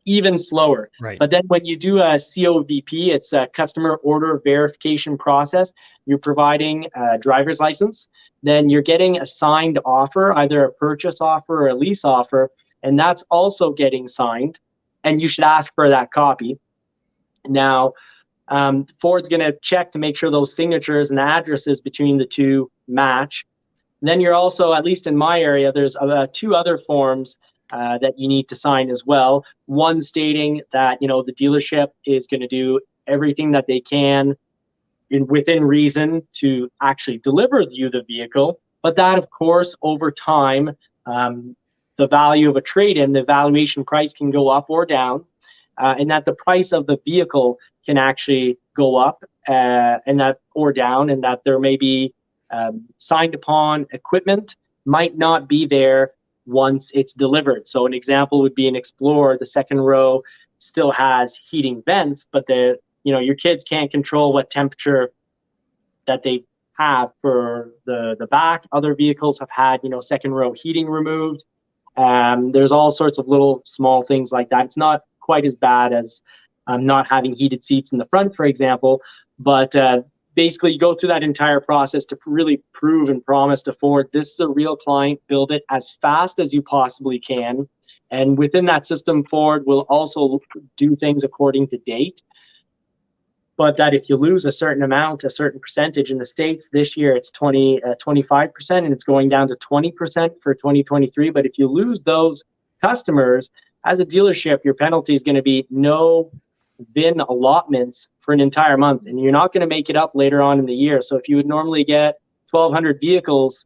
even slower. Right. But then when you do a COVP, it's a customer order verification process. You're providing a driver's license, then you're getting a signed offer, either a purchase offer or a lease offer, and that's also getting signed, and you should ask for that copy. Now, Ford's going to check to make sure those signatures and addresses between the two match. Then you're also, at least in my area, there's 2 other forms that you need to sign as well. One stating that the dealership is going to do everything that they can within reason to actually deliver you the vehicle, but that of course over time, the value of a trade-in, the valuation price can go up or down, and that the price of the vehicle can actually go up and that or down, and that there may be signed upon equipment might not be there once it's delivered. So an example would be an Explorer. The second row still has heating vents, but your kids can't control what temperature that they have for the back. Other vehicles have had second row heating removed. There's all sorts of little small things like that. It's not quite as bad as not having heated seats in the front, for example, but basically you go through that entire process to really prove and promise to Ford, this is a real client, build it as fast as you possibly can. And within that system, Ford will also do things according to date. But that if you lose a certain amount, a certain percentage in the States, this year it's 25%, and it's going down to 20% for 2023. But if you lose those customers, as a dealership, your penalty is going to be no VIN allotments for an entire month, and you're not going to make it up later on in the year. So if you would normally get 1,200 vehicles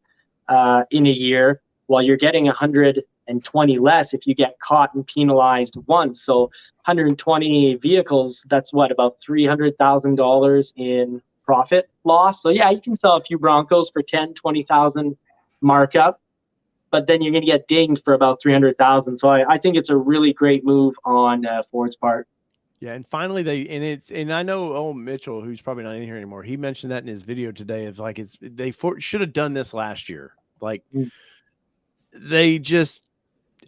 in a year, well, you're getting 120 less if you get caught and penalized once. So 120 vehicles, that's what, about $300,000 in profit loss. So yeah, you can sell a few Broncos for 10, 20,000 markup, but then you're going to get dinged for about 300,000. So I think it's a really great move on Ford's part. Yeah, and finally and I know Mitchell, who's probably not in here anymore, he mentioned that in his video today of like they should have done this last year. Like they just,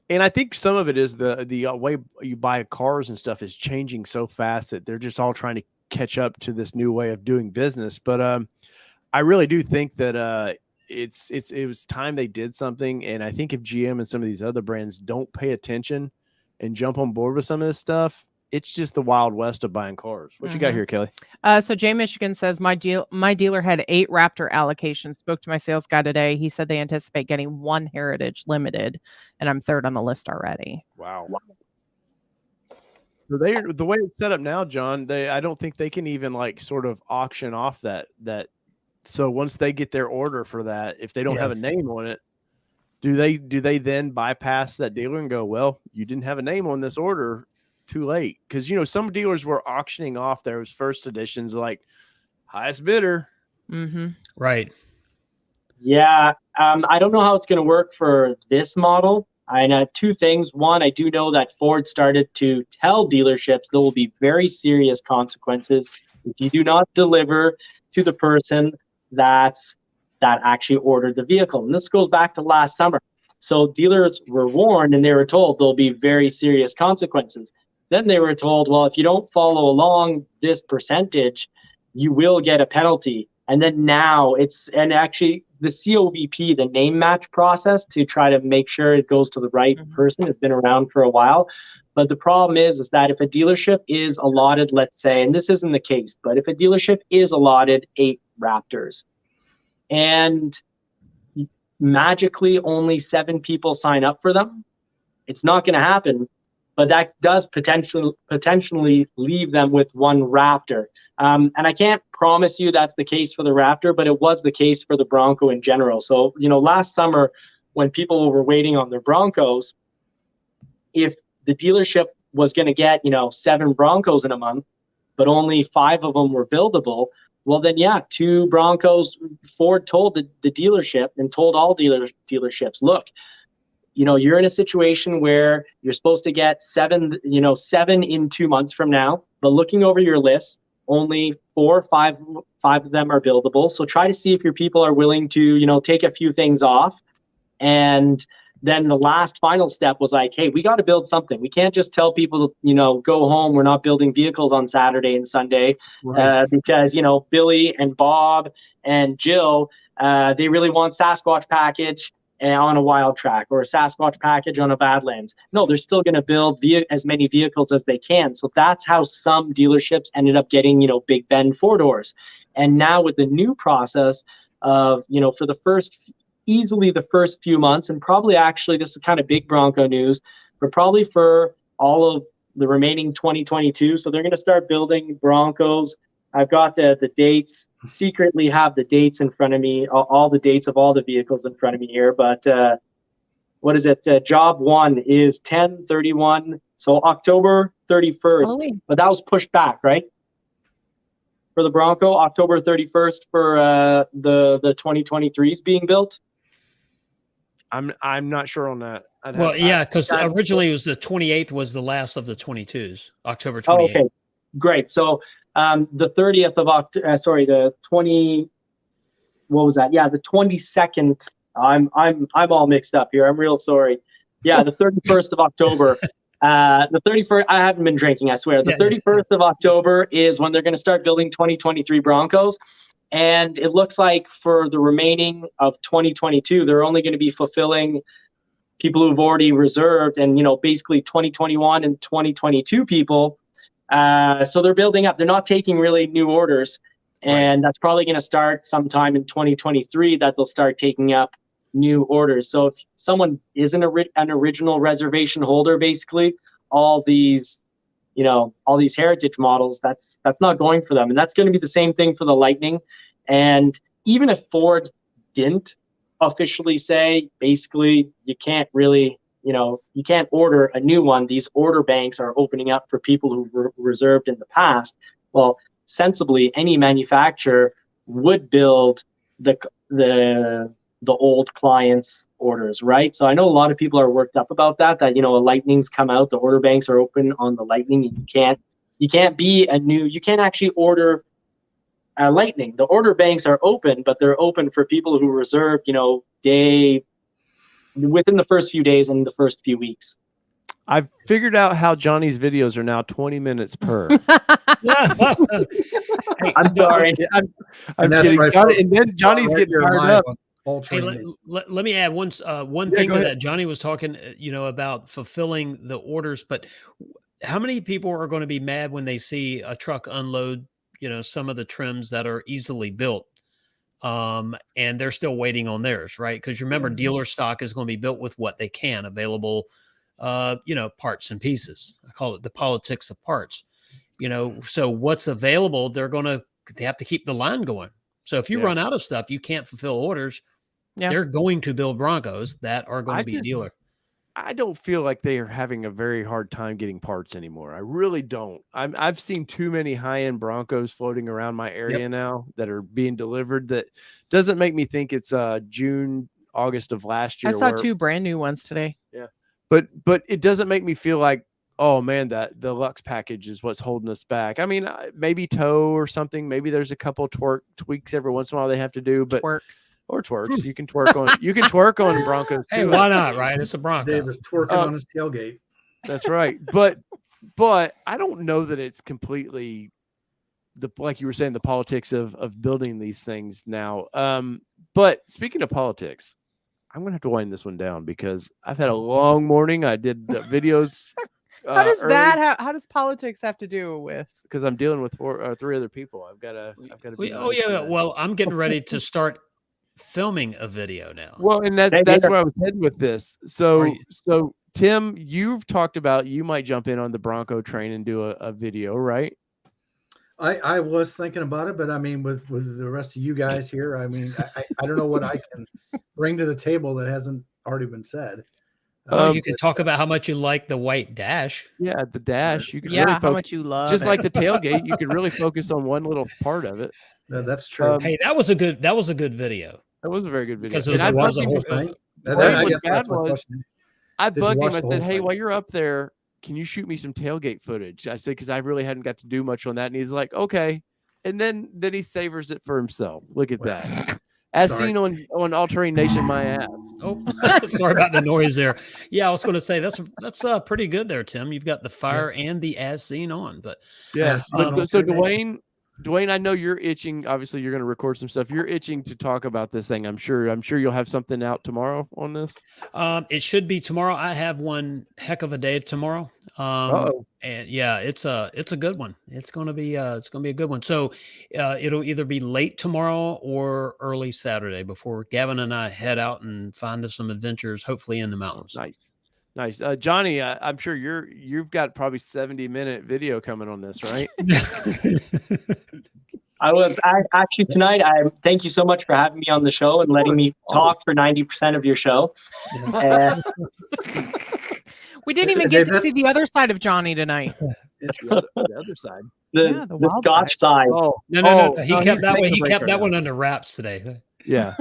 and I think some of it is the way you buy cars and stuff is changing so fast that they're just all trying to catch up to this new way of doing business. But I really do think that it was time they did something. And I think if GM and some of these other brands don't pay attention and jump on board with some of this stuff, it's just the Wild West of buying cars. What you got here, Kelly? So Jay Michigan says, my dealer had 8 Raptor allocations. Spoke to my sales guy today. He said they anticipate getting 1 Heritage Limited, and I'm 3rd on the list already. Wow. So the way it's set up now, John, I don't think they can even like sort of auction off that. So once they get their order for that, if they don't have a name on it, do they then bypass that dealer and go, well, you didn't have a name on this order, too late? Because some dealers were auctioning off those first editions like highest bidder. Right. Yeah. I don't know how it's going to work for this model. I know 2 things. One, I do know that Ford started to tell dealerships there will be very serious consequences if you do not deliver to the person that actually ordered the vehicle. And this goes back to last summer. So dealers were warned and they were told there'll be very serious consequences. Then they were told, well, if you don't follow along this percentage, you will get a penalty. And then now actually the COVP, the name match process to try to make sure it goes to the right person, has been around for a while. But the problem is that if a dealership is allotted, let's say, and this isn't the case, but if a dealership is allotted 8 Raptors and magically only 7 people sign up for them, it's not going to happen. But that does potentially leave them with 1 Raptor. And I can't promise you that's the case for the Raptor, but it was the case for the Bronco in general. So, last summer when people were waiting on their Broncos, if the dealership was going to get, 7 Broncos in a month, but only 5 of them were buildable, well, then, 2 Broncos, Ford told the dealership and told all dealerships, look, you're in a situation where you're supposed to get 7 in 2 months from now, but looking over your list, only 4 or 5 of them are buildable. So try to see if your people are willing to, take a few things off. And then the last final step was like, hey, we got to build something. We can't just tell people to, go home. We're not building vehicles on Saturday and Sunday, because, Billy and Bob and Jill, they really want Sasquatch Package on a wild track or a Sasquatch Package on a Badlands. No, they're still going to build as many vehicles as they can. So that's how some dealerships ended up getting, Big Ben 4-doors. And now with the new process of, for easily the first few months, and probably actually this is kind of big Bronco news, but probably for all of the remaining 2022. So they're going to start building Broncos. I've got the dates, secretly have the dates in front of me, all the dates of all the vehicles in front of me here. But what is it? Job 1 is 10/31, so October 31st. But that was pushed back, right? For the Bronco, October 31st for the 2023s being built. I'm not sure on that. Because originally it was the 28th was the last of the 22s, October 28th. Oh, okay, great. So the 30th of October, the 20, what was that? Yeah, the 22nd. I'm all mixed up here. I'm real sorry. Yeah, the 31st of October. The 31st, I haven't been drinking, I swear. The 31st of October is when they're going to start building 2023 Broncos. And it looks like for the remaining of 2022, they're only going to be fulfilling people who've already reserved, and basically 2021 and 2022 people. So they're building up. They're not taking really new orders, and that's probably going to start sometime in 2023 that they'll start taking up new orders. So if someone isn't an original reservation holder, basically all these heritage models, that's not going for them. And that's going to be the same thing for the Lightning. And even if Ford didn't officially say, basically, you can't really, you can't order a new one. These order banks are opening up for people who've reserved in the past. Well, sensibly, any manufacturer would build the old clients' orders, right? So I know a lot of people are worked up about that a Lightning's come out, the order banks are open on the Lightning, and you can't actually order a Lightning. The order banks are open, but they're open for people who reserved, within the first few days and the first few weeks. I've figured out how Johnny's videos are now 20 minutes per. I'm sorry. I'm kidding. Right, Johnny, and then Johnny's getting fired up. Hey, let me add one thing to that. Johnny was talking, about fulfilling the orders, but how many people are going to be mad when they see a truck unload, some of the trims that are easily built, and they're still waiting on theirs, right? Because remember, dealer stock is going to be built with what they can available, parts and pieces. I call it the politics of parts. So what's available, they have to keep the line going. So if you run out of stuff, you can't fulfill orders. Yeah. They're going to build Broncos that are going to be dealer. I don't feel like they are having a very hard time getting parts anymore. I really don't. I've seen too many high-end Broncos floating around my area now that are being delivered. That doesn't make me think it's June, August of last year. I saw 2 brand new ones today. Yeah, but it doesn't make me feel like, oh man, that the Lux package is what's holding us back. I mean, maybe tow or something. Maybe there's a couple tweaks every once in a while they have to do, but twerks. You can twerk on Broncos too. Hey, why not? Right? It's a Bronco. Dave was twerking on his tailgate. That's right. But I don't know that it's completely like you were saying, the politics of building these things now. But speaking of politics, I'm gonna have to wind this one down because I've had a long morning. I did the videos. How does that? How does politics have to do with? Because I'm dealing with 3 other people. I've got to. Well, I'm getting ready to start filming a video now. Well, and that's where I was heading with this. So Tim, you've talked about you might jump in on the Bronco train and do a video, right? I was thinking about it, but I mean, with the rest of you guys here, I mean, I don't know what I can bring to the table that hasn't already been said. You can talk about how much you like the white dash. Yeah, the dash. You can really how much you love just it. like the tailgate. You could really focus on one little part of it. No, that's true. Hey, that was a good video. That was a very good video. Because I bugged him. I bugged him. I said, "Hey, while you're up there, can you shoot me some tailgate footage?" I said, because I really hadn't got to do much on that. And he's like, "Okay." And then he savors it for himself. Look at that. As seen on All Terrain Nation, my ass. Oh, sorry about the noise there. Yeah, I was going to say that's pretty good there, Tim. You've got the fire and the as seen on, but yes. So Dwayne, I know you're itching. Obviously, you're going to record some stuff. You're itching to talk about this thing. I'm sure you'll have something out tomorrow on this. It should be tomorrow. I have one heck of a day tomorrow. And yeah, it's a good one. It's going to be a good one. So it'll either be late tomorrow or early Saturday before Gavin and I head out and find us some adventures, hopefully in the mountains. Nice. Johnny, I'm sure you've got probably 70-minute video coming on this, right? Actually tonight. Thank you so much for having me on the show and letting me talk for 90% of your show. We didn't even get to see the other side of Johnny tonight. The other side. The Scotch side. No. He kept that one under wraps today. Yeah.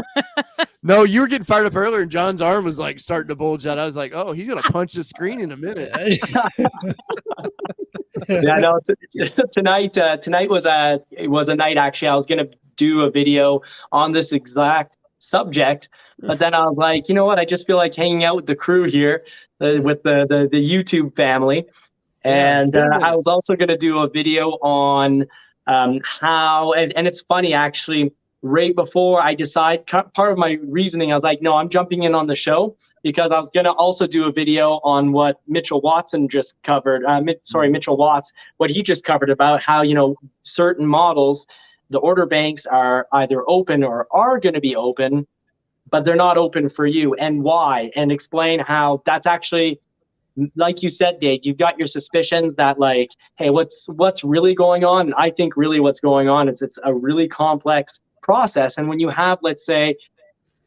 No, you were getting fired up earlier, and John's arm was like starting to bulge out. I was like, "Oh, he's gonna punch the screen in a minute." Yeah, no. Tonight was a night. Actually, I was gonna do a video on this exact subject, but then I was like, you know what? I just feel like hanging out with the crew here, with the YouTube family, and I was also gonna do a video on how. And it's funny actually. right before I decide, part of my reasoning, I was like, no, I'm jumping in on the show because I was going to also do a video on what Mitchell Watson just covered. Mitchell Watts, what he just covered about how, certain models, the order banks are either open or are going to be open, but they're not open for you, and why, and explain how that's actually, like you said, Dave, you've got your suspicions that like, hey, what's really going on? And I think really what's going on is it's a really complex process. And when you have, let's say,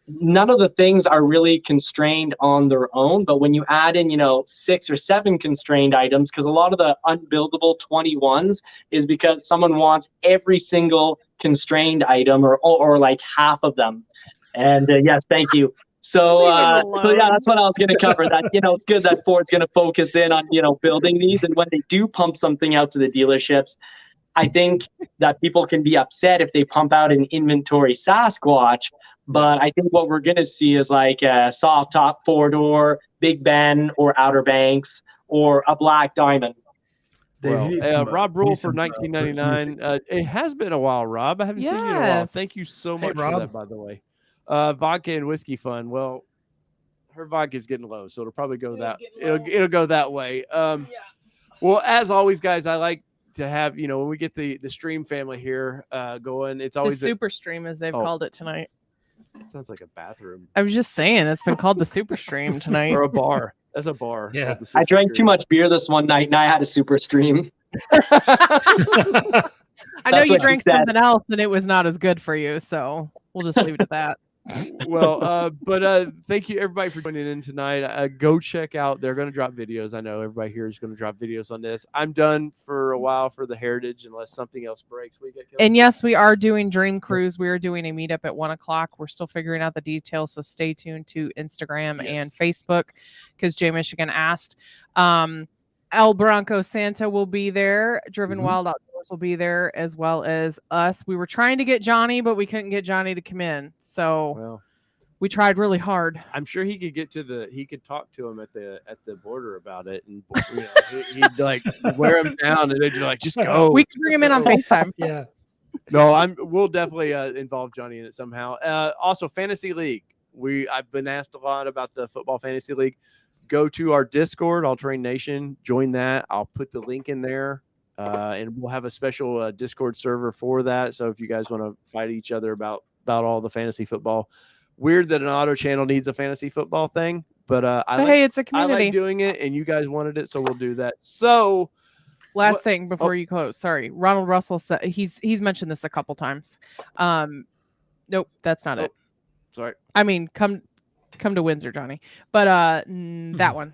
none of the things are really constrained on their own, but when you add in, 6 or 7 constrained items, because a lot of the unbuildable 21s is because someone wants every single constrained item or like half of them. And yes, thank you. So yeah, that's what I was going to cover. That it's good that Ford's going to focus in on building these, and when they do pump something out to the dealerships, I think that people can be upset if they pump out an inventory Sasquatch. But I think what we're going to see is like a soft top 4-door, Big Ben, or Outer Banks, or a black diamond. Well, Rob Rule for 1999. It has been a while, Rob. I haven't seen you in a while. Thank you so much for that, by the way. Vodka and whiskey fun. Well, her vodka is getting low, so it'll probably go it'll go that way. Well, as always, guys, I like to have when we get the stream family here going. It's always the super stream, as they've called it tonight. It sounds like a bathroom. I was just saying it's been called the super stream tonight. Or a bar. That's a bar. Yeah. I drank too much beer this one night, and I had a super stream. I know you drank something else, and it was not as good for you, so we'll just leave it at that. Well, but thank you everybody for joining in tonight. Go check out. They're going to drop videos. I know everybody here is going to drop videos on this. I'm done for a while for the Heritage, unless something else breaks. And yes, we are doing Dream Cruise. We are doing a meetup at 1:00. We're still figuring out the details, so stay tuned to Instagram and Facebook, because Jay Michigan asked. El Bronco Santa will be there. Driven Wild Outdoors will be there, as well as us. We were trying to get Johnny, but we couldn't get Johnny to come in. So we tried really hard. I'm sure he could he could talk to him at the border about it, and he'd like wear him down, and they'd be like, just go. We can bring him in on FaceTime. Yeah. No, we'll definitely involve Johnny in it somehow. Also, Fantasy League. I've been asked a lot about the Football Fantasy League. Go to our Discord, All Terrain Nation. Join that. I'll put the link in there, and we'll have a special Discord server for that. So if you guys want to fight each other about all the fantasy football, weird that an auto channel needs a fantasy football thing, but it's a community. I like doing it, and you guys wanted it, so we'll do that. So last thing before you close, sorry, Ronald Russell said he's mentioned this a couple times. Nope, that's not it. Sorry. I mean, come to Windsor, Johnny. But that one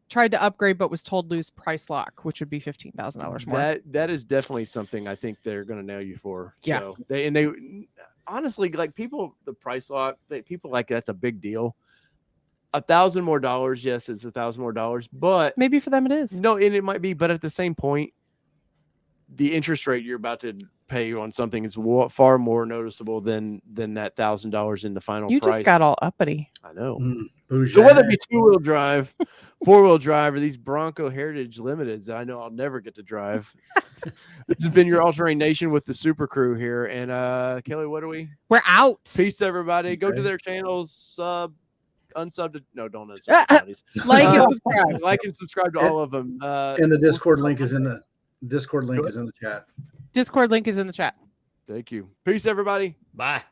tried to upgrade, but was told lose price lock, which would be $15,000 more. That is definitely something I think they're going to nail you for. Yeah. So they honestly, like, people, the price lock, people like that's a big deal. $1,000 more dollars, yes, it's $1,000 more dollars, but maybe for them it is. No, and it might be, but at the same point, the interest rate you're about to pay on something is far more noticeable than that $1,000 in the final price. You just got all uppity. I know. So whether it be 2-wheel drive, 4-wheel drive, or these Bronco Heritage Limiteds that I know I'll never get to drive. This has been your All Terrain Nation with the Super Crew here. And Kelly, what are we? We're out. Peace, everybody. Go to their channels, unsub to, no, don't unsub. Like and subscribe. Like and subscribe to all of them. And the Discord link is in the chat. Discord link is in the chat. Thank you. Peace, everybody. Bye.